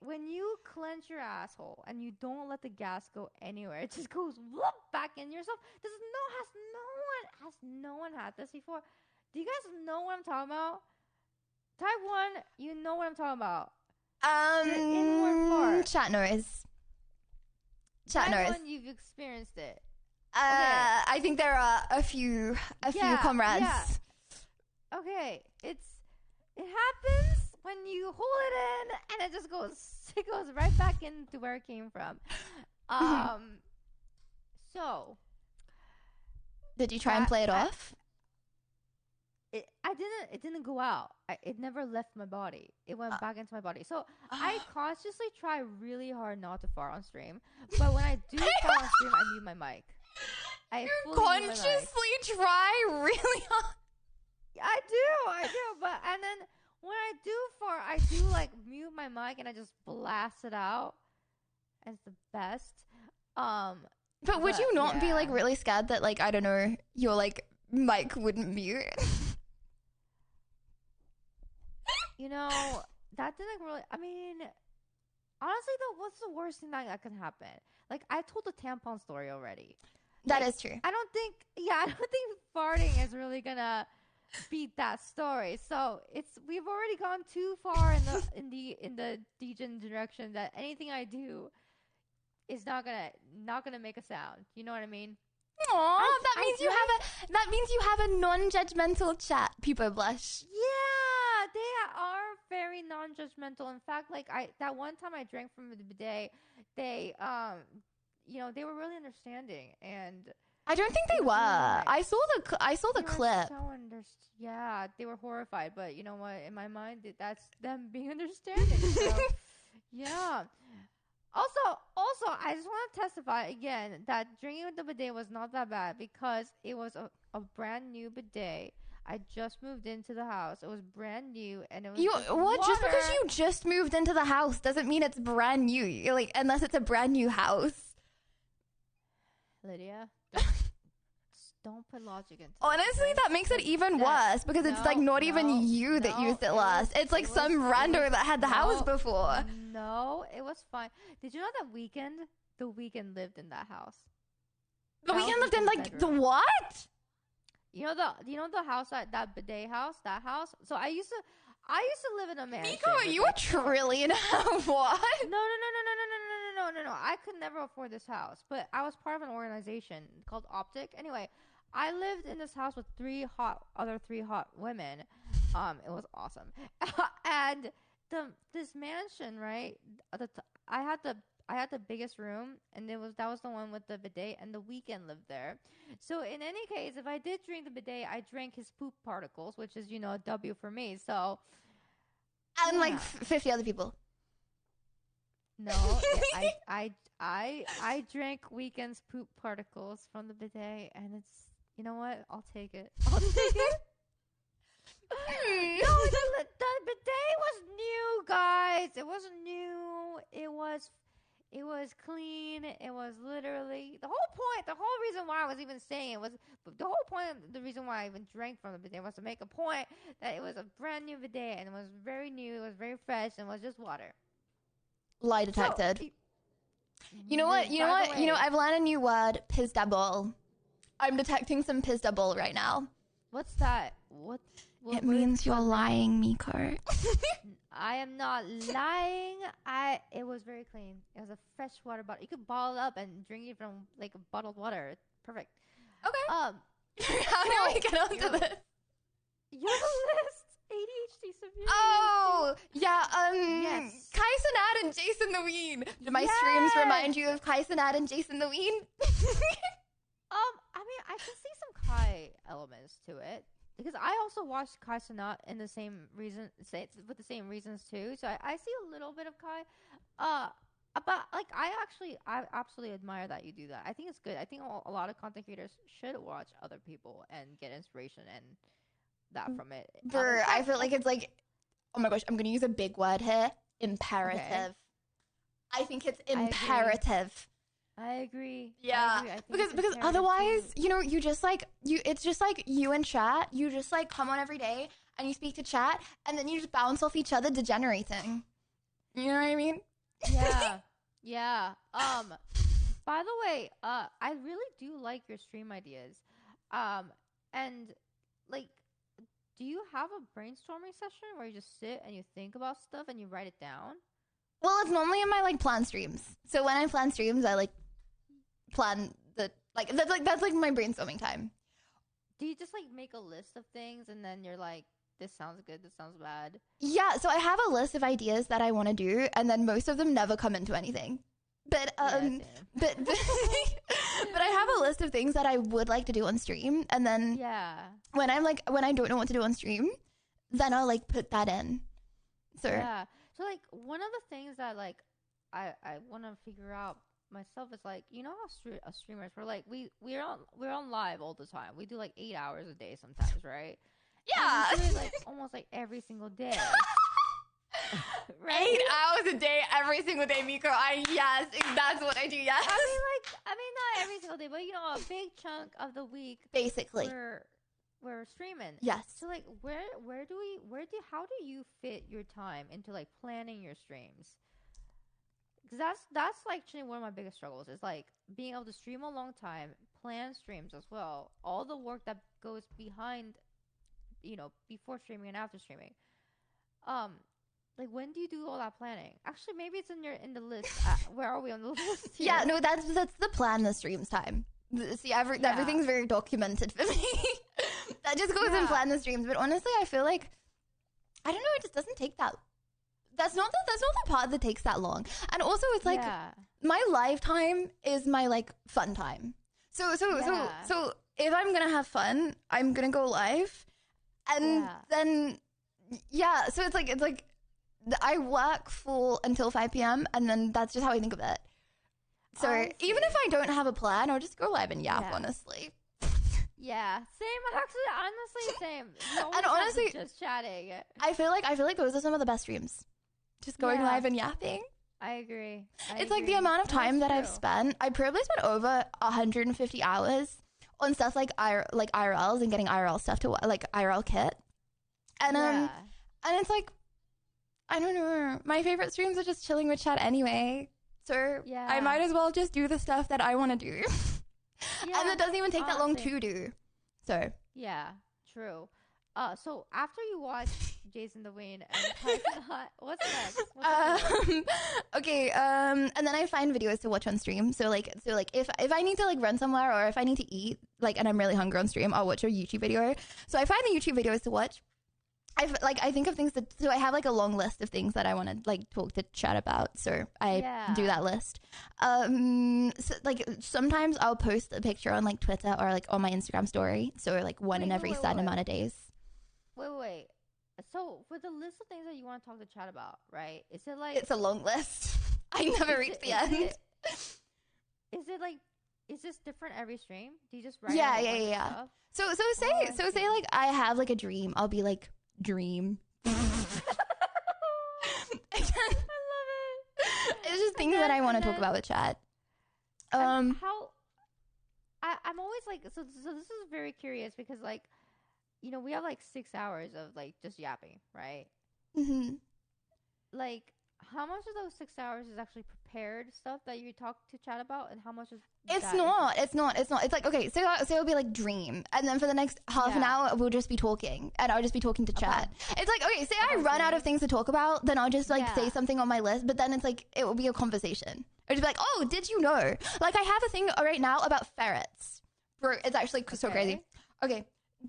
[SPEAKER 2] When you clench your asshole and you don't let the gas go anywhere, it just goes whoop back in yourself. Has no one had this before? Do you guys know what I'm talking about? Type 1, you know what I'm talking about. Inward fart.
[SPEAKER 1] Chat noise.
[SPEAKER 2] Type 1, you've experienced it.
[SPEAKER 1] I think there are a few comrades.
[SPEAKER 2] Yeah. Okay, it happens when you hold it in, and it goes right back into where it came from. So,
[SPEAKER 1] did you try and play it off?
[SPEAKER 2] It didn't go out. It never left my body. It went back into my body. So I consciously try really hard not to fart on stream. But when I do fart on stream, I mute my mic.
[SPEAKER 1] You consciously try really hard.
[SPEAKER 2] I do. And then when I do fart, I do like mute my mic and I just blast it out. It's the best.
[SPEAKER 1] But would you not be like really scared that like, I don't know, your like mic wouldn't mute?
[SPEAKER 2] You know, that didn't really. I mean, honestly, though, what's the worst thing that could happen? Like, I told the tampon story already.
[SPEAKER 1] That is true.
[SPEAKER 2] I don't think farting is really gonna beat that story. So we've already gone too far in the degen direction that anything I do is not gonna make a sound. You know what I mean?
[SPEAKER 1] Aww, that means you have a non-judgmental chat. People blush.
[SPEAKER 2] Yeah, they are very non-judgmental. In fact, like that one time I drank from the bidet, they they were really understanding, and
[SPEAKER 1] I don't think they were. Nice. I saw the clip.
[SPEAKER 2] Yeah, they were horrified, but you know what? In my mind, that's them being understanding. So, yeah. Also, I just want to testify again that drinking with the bidet was not that bad because it was a brand new bidet. I just moved into the house. It was brand new, and it was
[SPEAKER 1] what? Just because you just moved into the house doesn't mean it's brand new. You're like, unless it's a brand new house.
[SPEAKER 2] Lydia, don't put logic into it.
[SPEAKER 1] Honestly, that makes it even worse because it's like not even you that used it last. It's like some rando that had the house before.
[SPEAKER 2] No, it was fine. Did you know that The Weeknd lived in that house?
[SPEAKER 1] The Weeknd lived in like the what?
[SPEAKER 2] You know the house that bidet house, that house. So I used to live in a mansion.
[SPEAKER 1] Nico, are you a trillionaire? What?
[SPEAKER 2] No. I could never afford this house, but I was part of an organization called Optic. Anyway, I lived in this house with other three hot women. It was awesome. And this mansion, right? I had the biggest room, and that was the one with the bidet, and The Weeknd lived there. So in any case, if I did drink the bidet, I drank his poop particles, which is a W for me. So
[SPEAKER 1] and like 50 other people.
[SPEAKER 2] No, I drank Weeknd's poop particles from the bidet, and it's, you know what? I'll take it. No, the bidet was new, guys. It wasn't new. It was clean. It was literally the whole point. The whole reason why I was even saying it was the whole point. The reason why I even drank from the bidet was to make a point that it was a brand new bidet, and it was very new. It was very fresh, and it was just water.
[SPEAKER 1] Lie detected. So, you know what? I've learned a new word, pizdabol. I'm detecting some pizdabol right now.
[SPEAKER 2] What's that? What
[SPEAKER 1] it means you're lying, Miko.
[SPEAKER 2] I am not lying. It was very clean. It was a fresh water bottle. You could bottle it up and drink it from like bottled water. Perfect.
[SPEAKER 1] Okay. How do we get onto this?
[SPEAKER 2] Your list. ADHD severe.
[SPEAKER 1] Oh, yeah.
[SPEAKER 2] Yes.
[SPEAKER 1] Kai Cenat and Jason the Ween. Do my streams remind you of Kai Cenat and Jason the Ween?
[SPEAKER 2] I mean, I can see some Kai elements to it because I also watched Kai Cenat in with the same reasons too. So I see a little bit of Kai. But like, I absolutely admire that you do that. I think it's good. I think a lot of content creators should watch other people and get inspiration and that from it.
[SPEAKER 1] I feel like it's like, oh my gosh, I'm gonna use a big word here. Imperative.
[SPEAKER 2] Okay.
[SPEAKER 1] I think it's imperative.
[SPEAKER 2] I agree.
[SPEAKER 1] Yeah,
[SPEAKER 2] I think
[SPEAKER 1] because otherwise, you know, you just like it's just like you and chat. You just like come on every day and you speak to chat, and then you just bounce off each other, degenerating. You know what I mean?
[SPEAKER 2] Yeah, yeah. By the way, I really do like your stream ideas. And like, do you have a brainstorming session where you just sit and you think about stuff and you write it down?
[SPEAKER 1] Well, it's normally in my like plan streams. So when I plan streams, I like plan that's like my brainstorming time.
[SPEAKER 2] Do you just like make a list of things and then you're like, this sounds good, this sounds bad?
[SPEAKER 1] Yeah, so I have a list of ideas that I want to do, and then most of them never come into anything. But but I have a list of things that I would like to do on stream, and then when I don't know what to do on stream, then I'll like put that in. So
[SPEAKER 2] yeah, so like one of the things that like I want to figure out myself is like, you know how streamers, we're like we're on live all the time. We do like 8 hours a day sometimes, right?
[SPEAKER 1] Yeah,
[SPEAKER 2] and we do it, like almost like every single day.
[SPEAKER 1] Right? 8 hours a day, every single day, Miko. Yes, that's what I do. Yes.
[SPEAKER 2] I mean, not every single day, but you know, a big chunk of the week,
[SPEAKER 1] basically,
[SPEAKER 2] we're streaming.
[SPEAKER 1] Yes.
[SPEAKER 2] So like, how do you fit your time into like planning your streams? Because that's like actually one of my biggest struggles is like being able to stream a long time, plan streams as well, all the work that goes behind, you know, before streaming and after streaming. Like, when do you do all that planning? Actually, maybe it's in the list. Where are we on the list here?
[SPEAKER 1] Yeah, no, that's the plan. The streams time. See, everything's very documented for me. That just goes in plan the streams. But honestly, I feel like I don't know. It just doesn't take that. That's not the part that takes that long. And also, it's like my live time is my like fun time. So if I'm gonna have fun, I'm gonna go live, and then so it's like. I work full until 5 p.m. and then that's just how I think of it. So even if I don't have a plan, I'll just go live and yap, honestly.
[SPEAKER 2] Yeah, same. Actually, honestly, same.
[SPEAKER 1] And honestly,
[SPEAKER 2] just chatting.
[SPEAKER 1] I feel like those are some of the best streams. Just going live and yapping.
[SPEAKER 2] I agree.
[SPEAKER 1] It's like the amount of time that I've spent. I probably spent over 150 hours on stuff like IRLs and getting IRL stuff to like IRL kit, and it's like. I don't know. My favorite streams are just chilling with chat anyway. So I might as well just do the stuff that I want to do. And it doesn't even take that long to do. So.
[SPEAKER 2] Yeah, true. So after you watch Jason the Wayne and Tyson Hot, what's next?
[SPEAKER 1] Okay, and then I find videos to watch on stream. So if I need to like run somewhere or if I need to eat, like, and I'm really hungry on stream, I'll watch a YouTube video. So I find the YouTube videos to watch. I think of things so I have like a long list of things that I want to like talk to chat about. So I do that list. So, like sometimes I'll post a picture on like Twitter or like on my Instagram story. So like one in every certain amount of days.
[SPEAKER 2] Wait. So for the list of things that you want to talk to chat about, right? Is it like
[SPEAKER 1] it's a long list. I never reach the end.
[SPEAKER 2] Is it like? Is this different every stream? Do you just write?
[SPEAKER 1] Yeah. So say like I have like a dream. I'll be like. Dream. I love it. It's just things that I want to talk about with chat.
[SPEAKER 2] I'm always like so this is very curious because like, you know, we have like 6 hours of like just yapping, right?
[SPEAKER 1] Mm-hmm.
[SPEAKER 2] Like, how much of those 6 hours is actually prepared stuff that you talk to chat about, and how much is
[SPEAKER 1] It's not. It's like, okay, so it'll be like dream, and then for the next half an hour we'll just be talking, and I'll just be talking to chat. It's like, okay, say I run out of things to talk about, then I'll just like say something on my list, but then it's like it will be a conversation. I'll just be like, oh, did you know? Like I have a thing right now about ferrets. Bro, it's actually so crazy. Okay,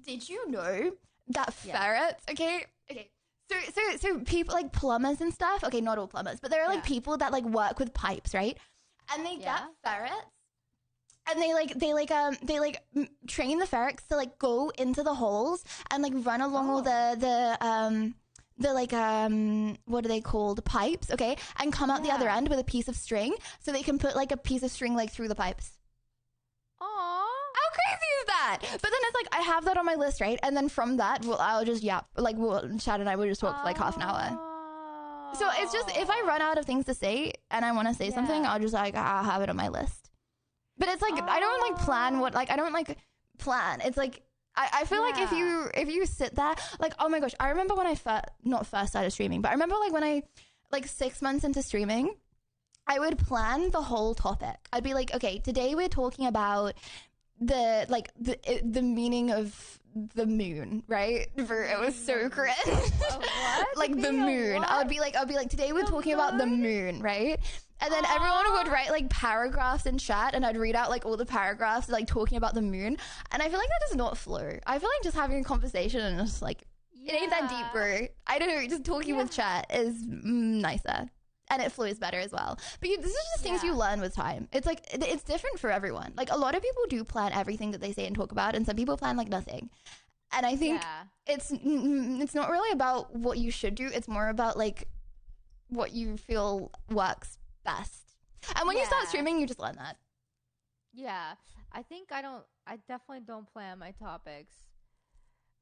[SPEAKER 1] did you know that ferrets? Okay. So people like plumbers and stuff. Okay, not all plumbers, but there are like people that like work with pipes, right? And they get ferrets, and they train the ferrets to like go into the holes and like run along all the the like what are they called, pipes, okay, and come out the other end with a piece of string so they can put like a piece of string like through the pipes.
[SPEAKER 2] Aww.
[SPEAKER 1] How crazy is that? But then it's like I have that on my list, right? And then from that, I'll just Chad and I would just talk for like half an hour. So it's just, if I run out of things to say and I want to say something, I'll just like, I'll have it on my list. But it's like, I don't like plan what, like, I don't like plan. It's like, I feel like if you sit there, like, oh my gosh, I remember when I not first started streaming, but I remember like when I, like 6 months into streaming, I would plan the whole topic. I'd be like, okay, today we're talking about the meaning of the moon, right? It was so cringe.
[SPEAKER 2] What?
[SPEAKER 1] Like the moon.
[SPEAKER 2] What?
[SPEAKER 1] I'll be like, today we're talking about the moon, right? And then everyone would write like paragraphs in chat, and I'd read out like all the paragraphs like talking about the moon. And I feel like that does not flow. I feel like just having a conversation and just like, it ain't that deep, bro. I don't know, just talking with chat is nicer. And it flows better as well. But this is just things you learn with time. It's like, it's different for everyone. Like a lot of people do plan everything that they say and talk about, and some people plan like nothing. And I think it's not really about what you should do. It's more about like what you feel works best. And when you start streaming, you just learn that.
[SPEAKER 2] Yeah. I definitely don't plan my topics.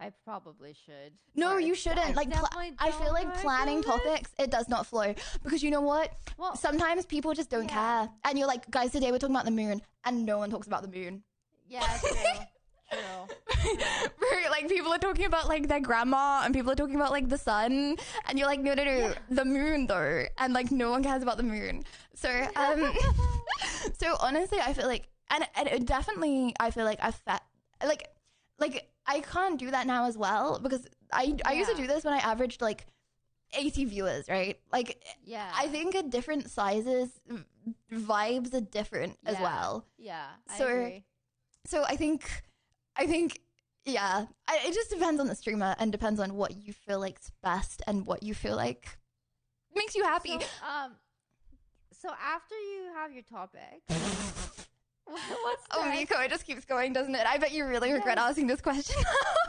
[SPEAKER 2] I probably should.
[SPEAKER 1] No, you shouldn't. I feel like planning topics, it does not flow. Because you know what? Well, sometimes people just don't care. And you're like, guys, today we're talking about the moon. And no one talks about the moon.
[SPEAKER 2] Yeah, true.
[SPEAKER 1] Like people are talking about like their grandma, and people are talking about like the sun. And you're like, no, the moon though. And like no one cares about the moon. So, so honestly, I feel like, and it definitely, I feel like I can't do that now as well, because I used to do this when I averaged like 80 viewers, right? Like, I think at different sizes, vibes are different as well.
[SPEAKER 2] Yeah, I
[SPEAKER 1] agree. So I think, it just depends on the streamer and depends on what you feel like's best and what you feel like makes you happy.
[SPEAKER 2] So after you have your topic.
[SPEAKER 1] Miko, it just keeps going, doesn't it? I bet you really regret asking this question.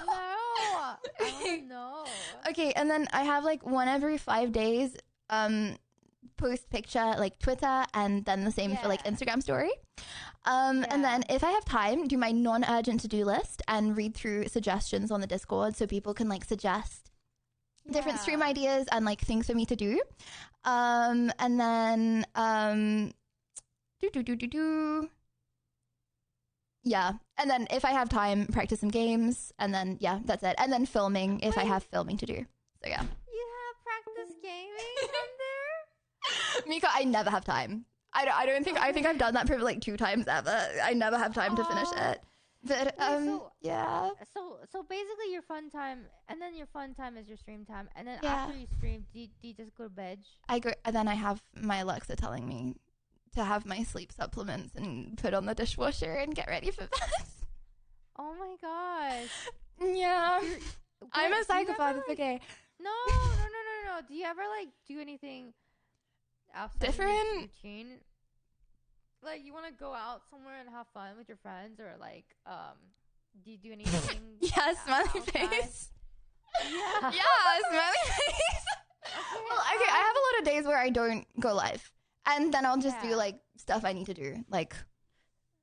[SPEAKER 2] No, I don't know.
[SPEAKER 1] Okay, and then I have like one every 5 days post picture, like Twitter, and then the same for like Instagram story. And then if I have time, do my non-urgent to-do list and read through suggestions on the Discord so people can like suggest different stream ideas and like things for me to do. And then yeah, and then if I have time, practice some games, and then that's it. And then filming if I have filming to do. So yeah.
[SPEAKER 2] You have practice gaming on there?
[SPEAKER 1] Mika, I never have time. I think I've done that for like 2 times ever. I never have time to finish it. But
[SPEAKER 2] So basically your fun time, and then your fun time is your stream time, and then after you stream, do you just go to bed?
[SPEAKER 1] And then I have my Alexa telling me to have my sleep supplements and put on the dishwasher and get ready for bed.
[SPEAKER 2] Oh my gosh.
[SPEAKER 1] Yeah. I'm a psychopath, it's okay.
[SPEAKER 2] No. Do you ever like do anything outside
[SPEAKER 1] different
[SPEAKER 2] of your routine? Like you want to go out somewhere and have fun with your friends, or like do you do anything?
[SPEAKER 1] Smiley face. Smiley face. Well, okay, I have a lot of days where I don't go live. And then I'll just do like stuff I need to do, like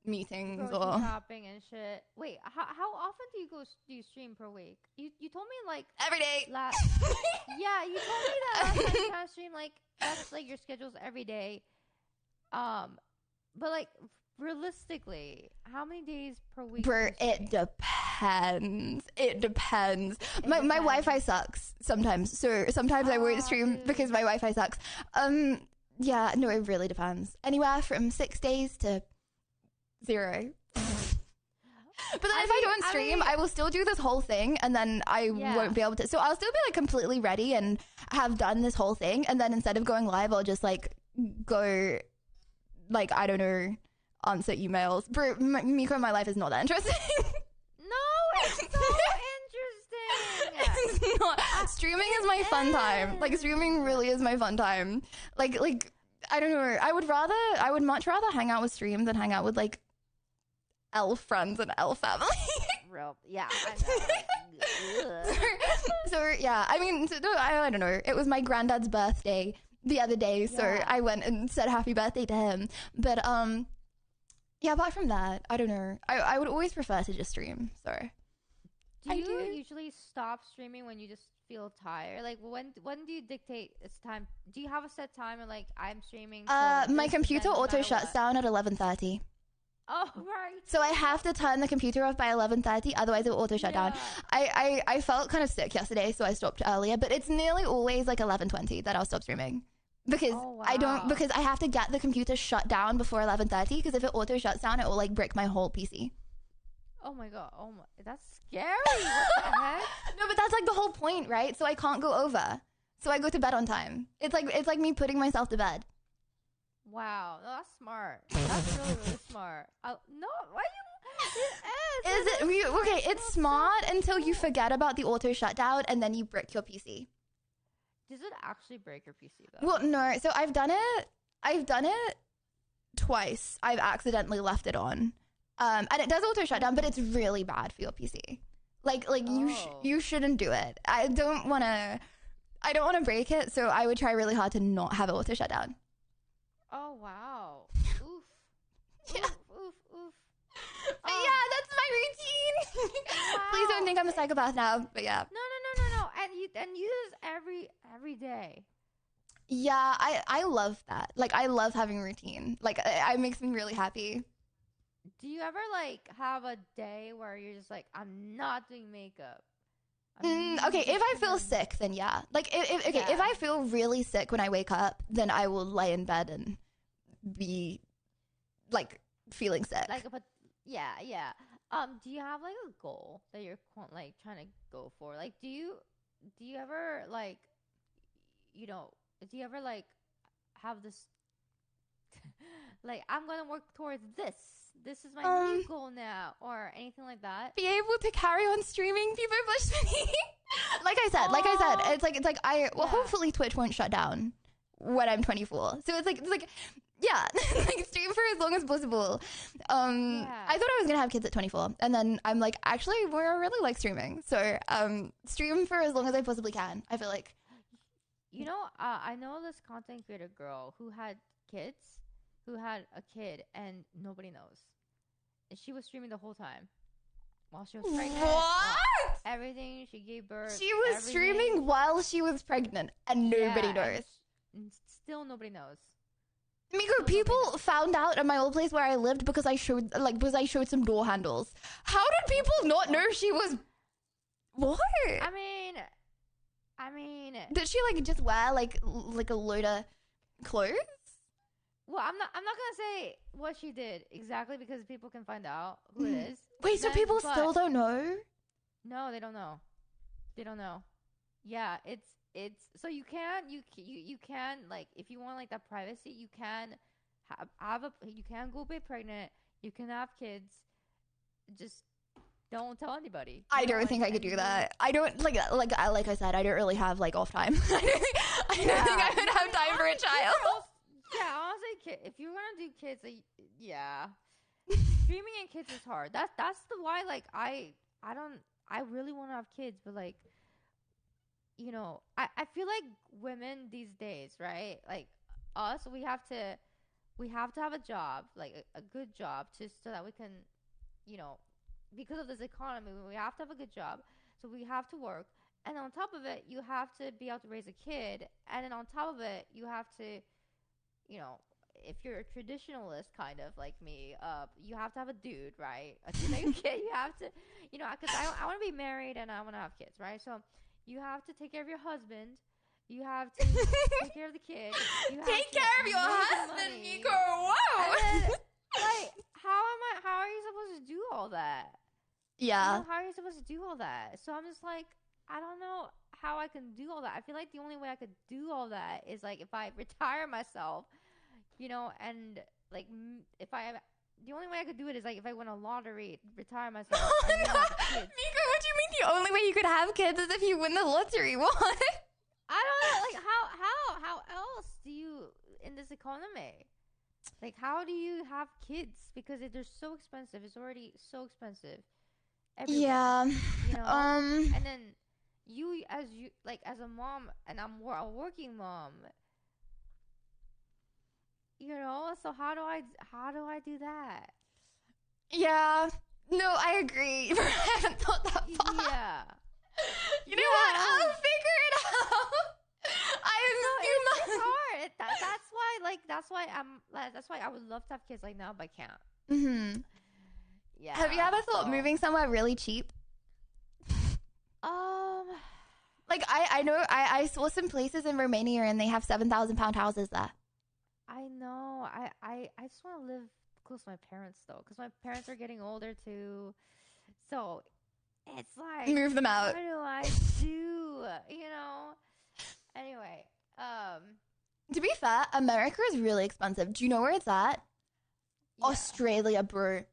[SPEAKER 1] meetings or
[SPEAKER 2] shopping and shit. Wait, how often do you stream per week? You told me like
[SPEAKER 1] every day.
[SPEAKER 2] You told me that last time you kind of stream like that's like your schedule's every day. But like realistically, how many days per week?
[SPEAKER 1] It depends. My Wi-Fi sucks sometimes, so sometimes I won't stream because my Wi-Fi sucks. Yeah, no, it really depends. Anywhere from 6 days to 0. But then if I don't stream, I will still do this whole thing, and then I won't be able to. So I'll still be like completely ready and have done this whole thing, and then instead of going live, I'll just like go, like, I don't know, answer emails. Bro, Miko, my life is not that interesting.
[SPEAKER 2] No, it's so interesting.
[SPEAKER 1] It's not. Streaming is my fun time. Like, streaming really is my fun time. Like I don't know. I would much rather hang out with stream than hang out with like elf friends and elf family.
[SPEAKER 2] real. Yeah, I know. Like,
[SPEAKER 1] So yeah, I mean, I don't know. It was my granddad's birthday the other day, so
[SPEAKER 2] Yeah.
[SPEAKER 1] I went and said happy birthday to him. But yeah, apart from that, I don't know. I would always prefer to just stream. So
[SPEAKER 2] do
[SPEAKER 1] I
[SPEAKER 2] you
[SPEAKER 1] do.
[SPEAKER 2] usually stop streaming when you just feel tired? Like when do you dictate it's time? Do you have a set time or like I'm streaming? till
[SPEAKER 1] My
[SPEAKER 2] this,
[SPEAKER 1] computer
[SPEAKER 2] then no
[SPEAKER 1] auto
[SPEAKER 2] matter
[SPEAKER 1] shuts
[SPEAKER 2] what?
[SPEAKER 1] down at 11:30.
[SPEAKER 2] Oh right.
[SPEAKER 1] So I have to turn the computer off by 11:30, otherwise it will auto shut down.
[SPEAKER 2] Yeah.
[SPEAKER 1] I felt kind of sick yesterday, so I stopped earlier. But it's nearly always like 11:20 that I'll stop streaming because
[SPEAKER 2] Oh,
[SPEAKER 1] I don't
[SPEAKER 2] wow.
[SPEAKER 1] because I have to get the computer shut down before 11:30. Because if it auto shuts down, it will like break my whole PC.
[SPEAKER 2] Oh my god. Oh my. That's scary. What the heck?
[SPEAKER 1] No, but that's like the whole point, right? So I can't go over. So I go to bed on time. It's like me putting myself to bed.
[SPEAKER 2] Wow. No, that's smart. That's really really smart. No. Why you?
[SPEAKER 1] Is it okay? It's smart until you forget about the auto shutdown and then you brick your PC.
[SPEAKER 2] Does it actually break your PC though?
[SPEAKER 1] Well, no. So I've done it twice. I've accidentally left it on, and it does auto shut down, but it's really bad for your PC. Like
[SPEAKER 2] Oh.
[SPEAKER 1] you shouldn't do it. I don't want to break it, so I would try really hard to not have it auto shut down.
[SPEAKER 2] Oh wow. Oof.
[SPEAKER 1] Yeah.
[SPEAKER 2] Oof. Oof.
[SPEAKER 1] But
[SPEAKER 2] Oh.
[SPEAKER 1] yeah, that's my routine. Please don't
[SPEAKER 2] Wow.
[SPEAKER 1] think I'm a psychopath now. But yeah,
[SPEAKER 2] No. And you do this every day.
[SPEAKER 1] yeah, I love that. Like I love having routine. Like it makes me really happy.
[SPEAKER 2] Do you ever like have a day where you're just like, I'm not doing makeup?
[SPEAKER 1] Okay, if I feel sick, then yeah. Like, if
[SPEAKER 2] Yeah.
[SPEAKER 1] I feel really sick when I wake up, then I will lay in bed and be like feeling sick.
[SPEAKER 2] Like yeah. Do you have like a goal that you're like trying to go for? Like, do you ever like, do you ever like have this like I'm gonna work towards this? This is my new goal now, or anything like that.
[SPEAKER 1] Be able to carry on streaming people push me. like I said,
[SPEAKER 2] Aw.
[SPEAKER 1] it's like
[SPEAKER 2] Yeah.
[SPEAKER 1] hopefully Twitch won't shut down when I'm 24. So it's like yeah, like stream for as long as possible.
[SPEAKER 2] Yeah.
[SPEAKER 1] I thought I was gonna have kids at 24, and then I'm like, actually, we really like streaming. So stream for as long as I possibly can. I feel like
[SPEAKER 2] I know this content creator girl who had a kid, and nobody knows. And she was streaming the whole time while she was pregnant.
[SPEAKER 1] what?
[SPEAKER 2] Everything she gave birth.
[SPEAKER 1] She was
[SPEAKER 2] everything.
[SPEAKER 1] streaming while she was pregnant, and nobody
[SPEAKER 2] Yeah,
[SPEAKER 1] knows.
[SPEAKER 2] and still nobody knows.
[SPEAKER 1] Miko, people found out at my old place where I lived because I showed some door handles. How did people not know she was? What?
[SPEAKER 2] I mean,
[SPEAKER 1] Did she like just wear like a load of clothes?
[SPEAKER 2] well, I'm not gonna say what she did exactly because people can find out who it is.
[SPEAKER 1] Wait, so
[SPEAKER 2] then,
[SPEAKER 1] people
[SPEAKER 2] but-
[SPEAKER 1] still don't know?
[SPEAKER 2] No, they don't know. They don't know. Yeah, it's so you can like if you want like that privacy, you can you can go be pregnant, you can have kids, just don't tell anybody.
[SPEAKER 1] I
[SPEAKER 2] You know,
[SPEAKER 1] don't think I
[SPEAKER 2] and
[SPEAKER 1] could do
[SPEAKER 2] you-
[SPEAKER 1] that. I don't like I said, I don't really have like off time. I don't think I would have time for a child.
[SPEAKER 2] Yeah, honestly, if you want to do kids, like, yeah, streaming and kids is hard. That's the why. Like, I really want to have kids, but like, I feel like women these days, right? Like us, we have to have a job, like a good job, just so that we can, because of this economy, we have to have a good job. So we have to work, and on top of it, you have to be able to raise a kid, and then on top of it, you have to, if you're a traditionalist kind of like me, you have to have a dude, right? To make a kid, you have to, because I want to be married and I want to have kids, right? So you have to take care of your husband. You have to take care of the kid. You have
[SPEAKER 1] Take
[SPEAKER 2] to
[SPEAKER 1] care of your
[SPEAKER 2] make
[SPEAKER 1] husband,
[SPEAKER 2] money.
[SPEAKER 1] Miko. Whoa.
[SPEAKER 2] And then, like, how are you supposed to do all that?
[SPEAKER 1] Yeah.
[SPEAKER 2] How are you supposed to do all that? So I'm just like, I don't know how I can do all that. I feel like the only way I could do all that is like if I retire myself, and like the only way I could do it is like if I win a lottery, retire myself.
[SPEAKER 1] Oh,
[SPEAKER 2] and then
[SPEAKER 1] no.
[SPEAKER 2] have kids.
[SPEAKER 1] Miko, what do you mean the only way you could have kids is if you win the lottery? What?
[SPEAKER 2] I don't know, like how else do you in this economy? Like how do you have kids? Because they're so expensive. It's already so expensive. everywhere.
[SPEAKER 1] Yeah.
[SPEAKER 2] You know,
[SPEAKER 1] Um.
[SPEAKER 2] and then you like as a mom, and a working mom. You know, so how do I do that?
[SPEAKER 1] Yeah. No, I agree. I haven't thought that far.
[SPEAKER 2] Yeah.
[SPEAKER 1] You know what?
[SPEAKER 2] Yeah.
[SPEAKER 1] I'll figure it out.
[SPEAKER 2] It's hard. That's why I would love to have kids like now, but I can't.
[SPEAKER 1] Mm-hmm.
[SPEAKER 2] Yeah.
[SPEAKER 1] Have you ever thought
[SPEAKER 2] so-
[SPEAKER 1] moving somewhere really cheap?
[SPEAKER 2] Um.
[SPEAKER 1] Like I know I saw some places in Romania and they have £7,000 houses there.
[SPEAKER 2] I know. I just want to live close to my parents though, because my parents are getting older too. So it's like,
[SPEAKER 1] Move them out.
[SPEAKER 2] what do I do? You know. Anyway.
[SPEAKER 1] To be fair, America is really expensive. Do you know where it's at?
[SPEAKER 2] Yeah.
[SPEAKER 1] Australia, bro.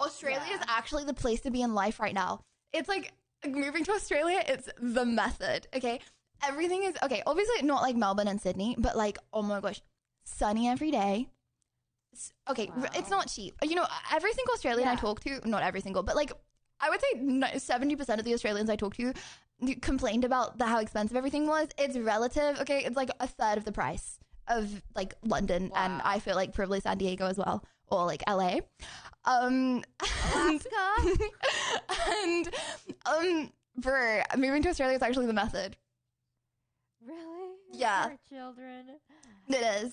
[SPEAKER 1] Australia is
[SPEAKER 2] Yeah.
[SPEAKER 1] actually the place to be in life right now. It's like moving to Australia, it's the method, okay? Everything is, okay, obviously not like Melbourne and Sydney, but like, oh my gosh, sunny every day. Okay,
[SPEAKER 2] Wow.
[SPEAKER 1] it's not cheap. You know, every single Australian I
[SPEAKER 2] Yeah.
[SPEAKER 1] talk to, not every single, but like, I would say 70% of the Australians I talk to complained about how expensive everything was. It's relative, okay? It's like a third of the price of like London, and
[SPEAKER 2] Wow.
[SPEAKER 1] I feel like probably San Diego as well, or like LA.
[SPEAKER 2] Alaska.
[SPEAKER 1] And for moving to Australia is actually the method.
[SPEAKER 2] Really?
[SPEAKER 1] Yeah.
[SPEAKER 2] For children.
[SPEAKER 1] It is.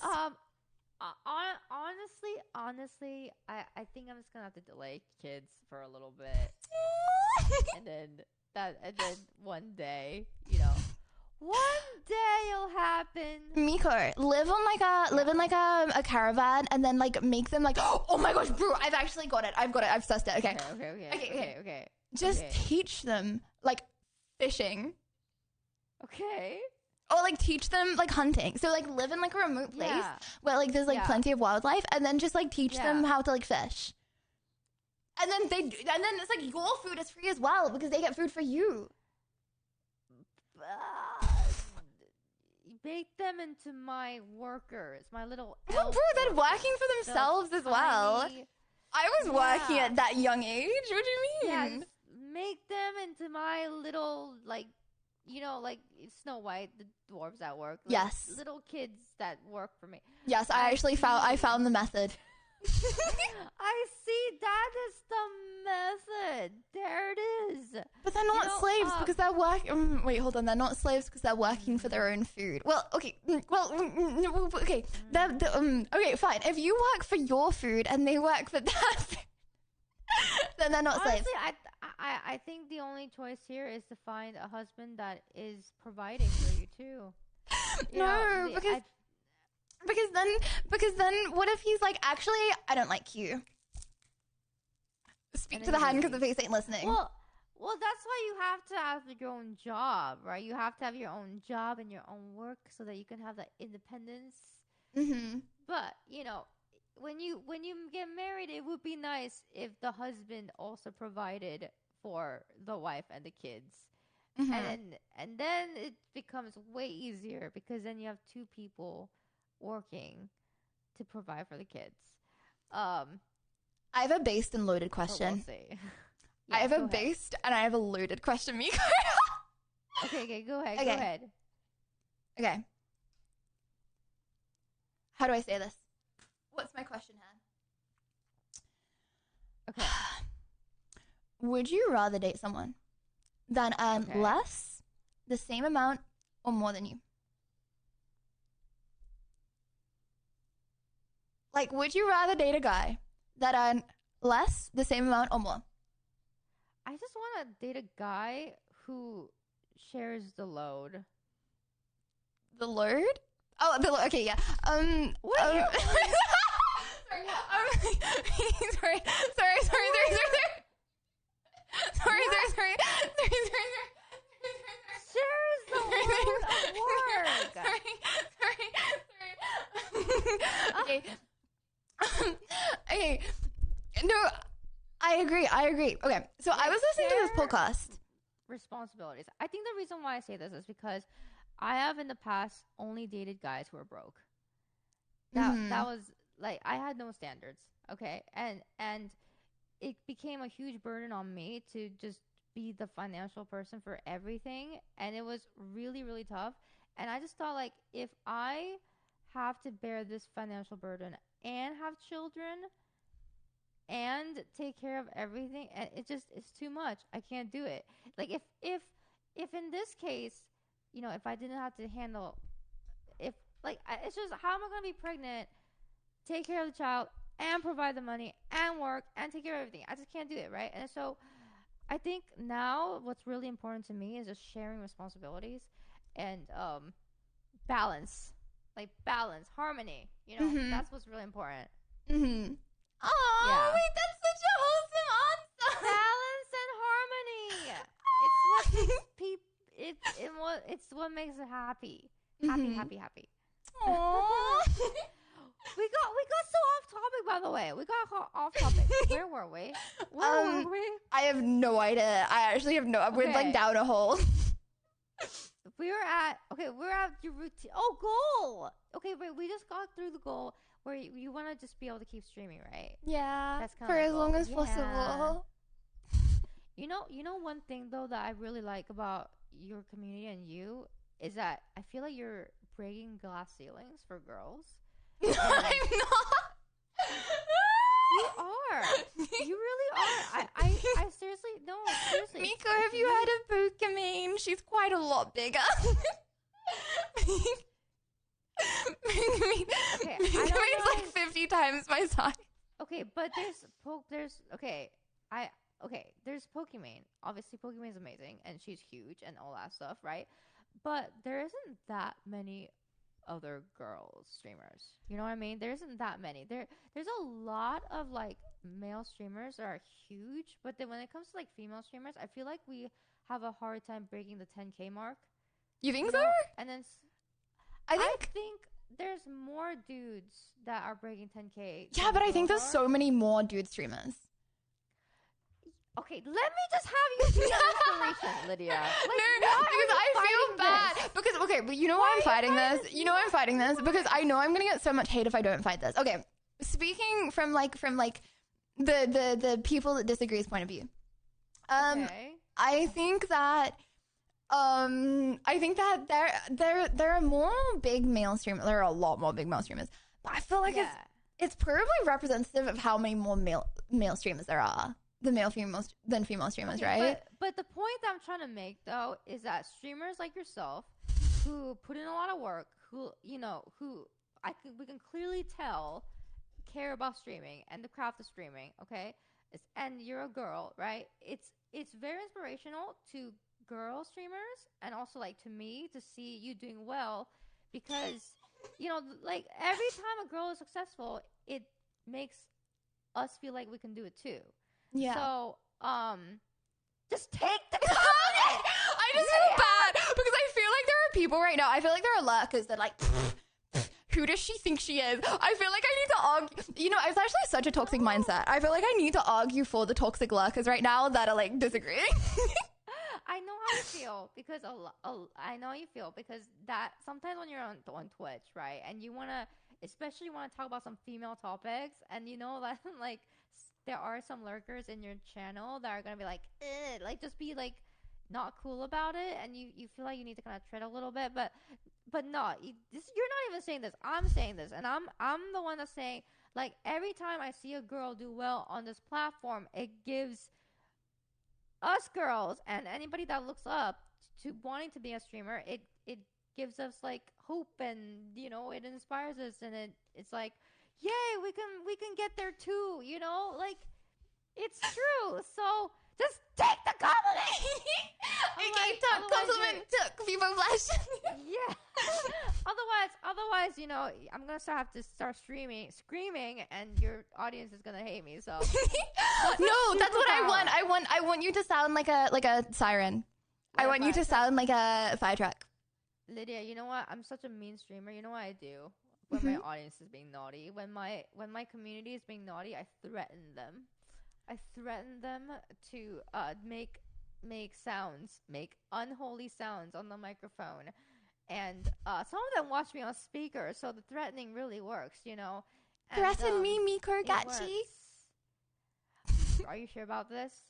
[SPEAKER 2] Honestly, I think I'm just gonna have to delay kids for a little bit, and then one day, one day it'll happen.
[SPEAKER 1] Miko, live in like a caravan, and then like make them like, oh my gosh, bro, I've actually got it. I've sussed it. Okay.
[SPEAKER 2] Okay.
[SPEAKER 1] Just
[SPEAKER 2] Okay.
[SPEAKER 1] teach them like fishing.
[SPEAKER 2] Okay.
[SPEAKER 1] Or like teach them like hunting. So like live in like a remote place
[SPEAKER 2] Yeah.
[SPEAKER 1] where like there's like
[SPEAKER 2] Yeah.
[SPEAKER 1] plenty of wildlife, and then just like teach them
[SPEAKER 2] Yeah.
[SPEAKER 1] how to like fish. And then it's like your food is free as well because they get food for you.
[SPEAKER 2] Make them into my workers, my little.
[SPEAKER 1] Well,
[SPEAKER 2] elf
[SPEAKER 1] bro, they're
[SPEAKER 2] workers.
[SPEAKER 1] working for
[SPEAKER 2] Those
[SPEAKER 1] themselves as well.
[SPEAKER 2] tiny-
[SPEAKER 1] I was working
[SPEAKER 2] Yeah.
[SPEAKER 1] at that young age. What do you mean?
[SPEAKER 2] Yeah, just make them into my little, like Snow White, the dwarves at work. Like,
[SPEAKER 1] Yes.
[SPEAKER 2] little kids that work for me.
[SPEAKER 1] Yes, I actually found the method.
[SPEAKER 2] I see. That is the method. There it is.
[SPEAKER 1] But they're not slaves because they're working. Wait, hold on. They're not slaves because they're working for their own food. Well, okay. Okay. Okay, fine. If you work for your food and they work for their food, then they're not slaves.
[SPEAKER 2] Honestly, I think the only choice here is to find a husband that is providing for you too.
[SPEAKER 1] No, because then what if he's like, actually, I don't like you. Speak
[SPEAKER 2] And
[SPEAKER 1] to
[SPEAKER 2] then
[SPEAKER 1] the hand
[SPEAKER 2] you
[SPEAKER 1] because the face ain't listening.
[SPEAKER 2] Well, that's why you have to have your own job, right? You have to have your own job and your own work so that you can have that independence.
[SPEAKER 1] Mm-hmm.
[SPEAKER 2] But when you get married, it would be nice if the husband also provided for the wife and the kids.
[SPEAKER 1] Mm-hmm.
[SPEAKER 2] And then it becomes way easier because then you have two people working to provide for the kids.
[SPEAKER 1] I have a based and loaded
[SPEAKER 2] So
[SPEAKER 1] question.
[SPEAKER 2] we'll see.
[SPEAKER 1] I have
[SPEAKER 2] go
[SPEAKER 1] a
[SPEAKER 2] ahead.
[SPEAKER 1] based and I have a loaded question, Miko.
[SPEAKER 2] Okay, go ahead.
[SPEAKER 1] Okay.
[SPEAKER 2] Go ahead.
[SPEAKER 1] Okay. How do I say this? What's my question, Han?
[SPEAKER 2] Okay.
[SPEAKER 1] Would you rather date someone than earn
[SPEAKER 2] Okay.
[SPEAKER 1] less, the same amount, or more than you? Like, would you rather date a guy that earn less, the same amount, or more?
[SPEAKER 2] I just want to date a guy who shares the load.
[SPEAKER 1] The load? Oh, okay, yeah.
[SPEAKER 2] What?
[SPEAKER 1] Sorry. Sorry.
[SPEAKER 2] Shares the load of work.
[SPEAKER 1] Okay. Okay. No, I agree. Okay, so I was listening to this
[SPEAKER 2] share-
[SPEAKER 1] podcast.
[SPEAKER 2] Responsibilities. I think the reason why I say this is because I have in the past only dated guys who are broke. That
[SPEAKER 1] Mhm.
[SPEAKER 2] that was like I had no standards. Okay, and it became a huge burden on me to just be the financial person for everything, and it was really really tough. And I just thought like if I have to bear this financial burden and have children and take care of everything, and it's too much. I can't do it. Like if in this case, if I didn't have to handle, if like it's just, how am I gonna be pregnant, take care of the child, and provide the money and work and take care of everything? I just can't do it, right? And so I think now what's really important to me is just sharing responsibilities and balance, like balance, harmony. That's what's really important.
[SPEAKER 1] Oh,
[SPEAKER 2] Yeah.
[SPEAKER 1] wait, that's such a wholesome answer.
[SPEAKER 2] Balance and harmony. It's what makes it happy. Happy.
[SPEAKER 1] Aww.
[SPEAKER 2] We got so off topic, by the way. We got off topic. Where were we? Where were we?
[SPEAKER 1] I have no idea. I actually have no. We're like down a hole.
[SPEAKER 2] We're at your routine. Oh, goal. Okay, wait. We just got through the goal where you want to just be able to keep streaming, right?
[SPEAKER 1] Yeah.
[SPEAKER 2] That's kind
[SPEAKER 1] for
[SPEAKER 2] of
[SPEAKER 1] as long as possible.
[SPEAKER 2] You know one thing though that I really like about your community and you is that I feel like you're breaking glass ceilings for girls.
[SPEAKER 1] No, I'm not.
[SPEAKER 2] You are. You really are. I seriously, no, seriously.
[SPEAKER 1] Miko, have you heard of Pokemon? She's quite a lot bigger.
[SPEAKER 2] Okay,
[SPEAKER 1] Miko's like 50 times my size.
[SPEAKER 2] Okay, but there's Pokemon. Obviously, Pokemon is amazing, and she's huge and all that stuff, right? But there isn't that many other girls streamers. You know what I mean? There isn't that many. There's a lot of like male streamers that are huge, but then when it comes to like female streamers, I feel like we have a hard time breaking the 10K mark.
[SPEAKER 1] You think so?
[SPEAKER 2] And then
[SPEAKER 1] I
[SPEAKER 2] think there's more dudes that are breaking 10K.
[SPEAKER 1] Yeah, but I think there's so many more dude streamers.
[SPEAKER 2] Okay, let me just have you do the inspiration, Lydia. Like,
[SPEAKER 1] no, because I feel bad. Because, okay, but you know why I'm fighting this? You know why I'm fighting this? Because I know I'm going to get so much hate if I don't fight this. Okay, speaking from the people that disagree's point of view. I think that there are more big male streamers. There are a lot more big male streamers. But I feel like it's probably representative of how many more male streamers there are. Than female streamers, right?
[SPEAKER 2] But the point that I'm trying to make though is that streamers like yourself, who put in a lot of work, who we can clearly tell care about streaming and the craft of streaming, okay? And you're a girl, right? It's very inspirational to girl streamers and also like to me to see you doing well, because like every time a girl is successful, it makes us feel like we can do it too. Yeah. So, just take the comment.
[SPEAKER 1] I just feel bad because I feel like there are people right now. I feel like there are lurkers that like, who does she think she is? I feel like I need to argue. It's actually such a toxic mindset. I feel like I need to argue for the toxic lurkers right now that are like disagreeing.
[SPEAKER 2] I know how you feel because I know how you feel because that sometimes when you're on Twitch, right, and you especially want to talk about some female topics, and that like. There are some lurkers in your channel that are gonna be like just be like not cool about it, and you feel like you need to kind of tread a little bit, but no, you're not even saying this. I'm saying this, and I'm the one that's saying like every time I see a girl do well on this platform, it gives us girls and anybody that looks up to wanting to be a streamer. It gives us like hope, and it inspires us, and it's like. Yay, we can get there too, like it's true. So just take the compliment.
[SPEAKER 1] Compliment to people flash.
[SPEAKER 2] Yeah. Otherwise, I'm gonna have to start screaming, and your audience is gonna hate me. So
[SPEAKER 1] no, that's what I want. I want you to sound like a siren. I want you to sound like a fire truck.
[SPEAKER 2] Lydia, you know what? I'm such a mean streamer. You know what I do? When my audience is being naughty, when my community is being naughty, I threaten them. I threaten them to make sounds, make unholy sounds on the microphone, and some of them watch me on speaker, so the threatening really works, And,
[SPEAKER 1] threaten me, Miko Gachi.
[SPEAKER 2] Are you sure about this?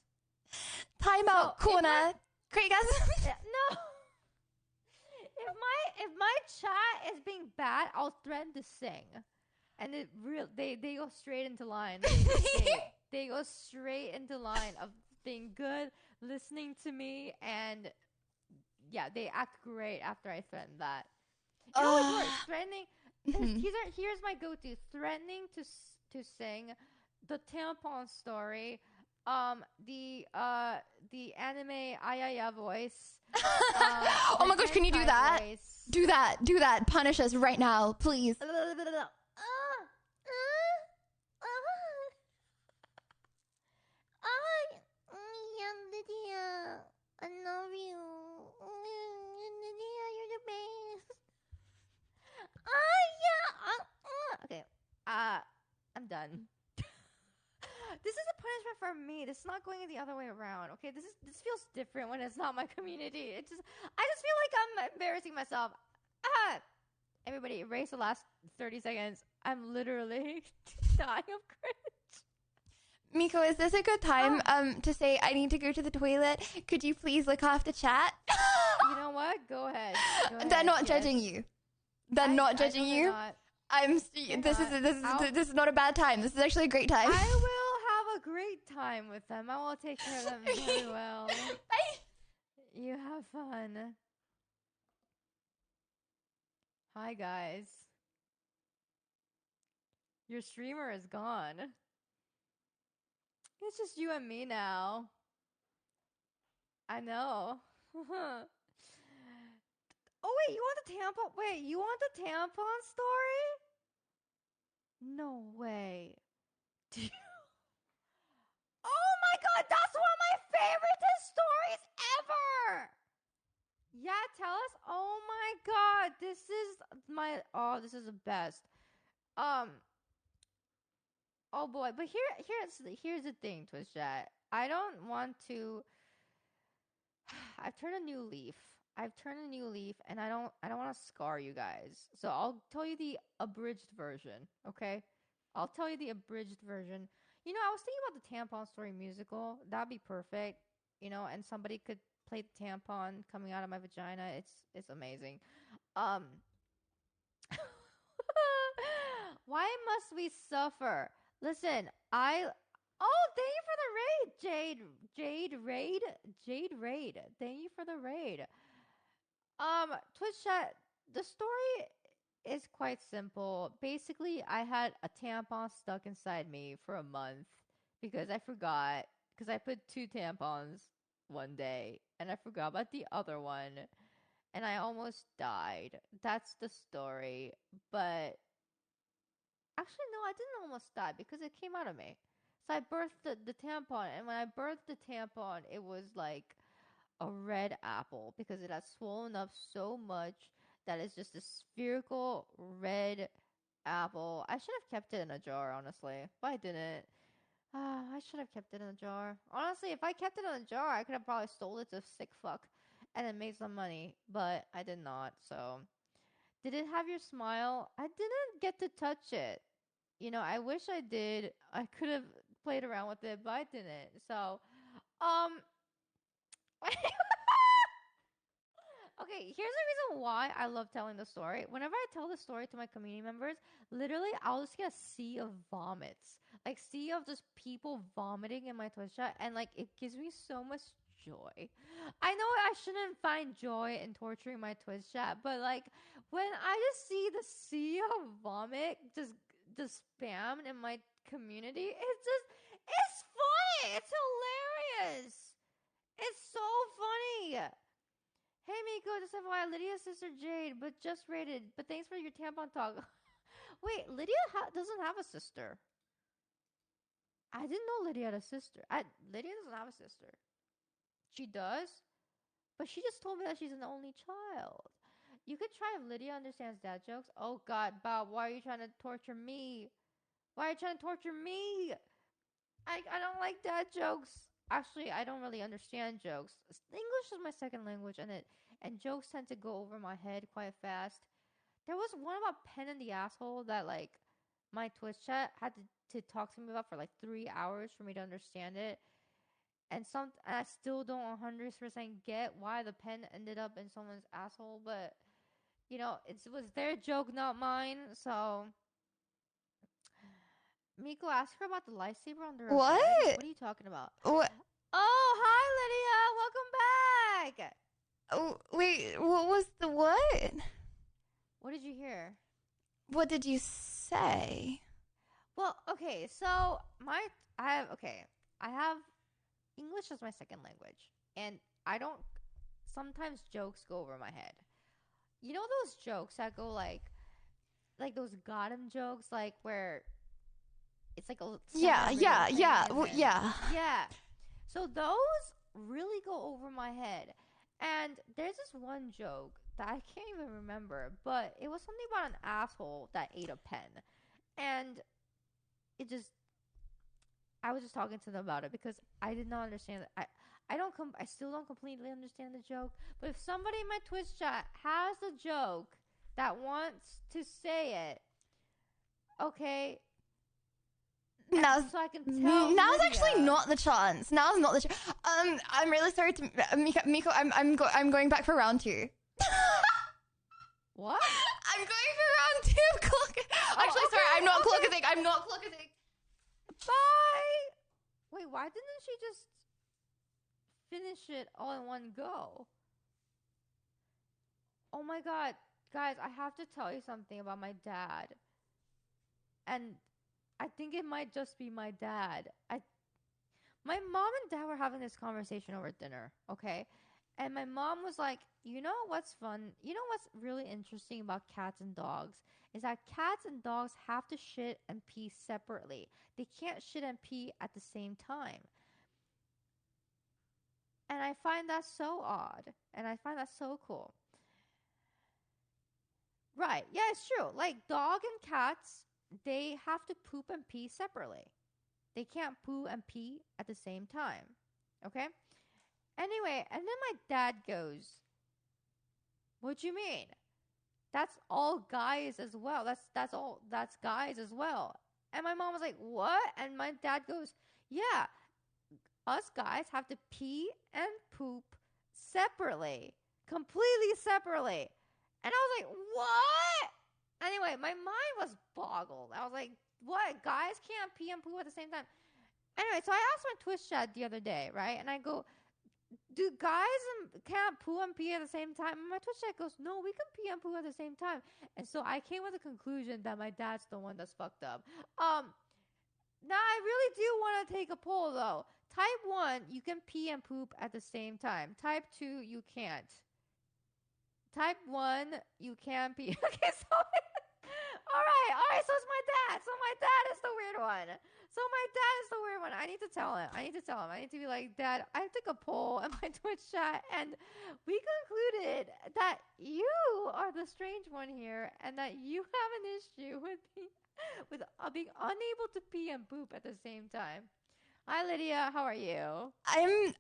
[SPEAKER 1] Timeout corner. Great guys.
[SPEAKER 2] No. If my chat is being bad, I'll threaten to sing, and they go straight into line. They go straight into line of being good, listening to me, and yeah, they act great after I threaten that. It always works. Threatening. Here's my go-to: threatening to sing, the tampon story, the anime ayaya voice.
[SPEAKER 1] Oh my gosh, can you do that? Voice. Do that. Punish us right now, please.
[SPEAKER 2] Lydia, I love you. Lydia, you're the best. Okay. I'm done. This is a punishment for me. This is not going the other way around. Okay, this feels different when it's not my community. I just feel like I'm embarrassing myself. Everybody, erase the last 30 seconds. I'm literally dying of cringe.
[SPEAKER 1] Miko, is this a good time to say I need to go to the toilet? Could you please look off the chat?
[SPEAKER 2] You know what? Go ahead.
[SPEAKER 1] They're not judging you. They're not judging you. This is not a bad time. This is actually a great time.
[SPEAKER 2] I will have a great time with them. I will take care of them very well.
[SPEAKER 1] Bye.
[SPEAKER 2] You have fun. Hi guys. Your streamer is gone. It's just you and me now. I know. Oh wait, you want the tampon? Wait, you want the tampon story? No way. Oh my god, that's one of my favorite stories ever. Yeah, tell us. Oh my god, this is the best. Oh boy, but here's the thing, Twitch chat. I don't want to. I've turned a new leaf, and I don't want to scar you guys. So I'll tell you the abridged version, okay? I'll tell you the abridged version. You know, I was thinking about the tampon story musical. That'd be perfect. You know, and somebody could play the tampon coming out of my vagina. It's amazing. Why must we suffer? Listen, thank you for the raid, Jade Raid. Thank you for the raid. Twitch chat, the story is quite simple. Basically, I had a tampon stuck inside me for a month because I forgot, because I put 2 tampons one day and I forgot about the other one and I almost died. That's the story. But actually, no, I didn't almost die because it came out of me. So I birthed the tampon, and when I birthed the tampon, it was like a red apple because it had swollen up so much that it's just a spherical red apple. I should have kept it in a jar, honestly, but I didn't. I should have kept it in a jar. Honestly, if I kept it in a jar, I could have probably sold it to sick fuck and then made some money, but I did not. So, did it have your smile? I didn't get to touch it. You know, I wish I did. I could have played around with it, but I didn't. So, okay, here's the reason why I love telling the story. Whenever I tell the story to my community members, literally, I'll just get a sea of vomits. Like, sea of just people vomiting in my Twitch chat, and, like, it gives me so much joy. I know I shouldn't find joy in torturing my Twitch chat, but, like, when I just see the sea of vomit just spammed in my community, it's funny! It's hilarious! It's so funny! Hey Miko, just FYI, Lydia's sister Jade, but just rated. But thanks for your tampon talk. Wait, Lydia doesn't have a sister. I didn't know Lydia had a sister. Lydia doesn't have a sister. She does, but she just told me that she's an only child. You could try if Lydia understands dad jokes. Oh God, Bob, why are you trying to torture me? Why are you trying to torture me? I don't like dad jokes. Actually, I don't really understand jokes. English is my second language, and jokes tend to go over my head quite fast. There was one about pen in the asshole that, like, my Twitch chat had to talk to me about for like 3 hours for me to understand it. And I still don't 100% get why the pen ended up in someone's asshole, but you know, it was their joke, not mine. So, Miko, ask her about the lightsaber on the bed.
[SPEAKER 1] What?
[SPEAKER 2] What are you talking about?
[SPEAKER 1] What?
[SPEAKER 2] Oh, hi, Lydia. Welcome back.
[SPEAKER 1] Oh, wait, what was the what?
[SPEAKER 2] What did you hear?
[SPEAKER 1] What did you say?
[SPEAKER 2] Well, okay, so I have English as my second language, and I don't, sometimes jokes go over my head. You know those jokes that go like those got him jokes, like where it's like a
[SPEAKER 1] Yeah.
[SPEAKER 2] yeah. So those really go over my head, and there's this one joke that I can't even remember, but it was something about an asshole that ate a pen, and I was just talking to them about it because I did not understand it. I still don't completely understand the joke. But if somebody in my Twitch chat has a joke that wants to say it, okay.
[SPEAKER 1] Now's,
[SPEAKER 2] so I can tell.
[SPEAKER 1] Now's
[SPEAKER 2] Lydia.
[SPEAKER 1] actually not the chance. Now's not the chance. I'm really sorry to Miko. I'm going back for round 2.
[SPEAKER 2] What?
[SPEAKER 1] I'm going for round 2 of clock. Actually,
[SPEAKER 2] okay,
[SPEAKER 1] sorry, I'm not clockazing. I'm not clockazing.
[SPEAKER 2] Bye. Wait, why didn't she just finish it all in one go? Oh my god, guys, I have to tell you something about my dad. And I think it might just be my dad. My mom and dad were having this conversation over dinner, okay? And my mom was like, you know what's fun? You know what's really interesting about cats and dogs? Is that cats and dogs have to shit and pee separately. They can't shit and pee at the same time. And I find that so odd. And I find that so cool. Right. Yeah, it's true. Like, dog and cats, they have to poop and pee separately. They can't poo and pee at the same time. Okay? Anyway, and then my dad goes, what do you mean? That's all guys as well. That's guys as well. And my mom was like, what? And my dad goes, yeah, us guys have to pee and poop separately. Completely separately. And I was like, what? Anyway, my mind was boggled. I was like, what? Guys can't pee and poop at the same time? Anyway, so I asked my Twitch chat the other day, right? And I go, do guys can't poo and pee at the same time? And my Twitch chat goes, no, we can pee and poo at the same time. And so I came with the conclusion that my dad's the one that's fucked up. Now I really do want to take a poll though. Type 1, you can pee and poop at the same time. Type 2, you can't. Type 1, you can pee. Okay, so all right. So it's my dad. So my dad is the weird one. I need to tell him. I need to be like, Dad, I took a poll in my Twitch chat, and we concluded that you are the strange one here, and that you have an issue with being unable to pee and poop at the same time. Hi, Lydia. How are you?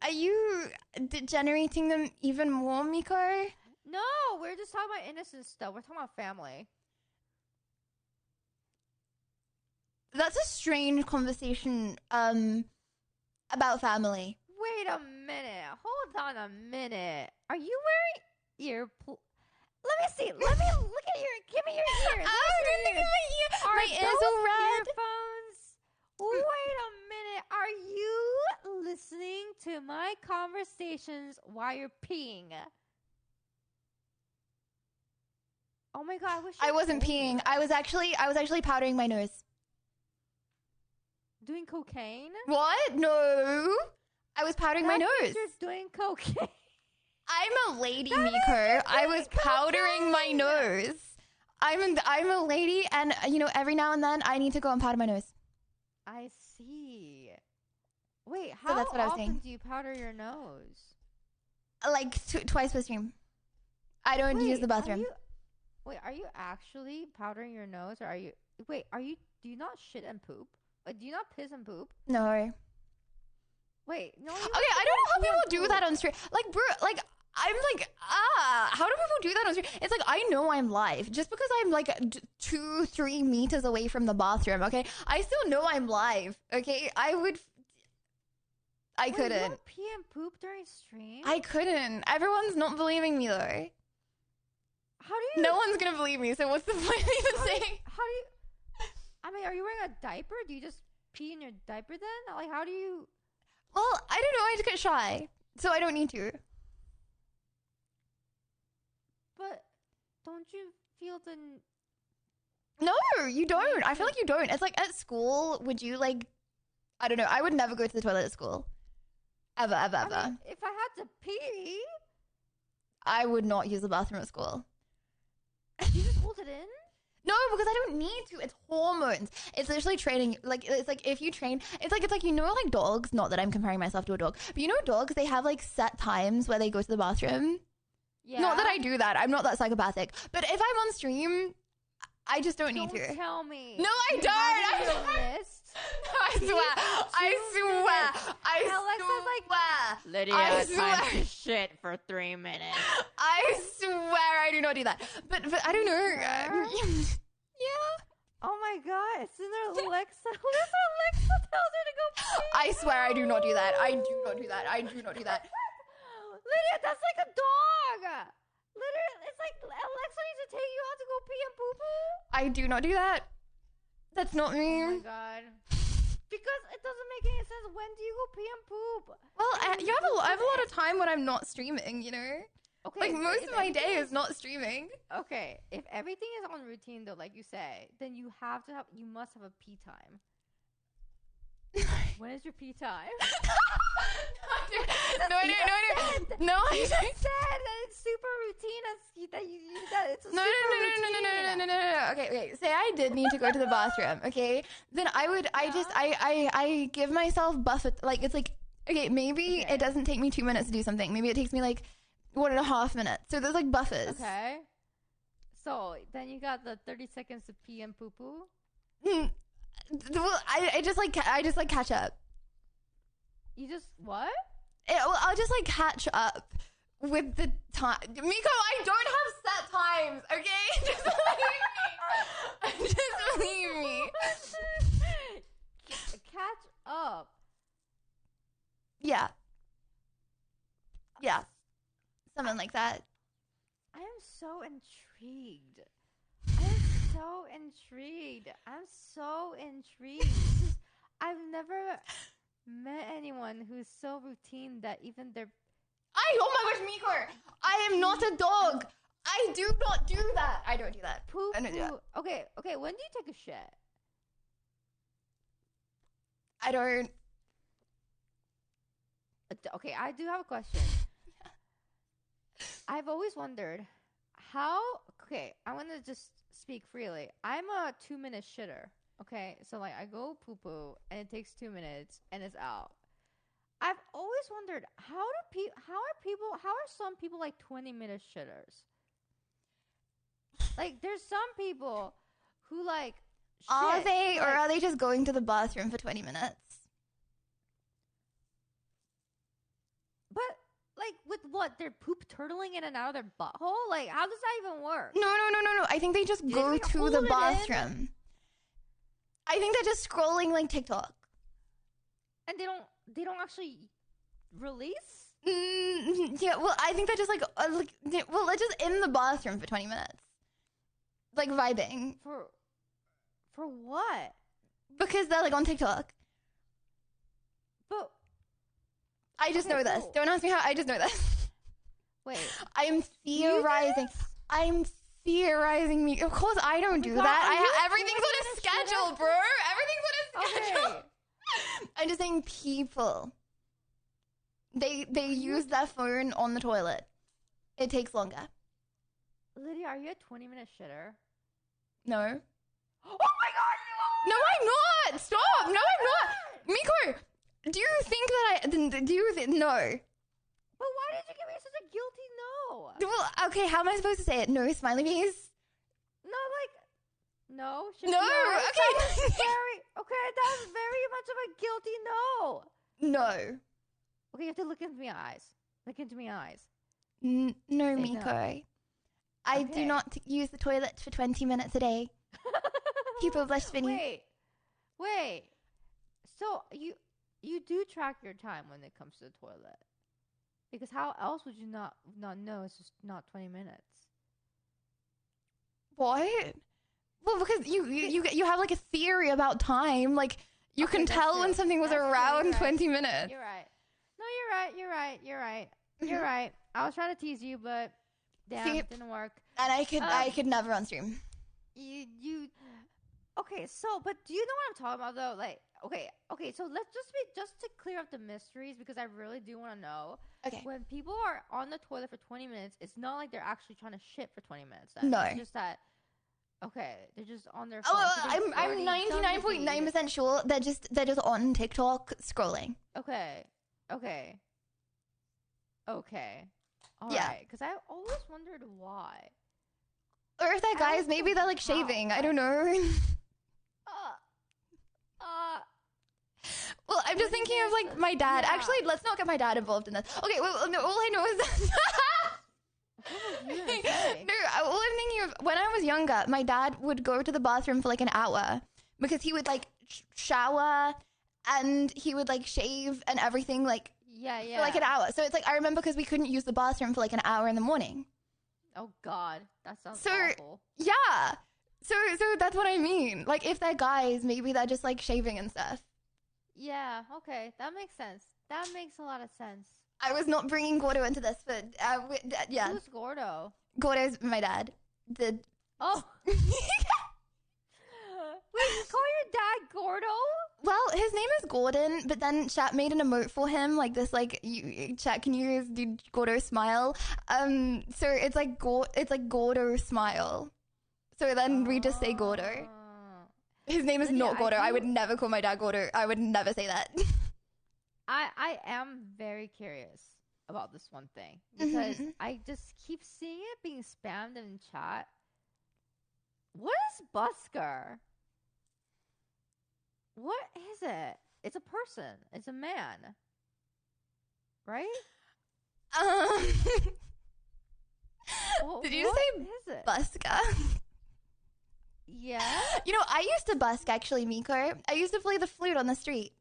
[SPEAKER 1] Are you degenerating them even more, Miko?
[SPEAKER 2] No, we're just talking about innocent stuff. We're talking about family.
[SPEAKER 1] That's a strange conversation about family.
[SPEAKER 2] Wait a minute. Hold on a minute. Are you wearing Let me see. Let me look at give me your ears.
[SPEAKER 1] My ears are red.
[SPEAKER 2] Earphones? Wait a minute. Are you listening to my conversations while you're peeing? Oh my god,
[SPEAKER 1] I wasn't peeing. I was actually powdering my nose.
[SPEAKER 2] Doing cocaine?
[SPEAKER 1] What? No. I was powdering my nose.
[SPEAKER 2] You're doing cocaine.
[SPEAKER 1] I'm a lady, Miko. I was powdering my nose. I'm a lady, and every now and then I need to go and powder my nose.
[SPEAKER 2] I see. Wait, how
[SPEAKER 1] that's what I was
[SPEAKER 2] often
[SPEAKER 1] saying.
[SPEAKER 2] do you powder your nose?
[SPEAKER 1] Like twice per stream. I don't use the bathroom.
[SPEAKER 2] Are you actually powdering your nose, or are you? Do you not shit and poop? Do you not piss and poop?
[SPEAKER 1] No.
[SPEAKER 2] Wait, no.
[SPEAKER 1] Okay, I don't know how people do that on stream. Like, bro, like I'm like, how do people do that on stream? It's like, I know I'm live. Just because I'm like 2-3 meters away from the bathroom, okay? I still know I'm live, okay? I
[SPEAKER 2] Wait, you
[SPEAKER 1] couldn't.
[SPEAKER 2] don't pee and poop during stream?
[SPEAKER 1] I couldn't. Everyone's not believing me, though.
[SPEAKER 2] How do you?
[SPEAKER 1] No one's gonna believe me, so what's the point of even saying?
[SPEAKER 2] How do you? I mean, are you wearing a diaper? Do you just pee in your diaper then? Like, how do you?
[SPEAKER 1] Well, I don't know. I just get shy, so I don't need to.
[SPEAKER 2] But don't you feel the?
[SPEAKER 1] No, you don't. I feel like you don't. It's like at school, would you like, I don't know. I would never go to the toilet at school. Ever, ever, ever.
[SPEAKER 2] I mean, if I had to pee,
[SPEAKER 1] I would not use the bathroom at school.
[SPEAKER 2] you just hold it in.
[SPEAKER 1] No, because I don't need to. It's hormones. It's literally training. Like, it's like if you train, it's like, you know, like dogs, not that I'm comparing myself to a dog, but you know, dogs, they have like set times where they go to the bathroom.
[SPEAKER 2] Yeah.
[SPEAKER 1] Not that I do that. I'm not that psychopathic. But if I'm on stream, I just don't need to.
[SPEAKER 2] Don't tell me.
[SPEAKER 1] No, I
[SPEAKER 2] You
[SPEAKER 1] don't.
[SPEAKER 2] have it
[SPEAKER 1] I
[SPEAKER 2] on your list?
[SPEAKER 1] I swear. I swear. I
[SPEAKER 2] Alexa's like,
[SPEAKER 1] swear.
[SPEAKER 3] Lydia,
[SPEAKER 1] I
[SPEAKER 3] time
[SPEAKER 1] swear.
[SPEAKER 3] to shit for 3 minutes.
[SPEAKER 1] I swear I do not do that. But I don't know.
[SPEAKER 2] Swear?
[SPEAKER 1] Yeah.
[SPEAKER 2] Oh my god! As soon as Alexa tells her to go pee.
[SPEAKER 1] I swear I do not do that. I do not do that. I do not do that.
[SPEAKER 2] Lydia, that's like a dog. Literally, it's like Alexa needs to take you out to go pee and poo poo.
[SPEAKER 1] I do not do that. That's not me.
[SPEAKER 2] Oh my god. Because it doesn't make any sense. When do you go pee and poop?
[SPEAKER 1] Well, I have a lot of time when I'm not streaming, you know?
[SPEAKER 2] Okay.
[SPEAKER 1] Like,
[SPEAKER 2] but
[SPEAKER 1] most
[SPEAKER 2] if
[SPEAKER 1] of my day
[SPEAKER 2] everything
[SPEAKER 1] is not streaming.
[SPEAKER 2] Okay, if everything is on routine though, like you say, then you must have a pee time. When is your pee time?
[SPEAKER 1] No, I don't. No, I
[SPEAKER 2] You
[SPEAKER 1] don't.
[SPEAKER 2] just said that it's super routine that it's a
[SPEAKER 1] No, no. Okay. Say I did need to go to the bathroom, okay? Then I give myself buffet, like, it's like, okay, maybe
[SPEAKER 2] Okay.
[SPEAKER 1] it doesn't take me 2 minutes to do something. Maybe it takes me like 1.5 minutes. So there's like buffers.
[SPEAKER 2] Okay. So then you got the 30 seconds to pee and poo poo.
[SPEAKER 1] Well, I just like catch up.
[SPEAKER 2] You just what?
[SPEAKER 1] I'll just like catch up with the time. Miko, I don't have set times, okay? Just believe me.
[SPEAKER 2] Catch up.
[SPEAKER 1] Yeah. Yeah. Something like that.
[SPEAKER 2] I am so intrigued. I'm so intrigued. I've never met anyone who's so routine that even their
[SPEAKER 1] Oh my gosh, Miko! I am not a dog! I do not do that! I don't do that.
[SPEAKER 2] poo
[SPEAKER 1] I don't do that.
[SPEAKER 2] poo. Okay, when do you take a shit?
[SPEAKER 1] I don't.
[SPEAKER 2] Okay, I do have a question. I've always wondered how. Okay, I want to just speak freely. I'm a 2-minute shitter. Okay, so like I go poo poo and it takes 2 minutes and it's out. I've always wondered how are some people like 20-minute shitters? Like there's some people who like
[SPEAKER 1] Are
[SPEAKER 2] shit,
[SPEAKER 1] they, or
[SPEAKER 2] like-
[SPEAKER 1] are they just going to the bathroom for 20 minutes?
[SPEAKER 2] But like with what? They're poop turtling in and out of their butthole? Like how does that even work?
[SPEAKER 1] No. I think they just
[SPEAKER 2] They
[SPEAKER 1] go
[SPEAKER 2] like
[SPEAKER 1] to
[SPEAKER 2] hold
[SPEAKER 1] the
[SPEAKER 2] it in?
[SPEAKER 1] bathroom. I think they're just scrolling like TikTok.
[SPEAKER 2] And they don't actually release?
[SPEAKER 1] Yeah, well, I think they're just like they're just in the bathroom for 20 minutes. Like vibing.
[SPEAKER 2] For what?
[SPEAKER 1] Because they're like on TikTok.
[SPEAKER 2] But
[SPEAKER 1] I just
[SPEAKER 2] Okay,
[SPEAKER 1] know this.
[SPEAKER 2] cool.
[SPEAKER 1] Don't ask me how, I just know this.
[SPEAKER 2] wait.
[SPEAKER 1] I'm
[SPEAKER 2] You do
[SPEAKER 1] theorizing.
[SPEAKER 2] this?
[SPEAKER 1] I'm theorizing me. Of course I don't do
[SPEAKER 2] God,
[SPEAKER 1] that.
[SPEAKER 2] are you
[SPEAKER 1] Everything's on a
[SPEAKER 2] doing this
[SPEAKER 1] schedule,
[SPEAKER 2] shit?
[SPEAKER 1] bro. Everything's on a schedule.
[SPEAKER 2] Okay.
[SPEAKER 1] I'm just saying people. They use their phone on the toilet. It takes longer.
[SPEAKER 2] Lydia, are you a 20-minute shitter?
[SPEAKER 1] No.
[SPEAKER 2] Oh my god,
[SPEAKER 1] No, I'm not. Stop. No, I'm not. Miko, do you think that no.
[SPEAKER 2] But why did you give me such a guilty no?
[SPEAKER 1] Well, okay, how am I supposed to say it? No smiley face?
[SPEAKER 2] No, like no.
[SPEAKER 1] No, okay.
[SPEAKER 2] That was very much of a guilty no.
[SPEAKER 1] No.
[SPEAKER 2] Okay, you have to look into my eyes. Look into my eyes.
[SPEAKER 1] No,
[SPEAKER 2] Say
[SPEAKER 1] Miko.
[SPEAKER 2] no.
[SPEAKER 1] I do
[SPEAKER 2] Okay.
[SPEAKER 1] not use the toilet for 20 minutes a day. People blush Vinny.
[SPEAKER 2] Wait. So you do track your time when it comes to the toilet, because how else would you not know it's just not 20 minutes?
[SPEAKER 1] What? Well, because you have like a theory about time. Like you
[SPEAKER 2] Okay,
[SPEAKER 1] can
[SPEAKER 2] that's
[SPEAKER 1] tell when
[SPEAKER 2] true.
[SPEAKER 1] something was
[SPEAKER 2] That's true,
[SPEAKER 1] around
[SPEAKER 2] you're right.
[SPEAKER 1] 20 minutes.
[SPEAKER 2] You're right. No, you're right. You're right. I was trying to tease you, but damn,
[SPEAKER 1] See?
[SPEAKER 2] it didn't work.
[SPEAKER 1] And I
[SPEAKER 2] Um,
[SPEAKER 1] could never on stream.
[SPEAKER 2] You okay, so but do you know what I'm talking about though? Like okay, so let's just to clear up the mysteries, because I really do want to know.
[SPEAKER 1] Okay.
[SPEAKER 2] When people are on the toilet for 20 minutes, it's not like they're actually trying to shit for 20 minutes then.
[SPEAKER 1] No.
[SPEAKER 2] It's just that okay, they're just on their phone.
[SPEAKER 1] Oh,
[SPEAKER 2] so they've
[SPEAKER 1] I'm
[SPEAKER 2] already done the deed.
[SPEAKER 1] 99.9% sure they're just on TikTok scrolling.
[SPEAKER 2] Okay. All
[SPEAKER 1] Yeah.
[SPEAKER 2] right, because I always wondered why.
[SPEAKER 1] Or if they're
[SPEAKER 2] I
[SPEAKER 1] guys,
[SPEAKER 2] also
[SPEAKER 1] maybe they're like
[SPEAKER 2] how,
[SPEAKER 1] shaving. I
[SPEAKER 2] but-
[SPEAKER 1] don't know.
[SPEAKER 2] Uh,
[SPEAKER 1] Well, I'm just thinking of like my dad.
[SPEAKER 2] Yeah.
[SPEAKER 1] Actually, let's not get my dad involved in this. Okay, well, no, all I know is that.
[SPEAKER 2] what was you gonna say?
[SPEAKER 1] No, all I'm thinking of when I was younger, my dad would go to the bathroom for like an hour because he would like shower and he would like shave and everything like
[SPEAKER 2] Yeah.
[SPEAKER 1] for like an hour. So it's like I remember because we couldn't use the bathroom for like an hour in the morning.
[SPEAKER 2] Oh God, that sounds
[SPEAKER 1] So-
[SPEAKER 2] awful.
[SPEAKER 1] Yeah. So that's what I mean. Like if they're guys, maybe they're just like shaving and stuff.
[SPEAKER 2] Yeah. Okay, that makes sense. That makes a lot of sense.
[SPEAKER 1] I was not bringing Gordo into this, but yeah,
[SPEAKER 2] Who's Gordo?
[SPEAKER 1] Gordo's my dad. The
[SPEAKER 2] Oh, wait, you call your dad Gordo?
[SPEAKER 1] well, his name is Gordon, but then chat made an emote for him, like this, like chat. Can you guys do Gordo smile? So it's like Gordo smile. So then we just say Gordo.
[SPEAKER 2] Oh.
[SPEAKER 1] His name is
[SPEAKER 2] Lydia,
[SPEAKER 1] not Gordo. I
[SPEAKER 2] do-
[SPEAKER 1] would never call my dad Gordo. I would never say that.
[SPEAKER 2] I am very curious about this one thing, because
[SPEAKER 1] Mhm.
[SPEAKER 2] I just keep seeing it being spammed in chat. What is busker? What is it? It's a person. It's a man. Right?
[SPEAKER 1] Did you
[SPEAKER 2] What
[SPEAKER 1] say
[SPEAKER 2] is it?
[SPEAKER 1] buska?
[SPEAKER 2] Yeah.
[SPEAKER 1] You know, I used to busk actually, Miko. I used to play the flute on the street.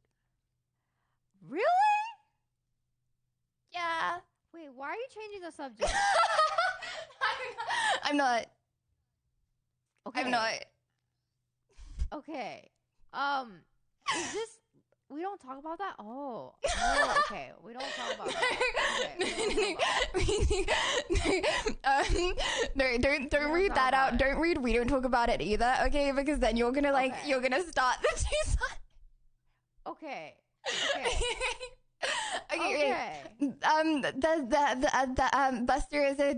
[SPEAKER 2] Really?
[SPEAKER 1] Yeah.
[SPEAKER 2] Wait, why are you changing the subject?
[SPEAKER 1] I'm not.
[SPEAKER 2] Okay.
[SPEAKER 1] I'm not.
[SPEAKER 2] Okay. Is this? We don't talk about that. Oh. Okay. We don't talk about that. Okay, we don't talk about that.
[SPEAKER 1] No, don't
[SPEAKER 2] don't
[SPEAKER 1] read
[SPEAKER 2] talk
[SPEAKER 1] that
[SPEAKER 2] about
[SPEAKER 1] out.
[SPEAKER 2] it.
[SPEAKER 1] Don't read. We don't talk about it either. Okay, because then you're gonna
[SPEAKER 2] Okay.
[SPEAKER 1] you're gonna start the two sides.
[SPEAKER 2] Okay. Okay.
[SPEAKER 1] Okay.
[SPEAKER 2] Okay.
[SPEAKER 1] Buster is a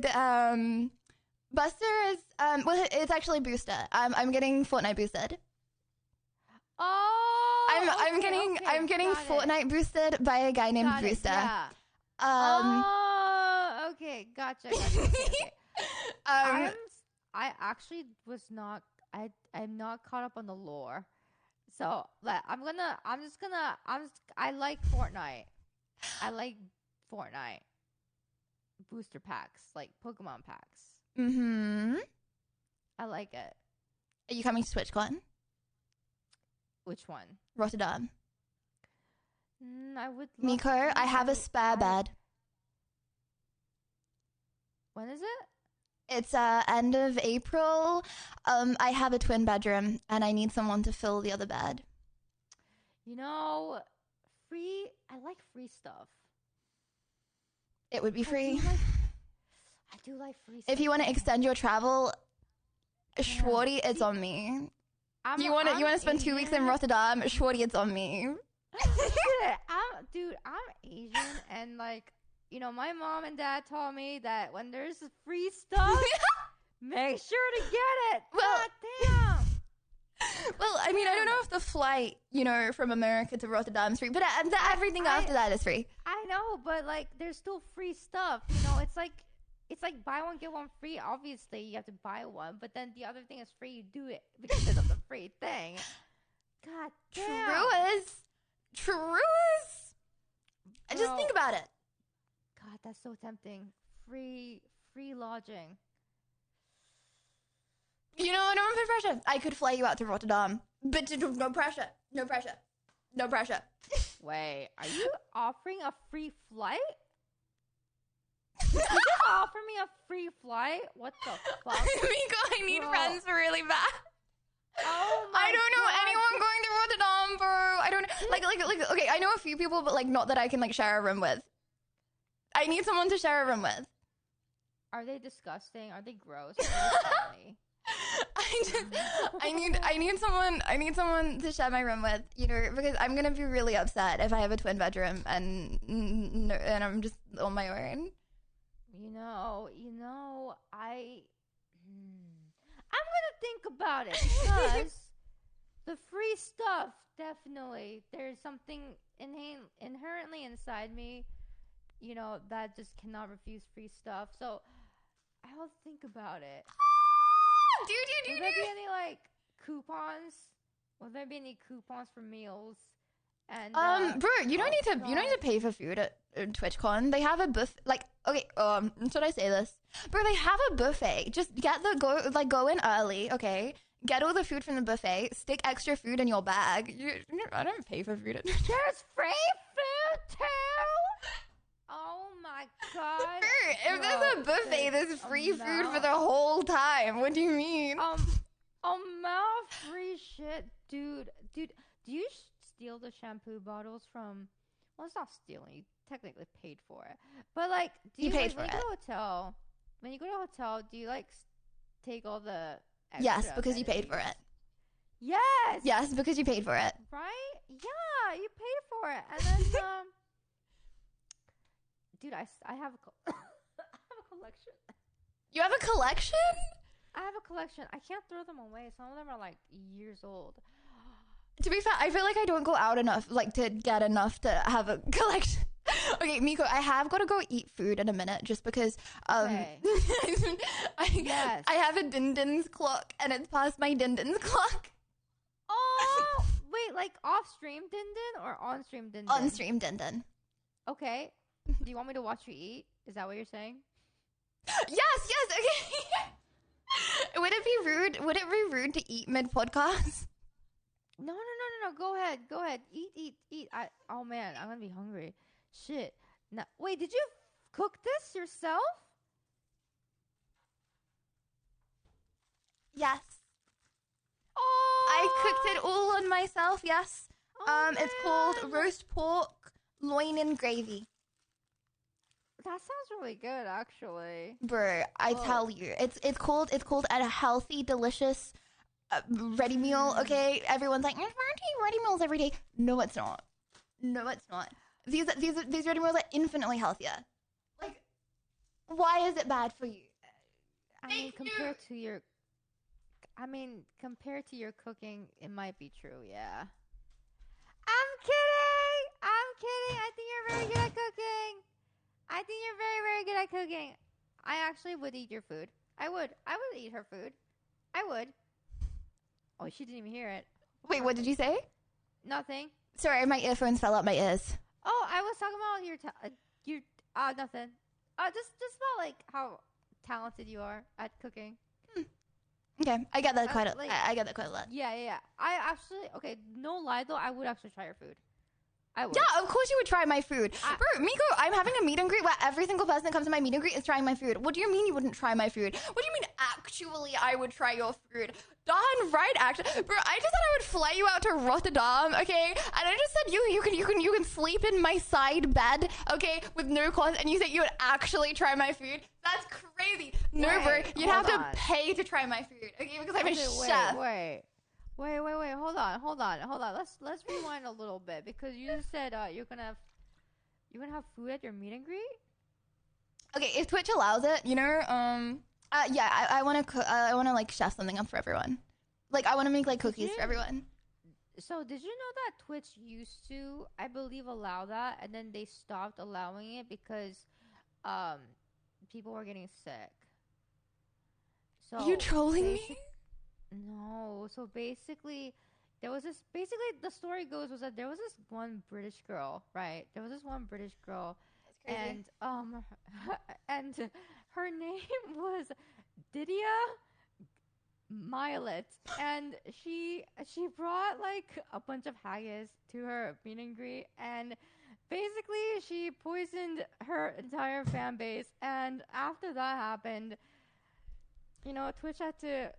[SPEAKER 1] Buster is well, it's actually Booster. I'm getting Fortnite boosted.
[SPEAKER 2] Oh.
[SPEAKER 1] I'm getting
[SPEAKER 2] got it.
[SPEAKER 1] Fortnite boosted by a guy named
[SPEAKER 2] Got it,
[SPEAKER 1] Booster.
[SPEAKER 2] Yeah.
[SPEAKER 1] Um,
[SPEAKER 2] Oh. Okay. Gotcha. Okay.
[SPEAKER 1] um,
[SPEAKER 2] I actually was not. I'm not caught up on the lore. So like I like Fortnite. I like Fortnite booster packs, like Pokemon packs.
[SPEAKER 1] mm-hmm.
[SPEAKER 2] I like it.
[SPEAKER 1] Are you coming to TwitchCon?
[SPEAKER 2] Which one?
[SPEAKER 1] Rotterdam.
[SPEAKER 2] I would. Love
[SPEAKER 1] Miko,
[SPEAKER 2] to.
[SPEAKER 1] I have a spare bed.
[SPEAKER 2] When is it?
[SPEAKER 1] It's end of April. I have a twin bedroom and I need someone to fill the other bed.
[SPEAKER 2] You know, free. I like free stuff.
[SPEAKER 1] It would be free.
[SPEAKER 2] I do like free stuff.
[SPEAKER 1] If you want to extend your travel, Shorty, it's
[SPEAKER 2] See,
[SPEAKER 1] on me.
[SPEAKER 2] I'm,
[SPEAKER 1] You want to spend 2 weeks in
[SPEAKER 2] Asian.
[SPEAKER 1] Rotterdam, Shorty, it's on me.
[SPEAKER 2] I'm Asian, and like, you know, my mom and dad told me that when there's free stuff, make sure to get it.
[SPEAKER 1] Well-
[SPEAKER 2] God damn.
[SPEAKER 1] Well, I mean, I don't know if the flight, from America to Rotterdam is free, but everything after that is free.
[SPEAKER 2] I know, but like, there's still free stuff. You know, it's like buy one get one free. Obviously, you have to buy one, but then the other thing is free. You do it because of the free thing. God damn.
[SPEAKER 1] True is. Just
[SPEAKER 2] Bro.
[SPEAKER 1] think about it.
[SPEAKER 2] God, that's so tempting. free lodging.
[SPEAKER 1] You know, no pressure. I could fly you out to Rotterdam, but no pressure. No pressure. No pressure.
[SPEAKER 2] Wait, are you offering a free flight? Did you offer me a free flight? What the fuck?
[SPEAKER 1] Miko, I need
[SPEAKER 2] Bro.
[SPEAKER 1] friends really bad.
[SPEAKER 2] Oh my
[SPEAKER 1] I don't know
[SPEAKER 2] God.
[SPEAKER 1] anyone going to Rotterdam, bro. I don't like. Okay, I know a few people, but like not that I can like share a room with. I need someone to share a room with.
[SPEAKER 2] Are they disgusting? Are they gross? Are they funny?
[SPEAKER 1] I need someone to share my room with, you know, because I'm gonna be really upset if I have a twin bedroom and I'm just on my own.
[SPEAKER 2] You know, I'm gonna think about it because the free stuff, definitely, there's something inherently inside me, you know, that just cannot refuse free stuff. So I'll think about it. Will there be any like coupons? Will there be any coupons for meals? And
[SPEAKER 1] bro, you don't need to pay for food at TwitchCon. They have a buffet. Like, okay, should I say this? Bro, they have a buffet. Just go in early, okay? Get all the food from the buffet. Stick extra food in your bag. I don't pay for food at
[SPEAKER 2] there's free food too. Oh my God!
[SPEAKER 1] Bro, if there's a buffet, there's free food for the whole time. What do you mean?
[SPEAKER 2] Amount of free shit, dude. Do you steal the shampoo bottles from? Well, it's not stealing. You technically paid for it, but like,
[SPEAKER 1] You paid for it.
[SPEAKER 2] When you go to a hotel, do you like take all the?
[SPEAKER 1] Yes, because you paid for it.
[SPEAKER 2] Yes.
[SPEAKER 1] Yes, because you paid for it.
[SPEAKER 2] Right? Yeah, you paid for it, and then dude, I have I have a collection.
[SPEAKER 1] You have a collection?
[SPEAKER 2] I have a collection. I can't throw them away. Some of them are like years old.
[SPEAKER 1] To be fair, I feel like I don't go out enough, like to get enough to have a collection. Okay, Miko, I have got to go eat food in a minute just because
[SPEAKER 2] Okay. Yes.
[SPEAKER 1] I have a Dindin's clock and it's past my Dindin's clock.
[SPEAKER 2] Oh, wait, like off-stream Dindin or on-stream Dindin?
[SPEAKER 1] On-stream Dindin.
[SPEAKER 2] Okay. Do you want me to watch you eat? Is that what you're saying?
[SPEAKER 1] Yes, okay. Would it be rude to eat mid-podcast?
[SPEAKER 2] No. Go ahead. Eat. Oh man, I'm gonna be hungry. Shit. No, wait, did you cook this yourself?
[SPEAKER 1] Yes.
[SPEAKER 2] Oh,
[SPEAKER 1] I cooked it all on myself, yes.
[SPEAKER 2] Oh,
[SPEAKER 1] It's called
[SPEAKER 2] man.
[SPEAKER 1] roast pork loin and gravy.
[SPEAKER 2] That sounds really good, actually.
[SPEAKER 1] Bro, I tell you, it's called a healthy, delicious ready meal. Okay, everyone's like, why don't you eat ready meals every day? No, it's not. No, it's not. These ready meals are infinitely healthier. Like, why is it bad for you?
[SPEAKER 2] I mean, compared to your cooking, it might be true. Yeah. I'm kidding. I think you're very good at cooking. I think you're very, very good at cooking. I actually would eat your food. I would eat her food. I would. Oh, she didn't even hear it.
[SPEAKER 1] Wait, what did you say?
[SPEAKER 2] Nothing.
[SPEAKER 1] Sorry, my earphones fell out my ears.
[SPEAKER 2] Oh, I was talking about your nothing. Just about like how talented you are at cooking.
[SPEAKER 1] Okay, I get that quite
[SPEAKER 2] like-
[SPEAKER 1] I get that quite a lot.
[SPEAKER 2] Yeah. I actually, okay, no lie though, I would actually try your food. I would.
[SPEAKER 1] Yeah, of course you would try my food. Bro, Miko, I'm having a meet and greet where every single person that comes to my meet and greet is trying my food. What do you mean you wouldn't try my food? What do you mean actually I would try your food? Darn right, actually. Bro, I just said I would fly you out to Rotterdam, okay? And I just said you can sleep in my side bed, okay, with no cost, and you said you would actually try my food? That's crazy. No, bro, you'd have to pay to try my food, okay? Because I'm a chef.
[SPEAKER 2] Wait. Hold on. Let's rewind a little bit because you just said you're gonna have food at your meet and greet.
[SPEAKER 1] Okay, if Twitch allows it, you know, yeah, I want to like chef something up for everyone. Like I want to make like cookies for everyone.
[SPEAKER 2] So did you know that Twitch used to, I believe, allow that, and then they stopped allowing it because people were getting sick. So
[SPEAKER 1] Are you trolling me?
[SPEAKER 2] No. So basically, the story goes was that there was this one British girl, right? There was this one British girl, and and her name was Didia Milet, and she brought like a bunch of haggis to her meet and greet, and basically she poisoned her entire fan base. And after that happened, Twitch had to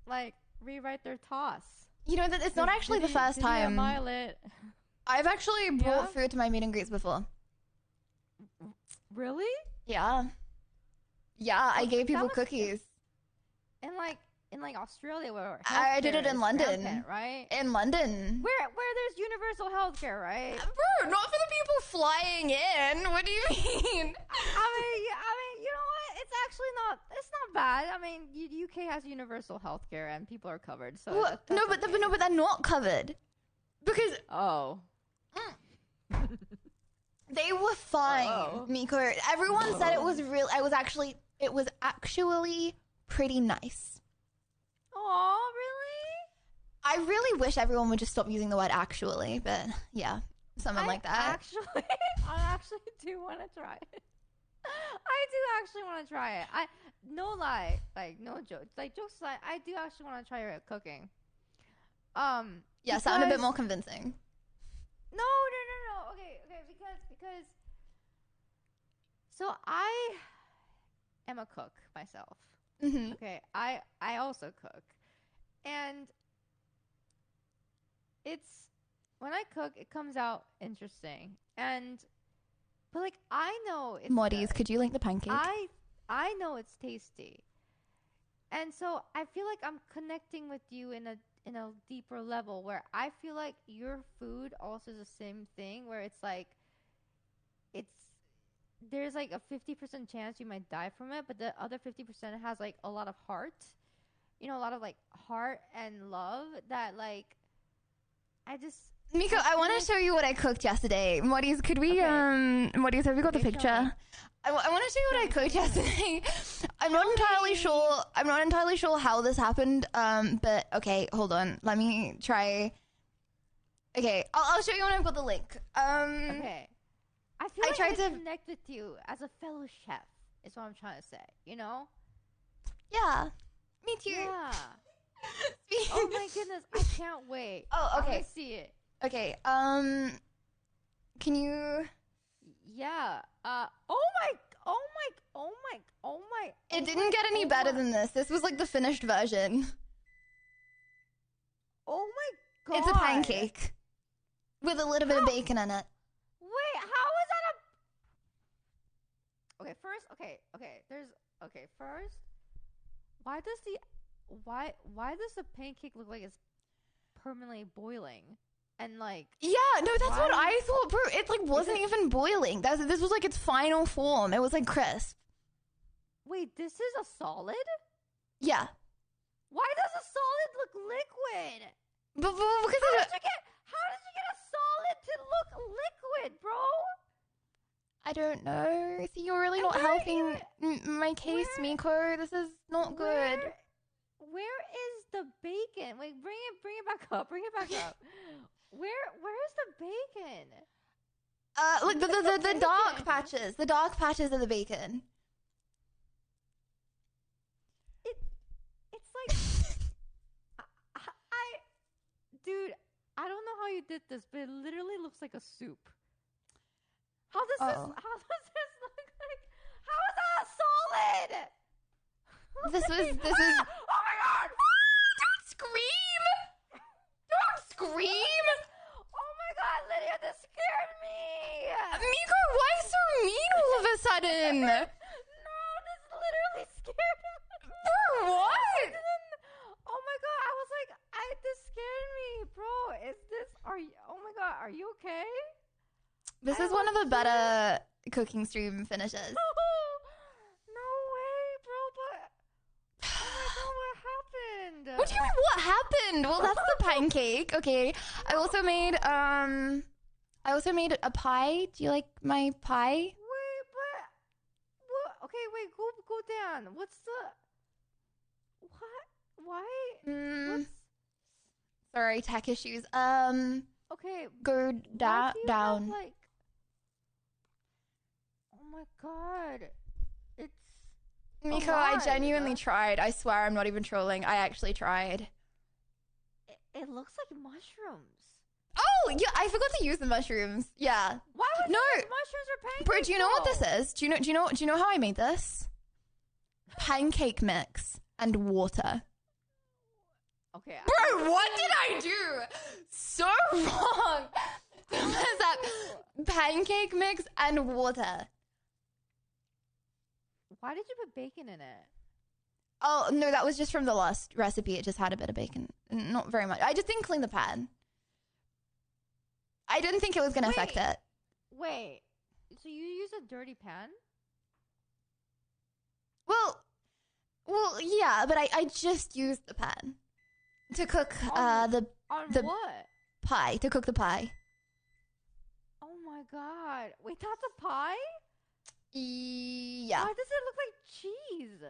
[SPEAKER 2] like rewrite their toss.
[SPEAKER 1] That it's not actually the first time.
[SPEAKER 2] Milet.
[SPEAKER 1] I've actually brought food to my meet and greets before.
[SPEAKER 2] Really?
[SPEAKER 1] Yeah. Yeah, I gave people cookies.
[SPEAKER 2] In Australia, where
[SPEAKER 1] I did it in London,
[SPEAKER 2] rampant, right?
[SPEAKER 1] In London,
[SPEAKER 2] where there's universal healthcare, right?
[SPEAKER 1] Bro, not for the people flying in. What do you mean?
[SPEAKER 2] I mean, you know what? It's actually not. It's not bad. I mean, UK has universal healthcare and people are covered. So
[SPEAKER 1] well, but they're not covered because they were fine, Miko. Everyone said it was real. It was actually pretty nice.
[SPEAKER 2] Oh, really?
[SPEAKER 1] I really wish everyone would just stop using the word actually, but yeah, something like that.
[SPEAKER 2] I actually do want to try it. I do actually want to try it. No lie, like no joke, like jokes aside, I do actually want to try your cooking.
[SPEAKER 1] Yeah, sound a bit more convincing.
[SPEAKER 2] No. Okay, because so I am a cook myself.
[SPEAKER 1] Mm-hmm.
[SPEAKER 2] Okay, I also cook, and it's when I cook, it comes out interesting, but like I know it's
[SPEAKER 1] Moddies,
[SPEAKER 2] good.
[SPEAKER 1] could you link the pancake?
[SPEAKER 2] I know it's tasty, and so I feel like I'm connecting with you in a deeper level where I feel like your food also is the same thing where it's like there's like a 50% chance you might die from it, but the other 50% has like a lot of heart, a lot of like heart and love that like
[SPEAKER 1] Miko, I want to show you what I cooked yesterday. Moddies, could we Moddies, have you got the picture? I want to show you what I cooked yesterday. I'm not entirely sure how this happened. But okay, hold on. Let me try. Okay, I'll show you when I've got the link.
[SPEAKER 2] Okay. I feel like I connect with you as a fellow chef. Is what I'm trying to say.
[SPEAKER 1] Yeah, me too.
[SPEAKER 2] Yeah. Oh my goodness, I can't wait.
[SPEAKER 1] Oh, okay.
[SPEAKER 2] I see it.
[SPEAKER 1] Okay. Can you?
[SPEAKER 2] Yeah.
[SPEAKER 1] It didn't get any better than this. This was like the finished version.
[SPEAKER 2] Oh my god.
[SPEAKER 1] It's a pancake with a little bit of bacon in it.
[SPEAKER 2] Wait, how is that a? Okay, first. First, why does the pancake look like it's permanently boiling? And like,
[SPEAKER 1] yeah, no, that's what I thought, bro. It like wasn't even boiling. This was like its final form. It was like crisp.
[SPEAKER 2] Wait, this is a solid?
[SPEAKER 1] Yeah.
[SPEAKER 2] Why does a solid look liquid?
[SPEAKER 1] Because
[SPEAKER 2] how did you get a solid to look liquid, bro?
[SPEAKER 1] I don't know. See, you're really not helping my case, Miko. This is not good.
[SPEAKER 2] Where is the bacon? Wait, bring it back up. Bring it back up. Where is the bacon?
[SPEAKER 1] Look, the dark patches. The dark patches of the bacon.
[SPEAKER 2] It's like dude, I don't know how you did this, but it literally looks like a soup. How does this look like? How is that a solid?
[SPEAKER 1] This is
[SPEAKER 2] Oh my god!
[SPEAKER 1] Don't scream! Don't scream!
[SPEAKER 2] Oh my god, Lydia, this scared me!
[SPEAKER 1] Miko, why so mean all of a sudden?
[SPEAKER 2] No, this literally scared me.
[SPEAKER 1] For what?
[SPEAKER 2] Oh my god, I was like, this scared me, bro. Oh my god, are you okay?
[SPEAKER 1] This is one of the better cooking stream finishes.
[SPEAKER 2] No way, bro, but oh my god, what happened?
[SPEAKER 1] What do you mean, what happened? Well, that's the pancake. Okay. I also made a pie. Do you like my pie?
[SPEAKER 2] Wait, but what? Okay, wait, go down. What's the what? Why?
[SPEAKER 1] Sorry, tech issues.
[SPEAKER 2] Okay.
[SPEAKER 1] Go down.
[SPEAKER 2] Have, like, oh my god. It's
[SPEAKER 1] Miko, I
[SPEAKER 2] alive.
[SPEAKER 1] genuinely tried. I swear I'm not even trolling. I actually tried.
[SPEAKER 2] It looks like mushrooms.
[SPEAKER 1] Oh, yeah, I forgot to use the mushrooms. Yeah.
[SPEAKER 2] Why would
[SPEAKER 1] No.
[SPEAKER 2] you use mushrooms or pancakes?
[SPEAKER 1] Bro, do you know what this
[SPEAKER 2] though?
[SPEAKER 1] is? Do you know how I made this? Pancake mix and water.
[SPEAKER 2] Okay.
[SPEAKER 1] Bro, what did I do? So wrong. What is that? Pancake mix and water.
[SPEAKER 2] Why did you put bacon in it?
[SPEAKER 1] Oh, no, that was just from the last recipe. It just had a bit of bacon. Not very much. I just didn't clean the pan. I didn't think it was going to affect it.
[SPEAKER 2] Wait. So you use a dirty pan?
[SPEAKER 1] Well, yeah, but I just used the pan to cook
[SPEAKER 2] On
[SPEAKER 1] the
[SPEAKER 2] what?
[SPEAKER 1] pie. To cook the pie.
[SPEAKER 2] Oh my god. Wait, that's a pie?
[SPEAKER 1] Yeah.
[SPEAKER 2] Why does it look like cheese?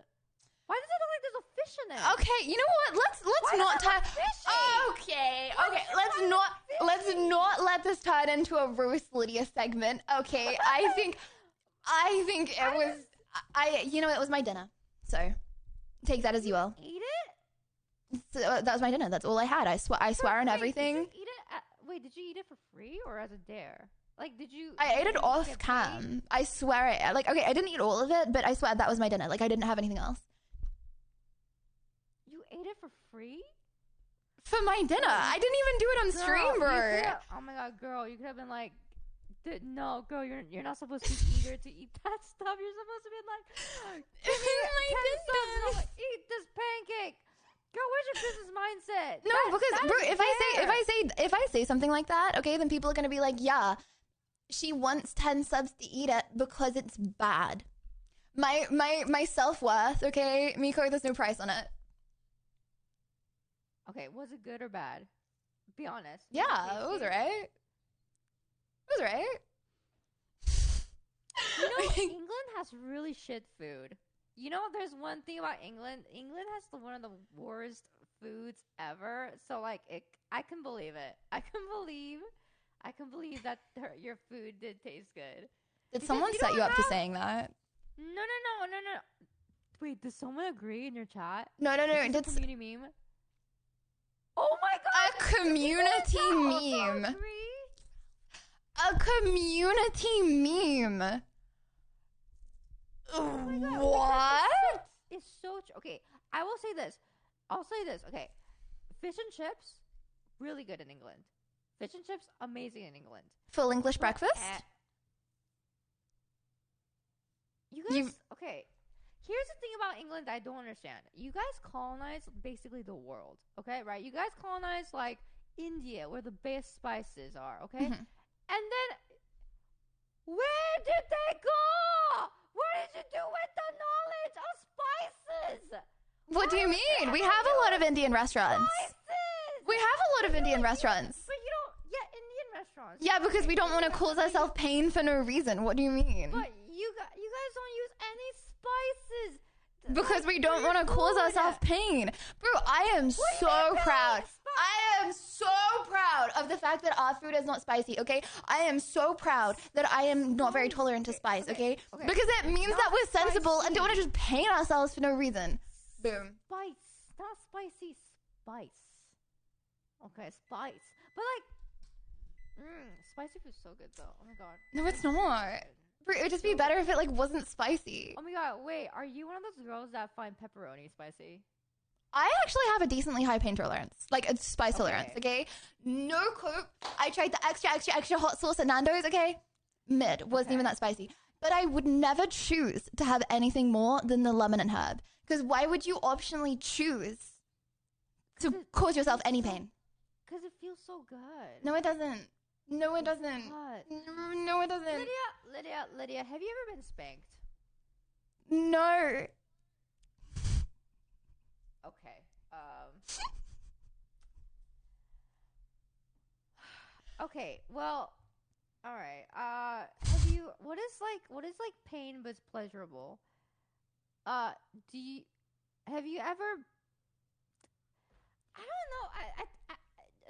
[SPEAKER 2] Why does it look like there's a fish in it?
[SPEAKER 1] Okay, you know what? Let's
[SPEAKER 2] Why
[SPEAKER 1] not
[SPEAKER 2] does it look
[SPEAKER 1] tie.
[SPEAKER 2] fishy?
[SPEAKER 1] Okay.
[SPEAKER 2] Why
[SPEAKER 1] Okay.
[SPEAKER 2] does it
[SPEAKER 1] Let's
[SPEAKER 2] look
[SPEAKER 1] not let this turn into a roast Lydia segment. Okay. I think it was. It was my dinner. So take that as you will.
[SPEAKER 2] Eat it?
[SPEAKER 1] So, that was my dinner. That's all I had. I swear on
[SPEAKER 2] Wait,
[SPEAKER 1] everything.
[SPEAKER 2] Did you eat it wait, did you eat it for free or as a dare? Like, did you?
[SPEAKER 1] I ate
[SPEAKER 2] did
[SPEAKER 1] it
[SPEAKER 2] you
[SPEAKER 1] off
[SPEAKER 2] get paid?
[SPEAKER 1] cam. I swear it. Like, okay, I didn't eat all of it, but I swear that was my dinner. Like, I didn't have anything else.
[SPEAKER 2] You ate it for free?
[SPEAKER 1] For my dinner. I didn't even do it on
[SPEAKER 2] Girl,
[SPEAKER 1] stream,
[SPEAKER 2] you
[SPEAKER 1] bro.
[SPEAKER 2] coulda- Oh my god, girl, you could have been like, no, girl, you're not supposed to be eager to eat that stuff. You're supposed to be like, give me
[SPEAKER 1] My
[SPEAKER 2] 10 subs and
[SPEAKER 1] dinner.
[SPEAKER 2] I'll eat this pancake. Girl, where's your business mindset?
[SPEAKER 1] No,
[SPEAKER 2] That-
[SPEAKER 1] because
[SPEAKER 2] that
[SPEAKER 1] bro,
[SPEAKER 2] is
[SPEAKER 1] if I say something like that, okay, then people are gonna be like, yeah, she wants 10 subs to eat it because it's bad. My self-worth, okay, Miko, there's no price on it.
[SPEAKER 2] Okay, was it good or bad? Be honest.
[SPEAKER 1] Yeah, it was right. It was right.
[SPEAKER 2] You know, England has really shit food. You know, there's one thing about England. England has one of the worst foods ever. So, like, I can believe it. I can believe that your food did taste good.
[SPEAKER 1] Did
[SPEAKER 2] Because
[SPEAKER 1] someone
[SPEAKER 2] you
[SPEAKER 1] set
[SPEAKER 2] don't
[SPEAKER 1] you up to
[SPEAKER 2] have-
[SPEAKER 1] saying that?
[SPEAKER 2] No. Wait, does someone agree in your chat?
[SPEAKER 1] No.
[SPEAKER 2] Is this a
[SPEAKER 1] Did
[SPEAKER 2] community meme? Oh my god!
[SPEAKER 1] a community meme?
[SPEAKER 2] Agree?
[SPEAKER 1] A community meme.
[SPEAKER 2] Oh my god,
[SPEAKER 1] What?
[SPEAKER 2] It's so okay. I will say this. I'll say this. Okay, fish and chips, really good in England. Fish and chips, amazing in England.
[SPEAKER 1] Full English
[SPEAKER 2] But
[SPEAKER 1] breakfast?
[SPEAKER 2] You guys,
[SPEAKER 1] You-
[SPEAKER 2] okay. Here's the thing about England that I don't understand. You guys colonized basically the world, okay? Right? You guys colonized like India, where the best spices are, okay?
[SPEAKER 1] Mhm.
[SPEAKER 2] And then where did they go? What did you do with the knowledge of spices?
[SPEAKER 1] What do you
[SPEAKER 2] Why
[SPEAKER 1] mean? We
[SPEAKER 2] did
[SPEAKER 1] have a
[SPEAKER 2] you
[SPEAKER 1] lot of Indian restaurants.
[SPEAKER 2] Spices.
[SPEAKER 1] We have a lot of Indian restaurants.
[SPEAKER 2] But you don't. Yeah, Indian restaurants.
[SPEAKER 1] Yeah, because we don't want to cause ourselves pain for no reason. What do you mean?
[SPEAKER 2] But you guys don't use any spices.
[SPEAKER 1] Because we don't want to
[SPEAKER 2] for
[SPEAKER 1] cause
[SPEAKER 2] food.
[SPEAKER 1] ourselves pain. Bro, I am
[SPEAKER 2] What do you
[SPEAKER 1] so
[SPEAKER 2] mean
[SPEAKER 1] proud.
[SPEAKER 2] spice?
[SPEAKER 1] I am so proud of the fact that our food is not spicy, okay? I am so proud that I am not very tolerant to spice, okay?
[SPEAKER 2] Okay.
[SPEAKER 1] Because it means
[SPEAKER 2] Not
[SPEAKER 1] that we're sensible and don't want to
[SPEAKER 2] spicy.
[SPEAKER 1] just pain ourselves for no reason. Boom.
[SPEAKER 2] Spice, not spicy. Spice. Okay, spice. But like, spicy food's so good though. Oh my god.
[SPEAKER 1] No, it's not. Bro, it would just be better if it like wasn't spicy.
[SPEAKER 2] Oh my god. Wait, are you one of those girls that find pepperoni spicy?
[SPEAKER 1] I actually have a decently high pain tolerance, like a spice tolerance, okay? No cope. I tried the extra hot sauce at Nando's, okay? Mid, wasn't even that spicy. But I would never choose to have anything more than the lemon and herb. Because why would you optionally choose to cause yourself any pain?
[SPEAKER 2] Because it feels so good.
[SPEAKER 1] No, it doesn't. No, it doesn't.
[SPEAKER 2] God.
[SPEAKER 1] No, it doesn't.
[SPEAKER 2] Lydia, have you ever been spanked?
[SPEAKER 1] No.
[SPEAKER 2] Okay. Okay. Well. All right. Have you? What is like pain but pleasurable? Do you? Have you ever? I don't know. I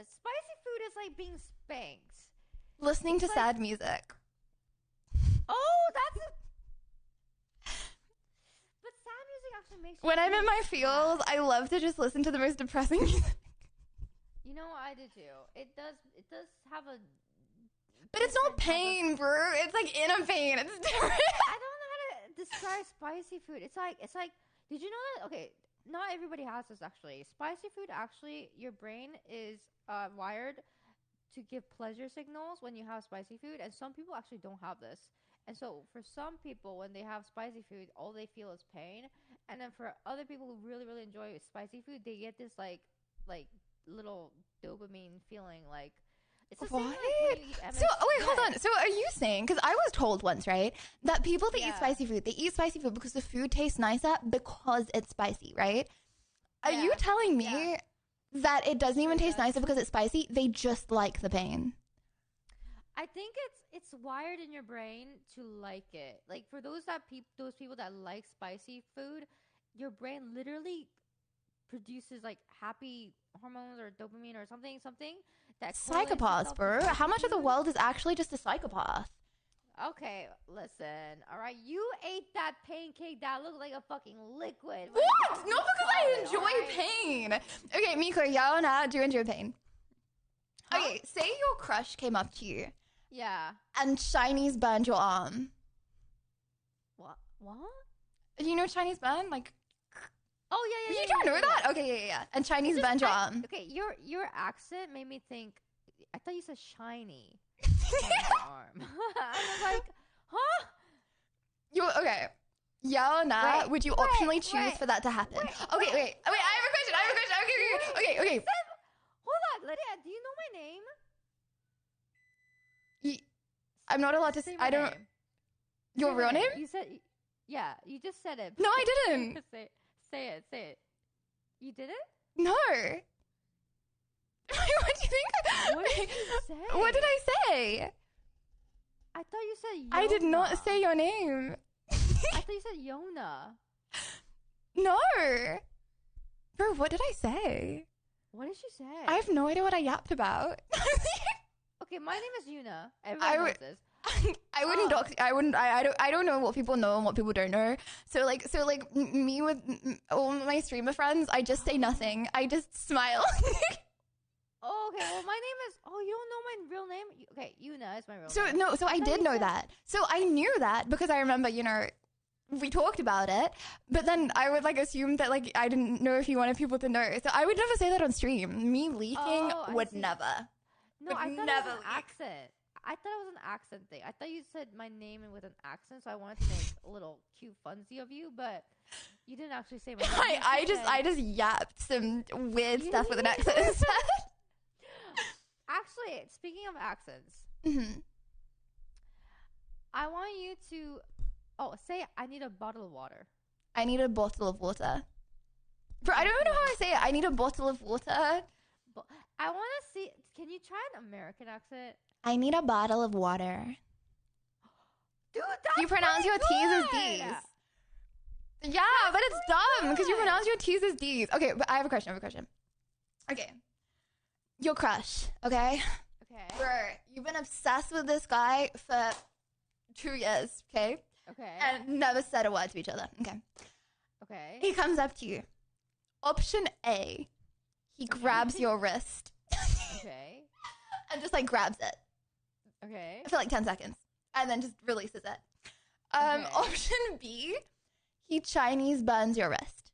[SPEAKER 2] spicy food is like being spanked.
[SPEAKER 1] Listening to
[SPEAKER 2] It's like-
[SPEAKER 1] sad music.
[SPEAKER 2] Oh, that's
[SPEAKER 1] When I'm in my feels, I love to just listen to the most depressing music.
[SPEAKER 2] You know what? I do too. It does have a.
[SPEAKER 1] But it's not pain, bro. It's like inner pain. It's different.
[SPEAKER 2] I don't know how to describe spicy food. It's like. Did you know that? Okay, not everybody has this actually. Spicy food actually, your brain is wired to give pleasure signals when you have spicy food, and some people actually don't have this. And so for some people, when they have spicy food, all they feel is pain. And then for other people who really, really enjoy spicy food, they get this like little dopamine feeling. Like it's the same
[SPEAKER 1] What?
[SPEAKER 2] like when you eat
[SPEAKER 1] So, wait, hold on. So, are you saying? Because I was told once, right, that people that eat spicy food, they eat spicy food because the food tastes nicer because it's spicy, right? Are you telling me that it doesn't even taste nicer because it's spicy? They just like the pain.
[SPEAKER 2] I think it's wired in your brain to like it. Like for those people that like spicy food, your brain literally produces like happy hormones or dopamine or something that
[SPEAKER 1] Psychopaths, bro. How much of the world is actually just a psychopath?
[SPEAKER 2] Okay, listen. All right, you ate that pancake that looked like a fucking liquid.
[SPEAKER 1] What? Not because I enjoy pain. Okay, Miko, yeah or nah, do you enjoy pain?
[SPEAKER 2] Huh?
[SPEAKER 1] Okay, say your crush came up to you
[SPEAKER 2] Yeah.
[SPEAKER 1] and Chinese burned your arm.
[SPEAKER 2] What?
[SPEAKER 1] You know Chinese burn? Like,
[SPEAKER 2] Oh yeah.
[SPEAKER 1] you don't know that? Okay, yeah. And Chinese burned your arm.
[SPEAKER 2] Okay, your accent made me think. I thought you said shiny. On your arm. I was like, huh?
[SPEAKER 1] Okay. Yeah or nah?
[SPEAKER 2] Wait,
[SPEAKER 1] would you optionally choose for that to happen? Okay, wait. I have a question. Okay.
[SPEAKER 2] Hold on, Lydia. Do you know my name?
[SPEAKER 1] I'm not allowed to.
[SPEAKER 2] Say my
[SPEAKER 1] I don't.
[SPEAKER 2] name.
[SPEAKER 1] Your
[SPEAKER 2] Say
[SPEAKER 1] real
[SPEAKER 2] my
[SPEAKER 1] name?
[SPEAKER 2] You said. Yeah, you just said it.
[SPEAKER 1] No, I didn't.
[SPEAKER 2] Say it. You did it?
[SPEAKER 1] No. What do you think?
[SPEAKER 2] What did you say?
[SPEAKER 1] What did I say?
[SPEAKER 2] I thought you said Yona.
[SPEAKER 1] I did not say your name.
[SPEAKER 2] I thought you said Yona.
[SPEAKER 1] No. Bro, what did I say?
[SPEAKER 2] What did you say?
[SPEAKER 1] I have no idea what I yapped about.
[SPEAKER 2] Okay, my name is Yuna. Everyone knows this.
[SPEAKER 1] I wouldn't dox. I don't know what people know and what people don't know. So like me with all my streamer friends, I just say nothing. I just smile.
[SPEAKER 2] Oh, okay. Well, my name is. Oh, you don't know my real name? Okay, Yuna is my real name.
[SPEAKER 1] So I did know that. So I knew that because I remember, we talked about it. But then I would assume that I didn't know if you wanted people to know. So I would never say that on stream. Me leaking would never.
[SPEAKER 2] No, I thought
[SPEAKER 1] never
[SPEAKER 2] it was an accent. I thought it was an accent thing. I thought you said my name with an accent, so I wanted to make a little cute funsy of you, but you didn't actually say my name.
[SPEAKER 1] I just yapped some weird stuff with an accent instead.
[SPEAKER 2] Actually, speaking of accents, I want you to say I need a bottle of water.
[SPEAKER 1] I need a bottle of water. Bro, I don't even know how I say it. I need a bottle of water.
[SPEAKER 2] I want to see. Can you try an American accent?
[SPEAKER 1] I need a bottle of water.
[SPEAKER 2] Dude, that's
[SPEAKER 1] you pronounce your T's as D's. Yeah, but it's dumb because you pronounce your T's as D's. Okay, but I have a question. Okay. Your crush, okay?
[SPEAKER 2] Okay.
[SPEAKER 1] Bro, you've been obsessed with this guy for 2 years, okay?
[SPEAKER 2] Okay.
[SPEAKER 1] And never said a word to each other, okay?
[SPEAKER 2] Okay.
[SPEAKER 1] He comes up to you. Option A, he grabs your wrist.
[SPEAKER 2] Okay.
[SPEAKER 1] And just grabs it.
[SPEAKER 2] Okay.
[SPEAKER 1] For 10 seconds. And then just releases it.
[SPEAKER 2] Okay.
[SPEAKER 1] Option B, he Chinese burns your wrist.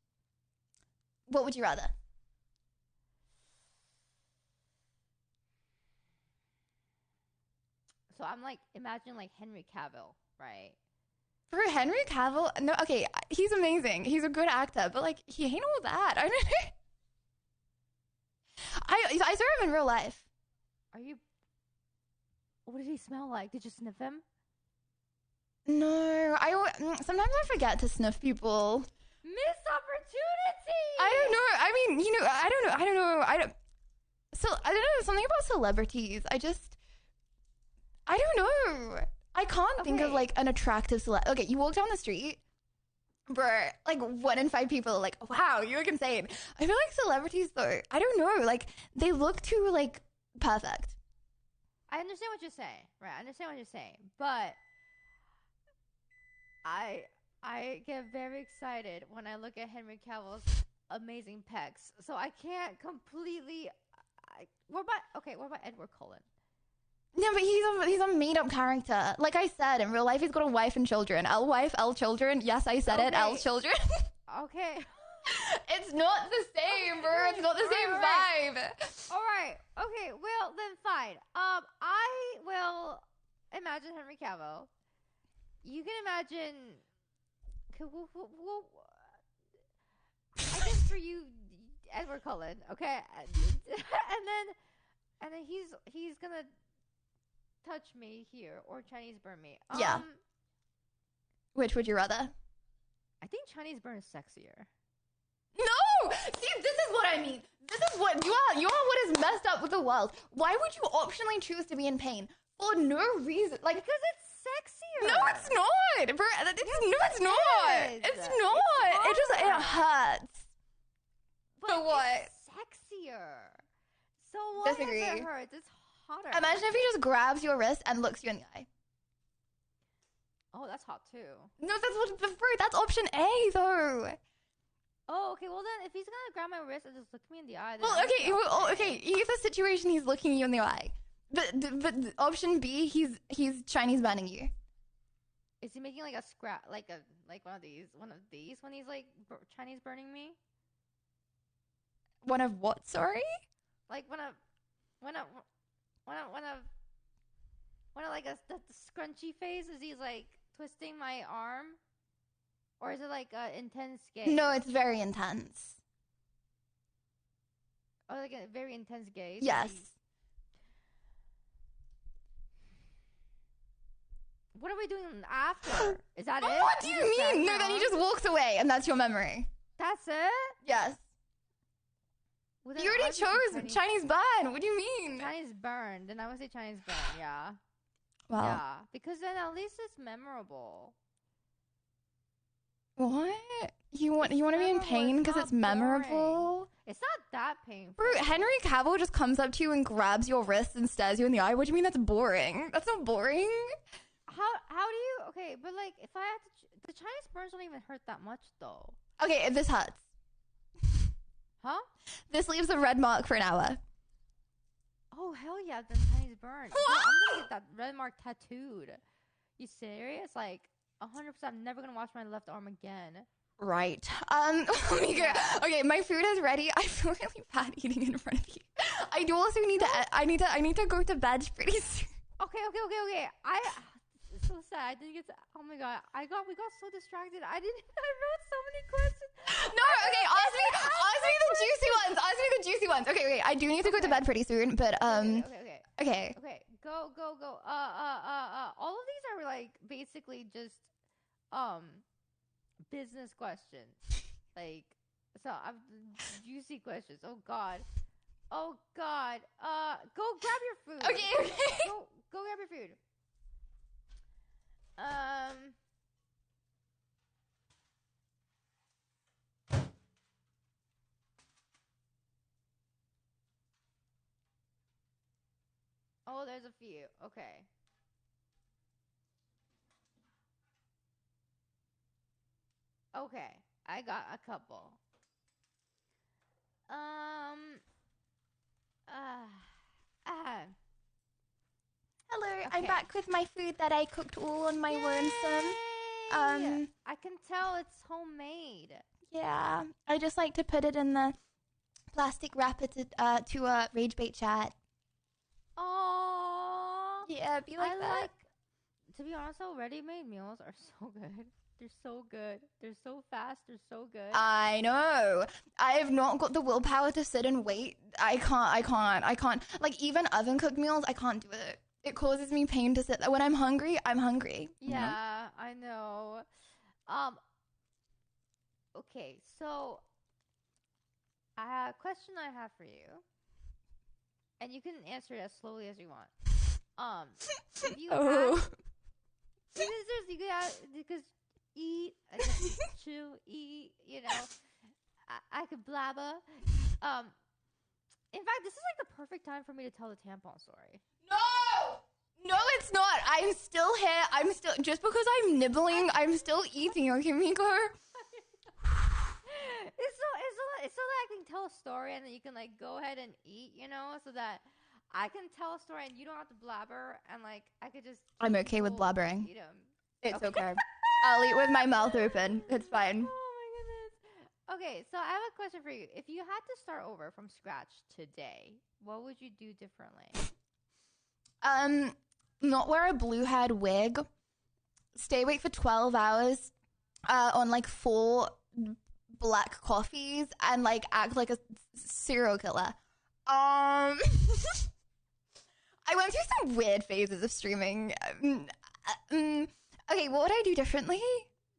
[SPEAKER 1] What would you rather?
[SPEAKER 2] So I'm imagine Henry Cavill, right?
[SPEAKER 1] For Henry Cavill, no, okay, he's amazing. He's a good actor, but he ain't all that. I don't know. I saw him in real life.
[SPEAKER 2] Are you? What did he smell like? Did you sniff him?
[SPEAKER 1] No, sometimes I forget to sniff people.
[SPEAKER 2] Missed opportunity.
[SPEAKER 1] I don't know. I mean, I don't know. So I don't know something about celebrities. I don't know. I can't think of an attractive celeb. Okay, you walk down the street, bro. 1 in 5 people are like, "Wow, you look insane." I feel like celebrities though. I don't know. They look too perfect.
[SPEAKER 2] I understand what you're saying, right? I understand what you're saying, but I I get very excited when I look at Henry Cavill's amazing pecs. So I can't completely. What about Edward Cullen?
[SPEAKER 1] Yeah, but he's a made up character. Like I said, in real life, he's got a wife and children. L wife, L children. Yes, I said it. L children.
[SPEAKER 2] Okay.
[SPEAKER 1] It's not the same, bro. It's not the same vibe.
[SPEAKER 2] All right. Okay. Well, then fine. I will imagine Henry Cavill. You can imagine. I guess for you, Edward Cullen. Okay, and then he's gonna touch me here or Chinese burn me.
[SPEAKER 1] Yeah. Which would you rather?
[SPEAKER 2] I think Chinese burn is sexier.
[SPEAKER 1] No! See, this is what I mean. This is what you are what is messed up with the world. Why would you optionally choose to be in pain for no reason? Like,
[SPEAKER 2] because it's sexier.
[SPEAKER 1] No, it's not. Bro, it's not. It's not. It hurts.
[SPEAKER 2] But
[SPEAKER 1] so what?
[SPEAKER 2] It's sexier. So what?
[SPEAKER 1] Disagree.
[SPEAKER 2] If it hurts? It's hotter.
[SPEAKER 1] Imagine if he just grabs your wrist and looks you in the eye.
[SPEAKER 2] Oh, that's hot too.
[SPEAKER 1] No, that's option A though.
[SPEAKER 2] Oh, okay. Well then, if he's gonna grab my wrist and just look me in the eye, then
[SPEAKER 1] well, okay. Either situation, he's looking you in the eye. But option B, he's Chinese banning you.
[SPEAKER 2] Is he making like a scrap, like one of these when he's like Chinese burning me?
[SPEAKER 1] One of what? Sorry.
[SPEAKER 2] Like when a like the scrunchy face, is he like twisting my arm, or is it like a intense gaze?
[SPEAKER 1] No, it's very intense.
[SPEAKER 2] Oh, like a very intense gaze.
[SPEAKER 1] Yes.
[SPEAKER 2] What are we doing after? Is that it?
[SPEAKER 1] What do you mean? No, then he just walks away, and that's your memory.
[SPEAKER 2] That's it?
[SPEAKER 1] Yes.
[SPEAKER 2] Well,
[SPEAKER 1] you already chose Chinese burn. What do you mean?
[SPEAKER 2] Chinese burn. Then I would say Chinese burn. Yeah.
[SPEAKER 1] Wow.
[SPEAKER 2] Yeah, because then at least it's memorable.
[SPEAKER 1] What? You want to be in pain because it's memorable?
[SPEAKER 2] It's not that painful.
[SPEAKER 1] Bro, Henry Cavill just comes up to you and grabs your wrist and stares you in the eye. What do you mean that's boring? That's not boring.
[SPEAKER 2] How do you? Okay, but like if I had to, the Chinese burns don't even hurt that much though.
[SPEAKER 1] Okay, this hurts.
[SPEAKER 2] Huh?
[SPEAKER 1] This leaves a red mark for an hour.
[SPEAKER 2] Oh hell yeah, then Chinese burn. Bro, I'm gonna get that red mark tattooed. You serious? Like 100%. I'm never gonna wash my left arm again.
[SPEAKER 1] Right. Let me go. Okay, my food is ready. I feel really bad eating in front of you. I do also need to. I need to go to bed pretty soon.
[SPEAKER 2] Okay. It's so sad. I didn't get to. Oh my god. We got so distracted. I wrote so many questions.
[SPEAKER 1] No, okay. Ask me the juicy ones. Ask me the juicy ones. Okay. I do need to go to bed pretty soon, but Okay.
[SPEAKER 2] Go. All of these are like basically just business questions. Like, so I've juicy questions. Oh god. Go grab your food.
[SPEAKER 1] Okay.
[SPEAKER 2] Go grab your food. Oh, there's a few. Okay. Okay, I got a couple.
[SPEAKER 1] Hello,
[SPEAKER 2] Okay.
[SPEAKER 1] I'm back with my food that I cooked all on my lonesome.
[SPEAKER 2] I can tell it's homemade.
[SPEAKER 1] Yeah, I just like to put it in the plastic wrapper to rage bait chat.
[SPEAKER 2] Oh,
[SPEAKER 1] Yeah, be like that.
[SPEAKER 2] To be honest, though, ready-made meals are so good. They're so good. They're so fast. They're so good.
[SPEAKER 1] I know. I have not got the willpower to sit and wait. I can't. Like, even oven cooked meals, I can't do it. It causes me pain to sit there. When I'm hungry, I'm hungry.
[SPEAKER 2] Yeah, I know. Okay, so a question I have for you, and you can answer it as slowly as you want. If you because eat, I guess chew, eat, I could blabber. In fact, this is like the perfect time for me to tell the tampon story.
[SPEAKER 1] No, it's not. I'm still here. I'm still, just because I'm nibbling, I'm still eating. Okay, Miko?
[SPEAKER 2] It's so that I can tell a story and then you can like go ahead and eat, so that I can tell a story and you don't have to blabber and like I could just.
[SPEAKER 1] I'm okay with blabbering.
[SPEAKER 2] Eat 'em.
[SPEAKER 1] It's okay. I'll eat with my mouth open. It's fine.
[SPEAKER 2] Oh my goodness. Okay, so I have a question for you. If you had to start over from scratch today, what would you do differently?
[SPEAKER 1] Not wear a blue head wig. Stay awake for 12 hours on like 4 black coffees and like act like a serial killer. I went through some weird phases of streaming. Okay, what would I do differently?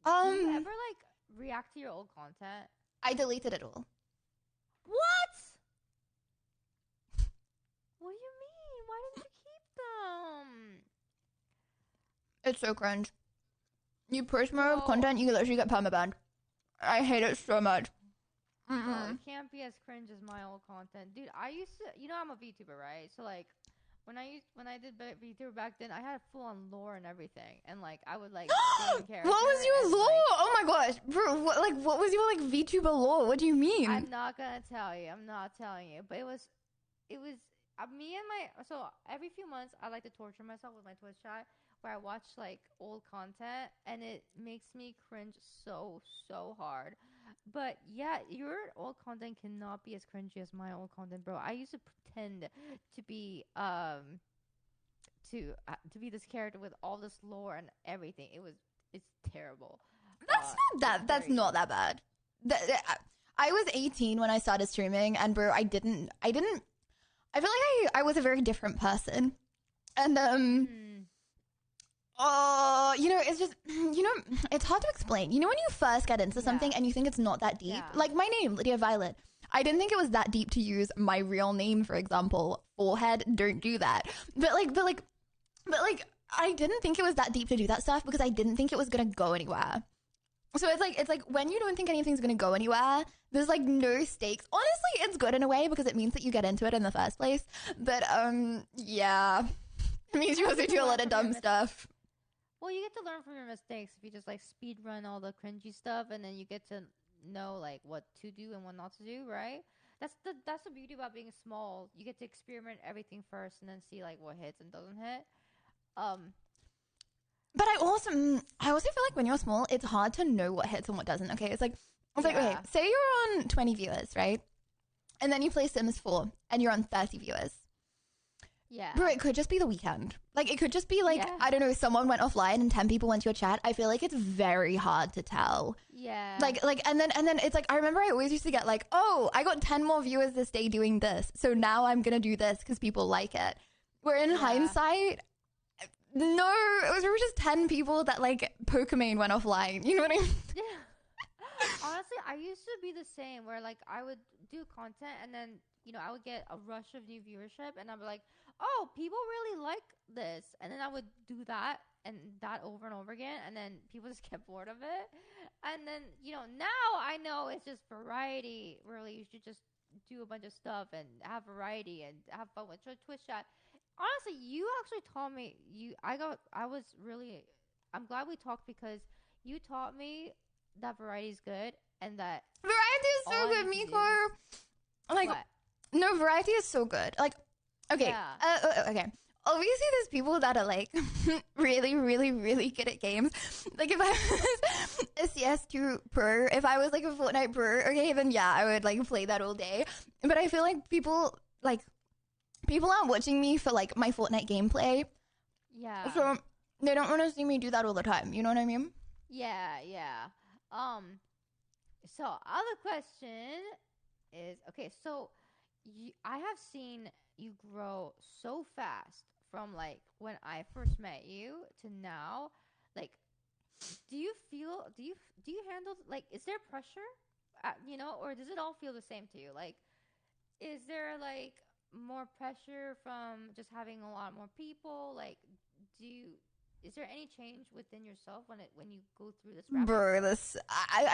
[SPEAKER 2] Do you ever like react to your old content?
[SPEAKER 1] I deleted it all.
[SPEAKER 2] What? What do you mean? Why didn't you keep them?
[SPEAKER 1] It's so cringe. You post more of content, you literally get permabanned. I hate it so much.
[SPEAKER 2] Oh, it can't be as cringe as my old content, dude. I used to, I'm a VTuber, right? So like, when I did VTuber back then, I had full on lore and everything, and like I would like.
[SPEAKER 1] What was your lore? Like, oh my gosh, bro! What was your like VTuber lore? What do you mean?
[SPEAKER 2] I'm not gonna tell you. I'm not telling you. But it was me and my. So every few months, I like to torture myself with my Twitch chat, where I watch like old content, and it makes me cringe so hard. But yeah, your old content cannot be as cringy as my old content, bro. I used to pretend to be to be this character with all this lore and everything. It's terrible.
[SPEAKER 1] That's not that bad. I was 18 when I started streaming, and bro, I feel like I was a very different person, and it's just, it's hard to explain. When you first get into something and you think it's not that deep, like my name, Lydia Violet, I didn't think it was that deep to use my real name, for example. Forehead, don't do that. But I didn't think it was that deep to do that stuff because I didn't think it was going to go anywhere. So it's like when you don't think anything's going to go anywhere, there's like no stakes. Honestly, it's good in a way because it means that you get into it in the first place. But, yeah, it means you also do a lot of dumb stuff.
[SPEAKER 2] Well, you get to learn from your mistakes if you just like speed run all the cringy stuff, and then you get to know like what to do and what not to do, right? That's the beauty about being small. You get to experiment everything first, and then see like what hits and doesn't hit.
[SPEAKER 1] But I also feel like when you're small, it's hard to know what hits and what doesn't. Okay, it's like okay, say you're on 20 viewers, right? And then you play Sims 4, and you're on 30 viewers.
[SPEAKER 2] Yeah.
[SPEAKER 1] Bro, it could just be the weekend. Like, it could just be like, I don't know, someone went offline and 10 people went to your chat. I feel like it's very hard to tell.
[SPEAKER 2] Yeah.
[SPEAKER 1] Like, and then it's like, I remember I always used to get like, oh, I got 10 more viewers this day doing this. So now I'm going to do this because people like it. Where in hindsight, no, it was just 10 people that like Pokemon went offline. You know what I mean?
[SPEAKER 2] Yeah. Honestly, I used to be the same where like I would do content and then, I would get a rush of new viewership and I'd be like, oh, people really like this. And then I would do that and that over and over again. And then people just get bored of it. And then, now I know it's just variety. Really, you should just do a bunch of stuff and have variety and have fun with Twitch chat. Honestly, you actually taught me, I'm glad we talked because you taught me that variety is good and that
[SPEAKER 1] variety is so good, Miko. Like,
[SPEAKER 2] what?
[SPEAKER 1] No, variety is so good. Like, okay, okay. Obviously, there's people that are like really, really, really good at games. Like, if I was a CS2 pro, if I was like a Fortnite pro, okay, then yeah, I would like play that all day. But I feel like people aren't watching me for like my Fortnite gameplay.
[SPEAKER 2] Yeah.
[SPEAKER 1] So they don't want to see me do that all the time. You know what I mean?
[SPEAKER 2] Yeah. So other question is, okay, so I have seen you grow so fast from like when I first met you to now. Like, do you handle, like, is there pressure, or does it all feel the same to you? Like, is there like more pressure from just having a lot more people? Like, is there any change within yourself when you go through this?
[SPEAKER 1] Bro, I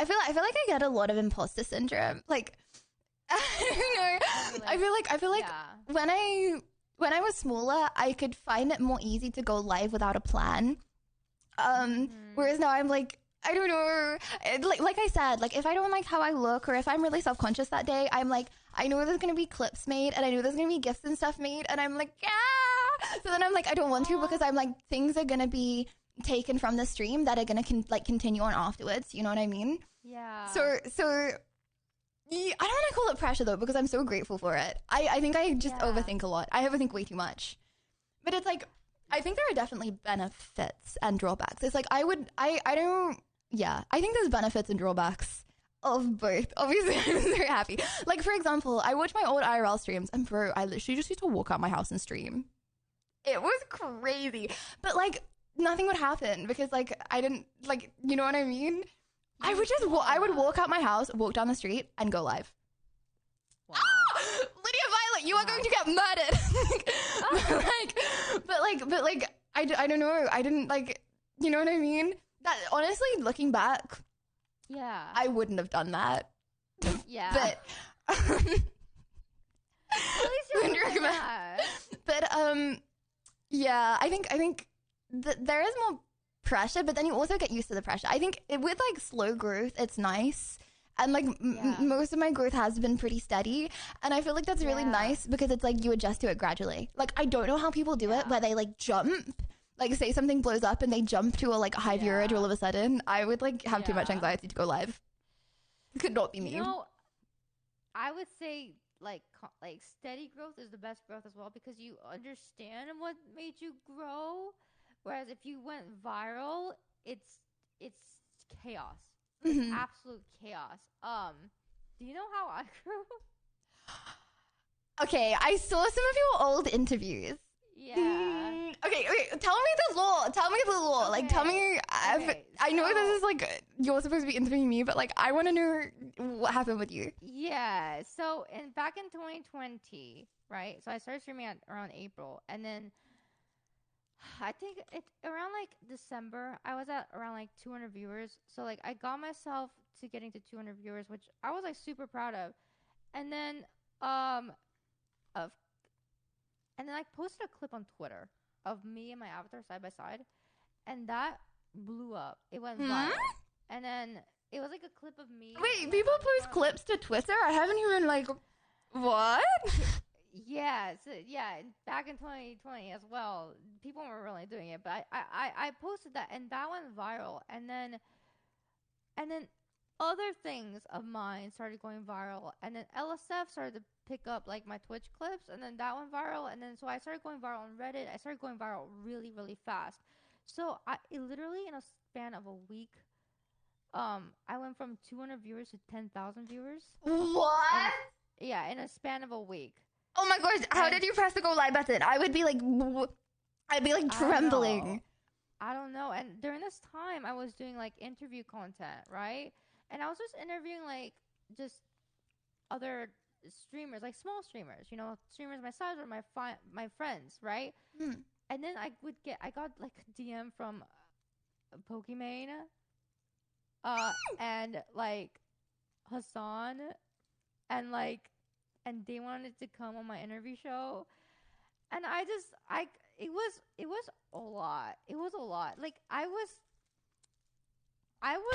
[SPEAKER 1] feel like I get a lot of imposter syndrome. Like, I don't know. I feel like when when I was smaller, I could find it more easy to go live without a plan. Whereas now I'm like, I don't know. Like I said, like if I don't like how I look or if I'm really self-conscious that day, I'm like, I know there's going to be clips made and I know there's going to be gifts and stuff made. And I'm like, yeah. So then I'm like, I don't want to because I'm like, things are going to be taken from the stream that are going to continue on afterwards. You know what I mean?
[SPEAKER 2] Yeah.
[SPEAKER 1] So yeah, I don't want to call it pressure though because I'm so grateful for it. I think I just overthink a lot. I overthink way too much. But it's like, I think there are definitely benefits and drawbacks. It's like, I think there's benefits and drawbacks of both. Obviously, I'm very happy. Like, for example, I watch my old IRL streams and bro, I literally just used to walk out my house and stream. It was crazy. But like, nothing would happen because like, I didn't, like, you know what I mean? I would just, I would walk out my house, walk down the street and go live.
[SPEAKER 2] Wow.
[SPEAKER 1] Lydia Violet, you are going to get murdered. but I don't know. I didn't like, you know what I mean? That honestly, looking back,
[SPEAKER 2] yeah,
[SPEAKER 1] I wouldn't have done that.
[SPEAKER 2] Yeah.
[SPEAKER 1] But
[SPEAKER 2] at least you're doing that.
[SPEAKER 1] But yeah, I think there is more pressure, but then you also get used to the pressure. I think with like slow growth, it's nice. And like most of my growth has been pretty steady, and I feel like that's really nice because it's like you adjust to it gradually. Like I don't know how people do it where they like jump, like say something blows up and they jump to a like high viewage all of a sudden. I would like have too much anxiety to go live. It could not be me.
[SPEAKER 2] You know, I would say like steady growth is the best growth as well because you understand what made you grow. Whereas if you went viral, it's chaos. It's absolute chaos. Do you know how I grew?
[SPEAKER 1] Okay, I saw some of your old interviews.
[SPEAKER 2] Yeah.
[SPEAKER 1] Okay, tell me the law. Tell me the law.
[SPEAKER 2] Okay.
[SPEAKER 1] Like, tell me. I know this is like you're supposed to be interviewing me, but like I want to know what happened with you.
[SPEAKER 2] Yeah. So back in 2020, right? So I started streaming at around April, and then I think it around like December, I was at around like 200 viewers. So like I got myself to getting to 200 viewers, which I was like super proud of. And then I posted a clip on Twitter of me and my avatar side by side, and that blew up. It went viral. And then it was like a clip of me.
[SPEAKER 1] Wait, people post clips to Twitter? I haven't even like what?
[SPEAKER 2] Yeah, so back in 2020 as well, people weren't really doing it, but I posted that and that went viral, and then other things of mine started going viral, and then LSF started to pick up like my Twitch clips, and then that went viral, and then so I started going viral on Reddit. I started going viral really, really fast. So it literally in a span of a week, I went from 200 viewers to 10,000 viewers.
[SPEAKER 1] What?
[SPEAKER 2] Yeah, in a span of a week.
[SPEAKER 1] Oh my gosh, how did you press the go live button? I would be like, I'd be like trembling.
[SPEAKER 2] I don't know. And during this time, I was doing like interview content, right? And I was just interviewing like just other streamers, like small streamers, you know, streamers my size or my friends, right? And then I got like a DM from Pokimane, and like Hassan, and they wanted to come on my interview show, and it was a lot. It was a lot. Like I was.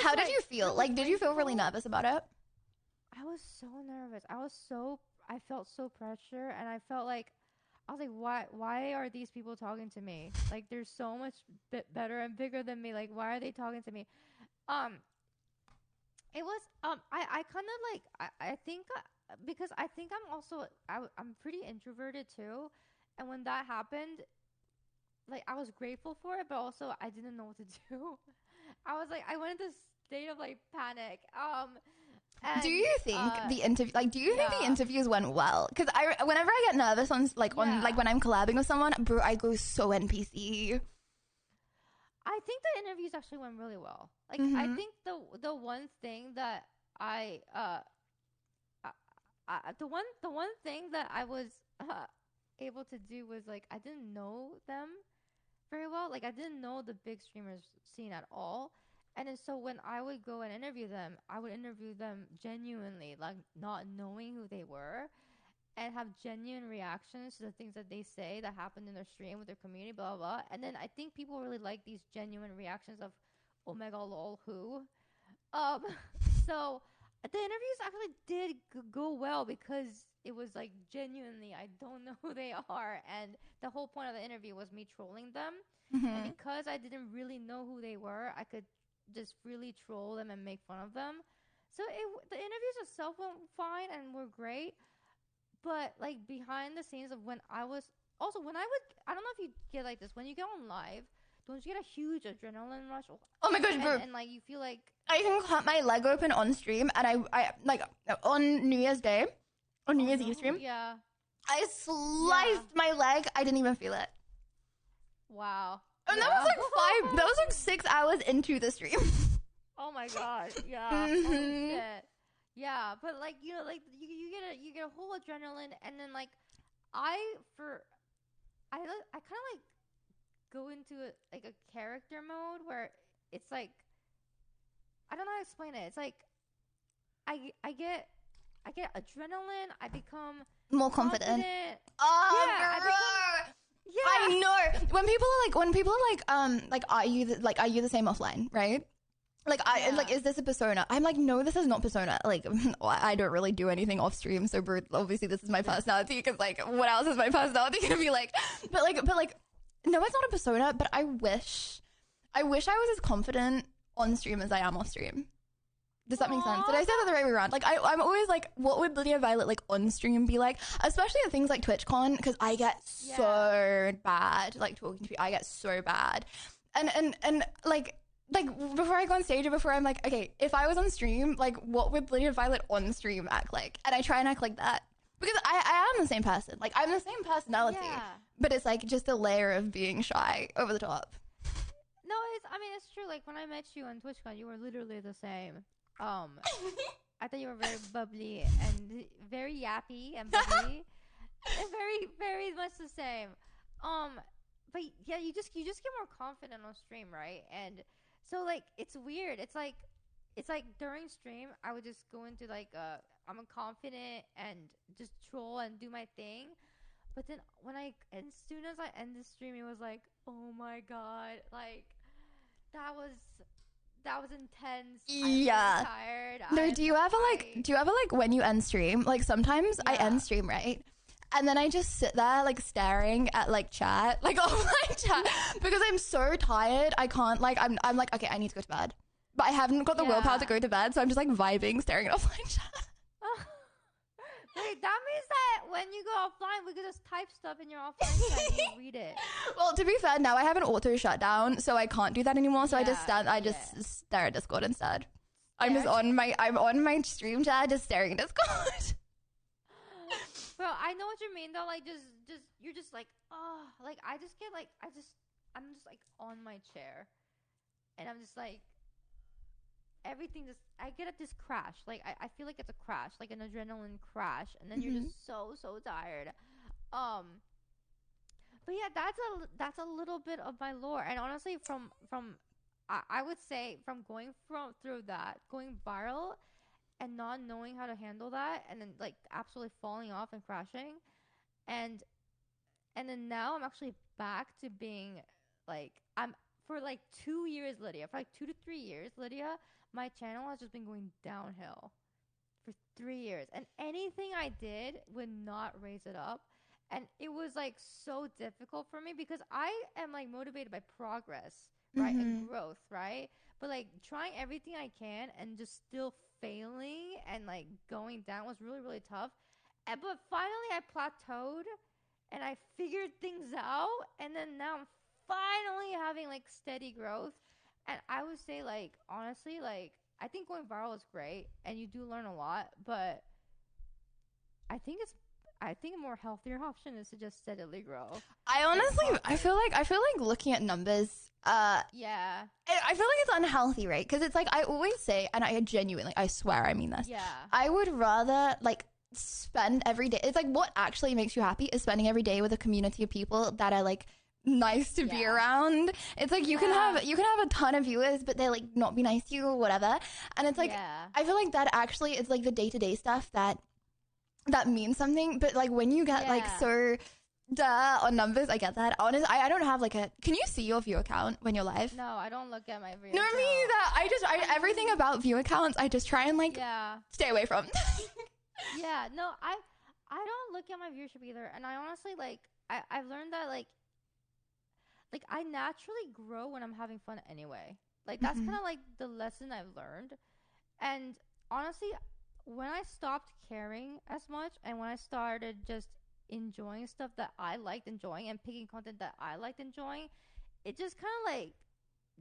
[SPEAKER 1] How did you feel? Like, did you feel really nervous about it?
[SPEAKER 2] I was so nervous. I felt so pressure, and I felt like I was like, why are these people talking to me? Like, they're so much better and bigger than me. Like, why are they talking to me? It was I kind of like I think because I think I'm also I'm pretty introverted too, and when that happened, like I was grateful for it, but also I didn't know what to do. I was like I went into state of like panic. And,
[SPEAKER 1] do you think the interview, like, do you think the interviews went well? Because whenever I get nervous on like when I'm collabing with someone, bro, I go so NPC.
[SPEAKER 2] I think the interviews actually went really well. Like, I think the one thing that the one thing that I was able to do was like I didn't know them very well. Like I didn't know the big streamers scene at all. And then so when I would go and interview them, I would interview them genuinely, like not knowing who they were. and have genuine reactions to the things that they say that happened in their stream with their community, blah, blah, blah. And then I think people really like these genuine reactions of, oh my god, lol, who? Um, so the interviews actually did go well because it was like genuinely, I don't know who they are. And the whole point of the interview was me trolling them. And because I didn't really know who they were, I could just really troll them and make fun of them. So the interviews itself went fine and were great. But like behind the scenes of when I was also when I would, I don't know if you get like this when you get on live, don't you get a huge adrenaline rush?
[SPEAKER 1] Oh my gosh, bro!
[SPEAKER 2] And like you feel like
[SPEAKER 1] I can cut my leg open on stream, and I like on New Year's Day, on New Year's Eve stream.
[SPEAKER 2] Yeah,
[SPEAKER 1] I sliced my leg. I didn't even feel it.
[SPEAKER 2] Wow.
[SPEAKER 1] And that was like 5. That was like 6 hours into the stream.
[SPEAKER 2] Oh my god. Yeah. Holy shit. Yeah, but like you know, like you get a whole adrenaline, and then like I kind of like go into like a character mode where it's like I don't know how to explain it. It's like I get adrenaline. I become
[SPEAKER 1] more confident. Oh, yeah, I know. When people are like, are you the same offline, right? Like, like, is this a persona? I'm like, no, this is not persona. Like, I don't really do anything off stream, so obviously this is my personality. Because like, what else is my personality gonna be like? But like, no, it's not a persona. But I wish I was as confident on stream as I am off stream. Does that make sense? Did I say that the right way around? Like, I'm always like, what would Lydia Violet like on stream be like? Especially at things like TwitchCon, because I get so bad, like talking to people. I get so bad, and like before I go on stage or before I'm like, okay, if I was on stream, like, what would Lydia Violet on stream act like? And I try and act like that because I am the same person. Like, I'm the same personality, but it's like just a layer of being shy over the top.
[SPEAKER 2] No, it's true. Like when I met you on TwitchCon, you were literally the same. I thought you were very bubbly and very yappy and bubbly, and very, very much the same. But yeah, you just get more confident on stream, right? And so like it's weird. It's like during stream, I would just go into like I'm confident and just troll and do my thing. But then as soon as I end the stream, it was like, oh my god, like that was intense.
[SPEAKER 1] Yeah.
[SPEAKER 2] I'm tired.
[SPEAKER 1] No, do you ever like when you end stream? Like sometimes I end stream, right? And then I just sit there like staring at like chat, like offline chat, because I'm so tired. I can't like I'm like, okay, I need to go to bed, but I haven't got the willpower to go to bed, so I'm just like vibing, staring at offline chat.
[SPEAKER 2] Wait, that means that when you go offline, we could just type stuff in your offline chat and you read it.
[SPEAKER 1] Well, to be fair, now I have an auto shutdown, so I can't do that anymore. So I just stare at Discord instead. I'm on my stream chat, just staring at Discord.
[SPEAKER 2] Bro, I know what you mean though. Like, just you're just like, oh, like I'm just like on my chair, and I'm just like. Everything I get at this crash. Like I feel like it's a crash, like an adrenaline crash, and then you're just so tired. But yeah, that's a little bit of my lore. And honestly, from I would say from going through that, going viral, and not knowing how to handle that, and then like absolutely falling off and crashing, and then now I'm actually back to being like for like 2 years, Lydia. For like 2 to 3 years, Lydia. My channel has just been going downhill for 3 years. And anything I did would not raise it up. And it was like so difficult for me because I am like motivated by progress, right? And growth, right? But like trying everything I can and just still failing and like going down was really, really tough. But finally I plateaued and I figured things out. And then now I'm finally having like steady growth. And I would say, like, honestly, like, I think going viral is great, and you do learn a lot, but I think a more healthier option is to just steadily grow.
[SPEAKER 1] I feel like looking at numbers, I feel like it's unhealthy, right? Because it's like, I always say, and I genuinely, I swear I mean this.
[SPEAKER 2] Yeah.
[SPEAKER 1] I would rather, like, spend every day. It's like, what actually makes you happy is spending every day with a community of people that are, like, nice to be around. It's like you can have a ton of viewers, but they like not be nice to you or whatever. And it's like I feel like that actually is like the day-to-day stuff that that means something. But like when you get like so duh on numbers, I get that. Honestly, I don't have like a. Can you see your view account when you're live?
[SPEAKER 2] No, I don't look at my view.
[SPEAKER 1] No, me either. I everything about view accounts, I just try and like stay away from.
[SPEAKER 2] Yeah, no, I don't look at my viewership either, and I honestly like I've learned that like I naturally grow when I'm having fun anyway. Like that's kind of like the lesson I've learned, and honestly, when I stopped caring as much, and when I started just enjoying stuff that I liked enjoying and picking content that I liked enjoying, it just kind of like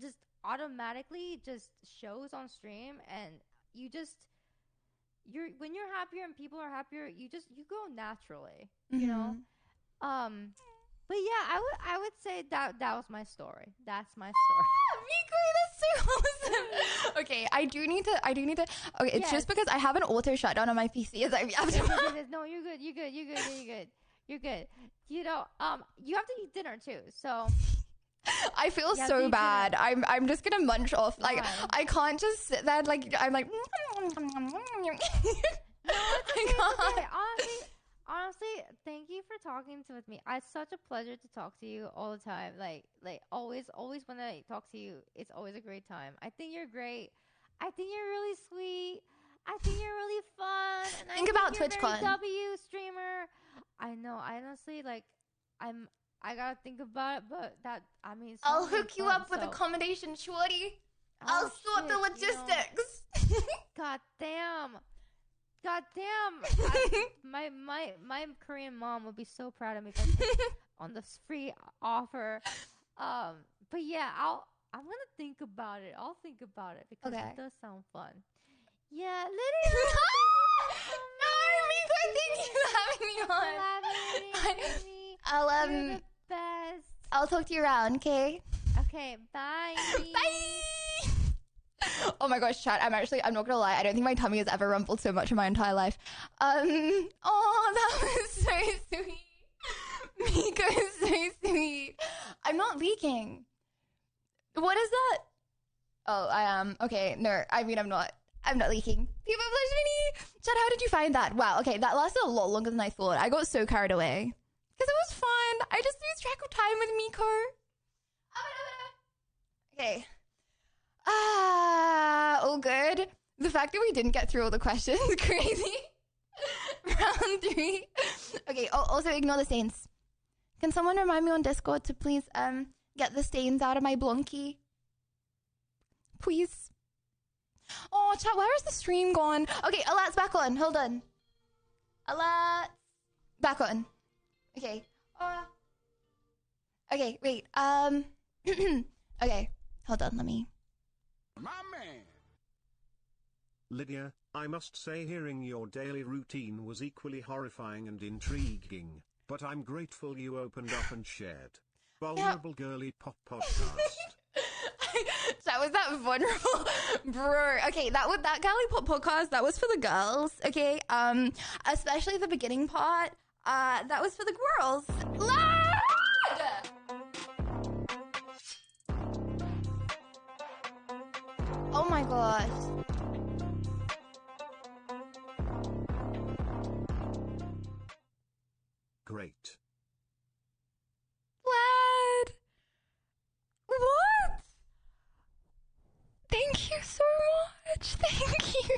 [SPEAKER 2] just automatically just shows on stream, and when you're happier and people are happier, you go naturally, you know. But yeah, I would say that was my story. That's my story.
[SPEAKER 1] Miko, that's so awesome. Okay, I do need to. Okay, it's just because I have an auto shutdown on my PC as I have to.
[SPEAKER 2] No, you're good. You're good. You know, you have to eat dinner too, so.
[SPEAKER 1] I feel so bad. I'm just gonna munch off. Like I can't just sit there. Like I'm like.
[SPEAKER 2] No, it's okay. Honestly, thank you for talking with me. It's such a pleasure to talk to you all the time. Like always when I talk to you, it's always a great time. I think you're great. I think you're really sweet. I think you're really fun. And
[SPEAKER 1] think about TwitchCon.
[SPEAKER 2] W streamer. I know. I honestly I gotta think about it, but
[SPEAKER 1] I'll hook you up with accommodation, shorty. I'll sort the logistics.
[SPEAKER 2] God damn. My Korean mom would be so proud of me on this free offer. But yeah, I'm gonna think about it. I'll think about it because it does sound fun. Yeah, Lydia.
[SPEAKER 1] No, Miko, thank you for having me on.
[SPEAKER 2] You're the best.
[SPEAKER 1] I'll talk to you around, okay?
[SPEAKER 2] Okay, bye.
[SPEAKER 1] Bye. Oh my gosh, chat. I'm not gonna lie. I don't think my tummy has ever rumpled so much in my entire life. Oh, that was so sweet. Miko is so sweet. I'm not leaking. What is that? Oh, I am. Okay, no. I mean, I'm not leaking. People have me. Chat, how did you find that? Wow, okay, that lasted a lot longer than I thought. I got so carried away. Because it was fun. I just lose track of time with Miko. Okay. All good. The fact that we didn't get through all the questions, crazy. Round 3. Okay, also ignore the stains. Can someone remind me on Discord to please get the stains out of my blonky? Please. Oh, chat, where is the stream gone? Okay, alert's back on. Hold on. Alert. Back on. Okay. Okay, wait. Okay, hold on, let me.
[SPEAKER 4] My man.
[SPEAKER 5] Lydia, I must say hearing your daily routine was equally horrifying and intriguing, but I'm grateful you opened up and shared. Vulnerable Girly Pop Podcast.
[SPEAKER 1] That was that vulnerable bro. Okay, that Girly Pop Podcast, that was for the girls, okay? Especially the beginning part. That was for the girls. Oh my gosh.
[SPEAKER 5] Great.
[SPEAKER 1] Lad. What? Thank you so much. Thank you.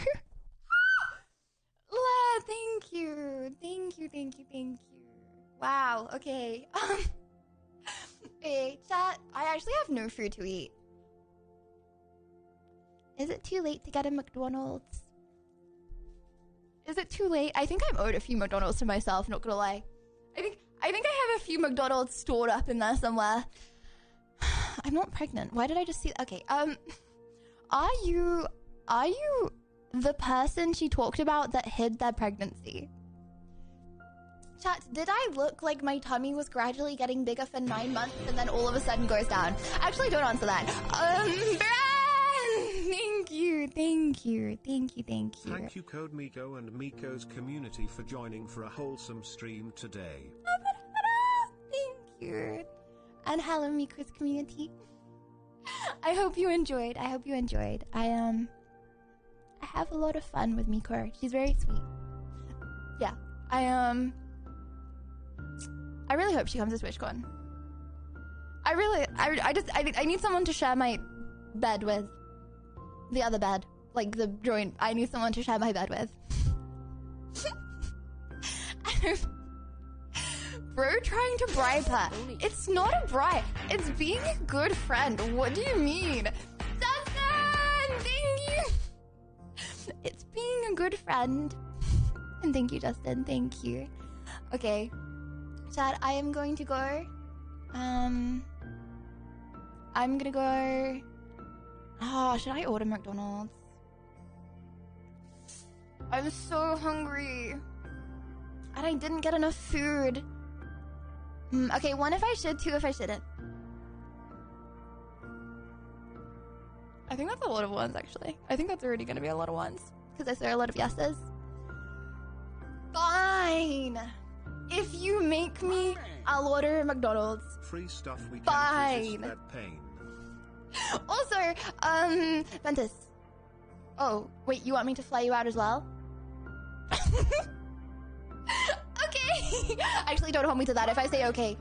[SPEAKER 1] Lad, thank you. Thank you. Wow, okay. Hey, chat, I actually have no food to eat. Is it too late to get a McDonald's? Is it too late? I think I'm owed a few McDonald's to myself, not gonna lie. I think I have a few McDonald's stored up in there somewhere. I'm not pregnant. Why did I just see... Okay, are you the person she talked about that hid their pregnancy? Chat, did I look like my tummy was gradually getting bigger for 9 months and then all of a sudden goes down? Actually, don't answer that. Thank you.
[SPEAKER 5] Thank you Code Miko and Miko's community for joining for a wholesome stream today.
[SPEAKER 1] Thank you. And hello Miko's community. I hope you enjoyed. I have a lot of fun with Miko. She's very sweet. Yeah. I really hope she comes to TwitchCon. I need someone to share my bed with. The other bed. Like the joint. I need someone to share my bed with. Bro trying to bribe her. It's not a bribe. It's being a good friend. What do you mean? Justin! Thank you! It's being a good friend. And thank you, Justin. Thank you. Okay. Chad, I am going to go. I'm gonna go. Oh, should I order McDonald's? I'm so hungry. And I didn't get enough food. Okay, 1 if I should, 2 if I shouldn't. I think that's a lot of ones, actually. I think that's already gonna be a lot of ones. Because I saw a lot of yeses. Fine! If you make me, I'll order McDonald's.
[SPEAKER 5] Free stuff we
[SPEAKER 1] Fine.
[SPEAKER 5] can't resist that pain.
[SPEAKER 1] Also, Ventus. Oh, wait, you want me to fly you out as well? Okay! I actually don't hold me to that if I say okay.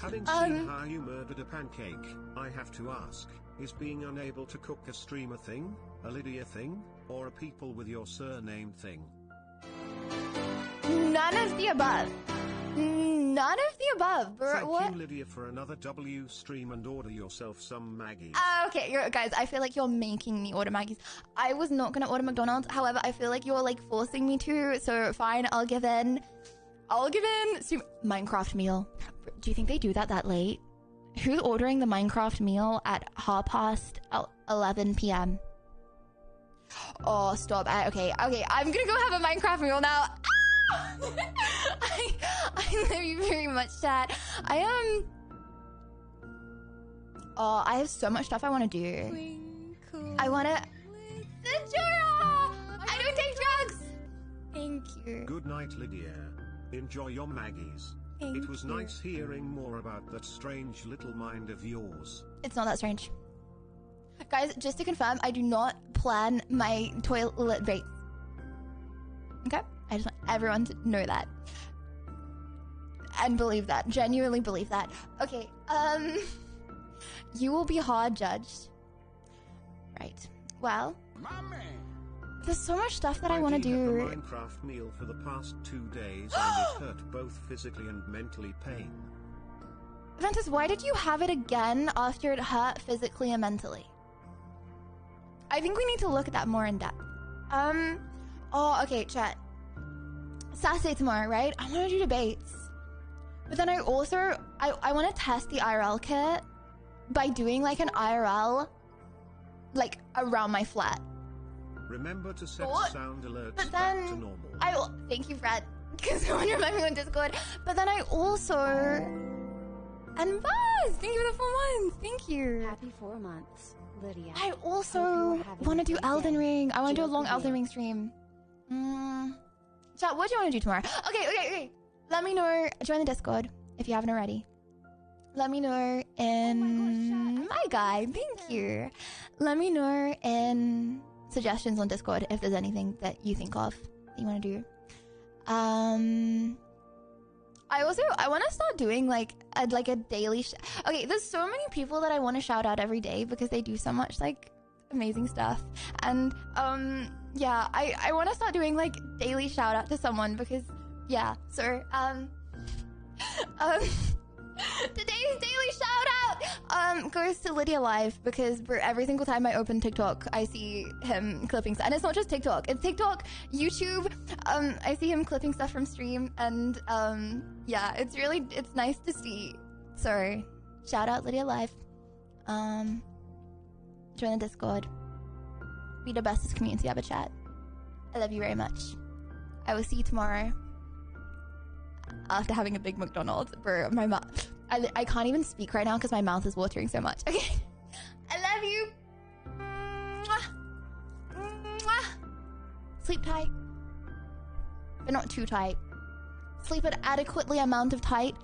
[SPEAKER 5] Having seen how you murdered a pancake, I have to ask, is being unable to cook a stream a thing, a Lydia thing, or a people with your surname thing?
[SPEAKER 1] None of the above. None of the above.
[SPEAKER 5] Thank
[SPEAKER 1] What?
[SPEAKER 5] you, Lydia, for another W stream, and order yourself some Maggie.
[SPEAKER 1] Okay, guys, I feel like you're making me order Maggie's. I was not going to order McDonald's. However, I feel like you're, like, forcing me to. So, fine, I'll give in. Minecraft meal. Do you think they do that late? Who's ordering the Minecraft meal at 11 p.m.? Oh, stop. Okay, I'm going to go have a Minecraft meal now. I love you very much, chat. I have so much stuff I want to do. I want to... Sajura! I don't take drugs! Thank you.
[SPEAKER 5] Good night, Lydia. Enjoy your Maggies.
[SPEAKER 1] Thank
[SPEAKER 5] It was
[SPEAKER 1] you.
[SPEAKER 5] nice hearing more about that strange little mind of yours.
[SPEAKER 1] It's not that strange. Guys, just to confirm, I do not plan my toilet breaks. Okay? I just want everyone to know that. And believe that. Genuinely believe that. Okay, you will be hard judged. Right. Well,
[SPEAKER 4] My man.
[SPEAKER 1] there's so much stuff that I want to
[SPEAKER 5] I've eaten
[SPEAKER 1] do.
[SPEAKER 5] the Minecraft meal for the past 2 days, and it hurt both physically and mentally pain.
[SPEAKER 1] Ventus, why did you have it again after it hurt physically and mentally? I think we need to look at that more in depth. Oh, okay, chat. Saturday tomorrow, right? I want to do debates. But then I also, I want to test the IRL kit by doing like an IRL, like around my flat.
[SPEAKER 5] Remember to set
[SPEAKER 1] What?
[SPEAKER 5] sound alerts
[SPEAKER 1] But
[SPEAKER 5] back
[SPEAKER 1] then
[SPEAKER 5] to normal.
[SPEAKER 1] I will, thank you, Fred, because no one reminded me on Discord. But then I also, and Buzz, thank you for the 4 months. Thank you.
[SPEAKER 6] Happy 4 months, Lydia.
[SPEAKER 1] I
[SPEAKER 6] Hope
[SPEAKER 1] also
[SPEAKER 6] you are having
[SPEAKER 1] want
[SPEAKER 6] a
[SPEAKER 1] to do
[SPEAKER 6] good
[SPEAKER 1] Elden
[SPEAKER 6] day.
[SPEAKER 1] Ring. I want to do a
[SPEAKER 6] Joke
[SPEAKER 1] long
[SPEAKER 6] with
[SPEAKER 1] Elden
[SPEAKER 6] you.
[SPEAKER 1] Ring stream. Chat, what do you want to do tomorrow? Okay. Let me know. Join the Discord if you haven't already. Let me know in my guy. Thank you. Let me know in suggestions on Discord if there's anything that you think of that you want to do. I want to start doing like a daily. Okay, there's so many people that I want to shout out every day because they do so much like amazing stuff, and yeah, I want to start doing like daily shout out to someone because yeah. So today's daily shout out goes to Lydia Live because every single time I open TikTok I see him clipping stuff, and it's not just TikTok, it's TikTok, YouTube. I see him clipping stuff from stream, and yeah, it's nice to see. So shout out Lydia Live. Join the Discord. Be the bestest community ever, chat. I love you very much. I will see you tomorrow. After having a big McDonald's. Bro, my mouth. I can't even speak right now because my mouth is watering so much. Okay. I love you. Mwah. Mwah. Sleep tight. But not too tight. Sleep an adequately amount of tight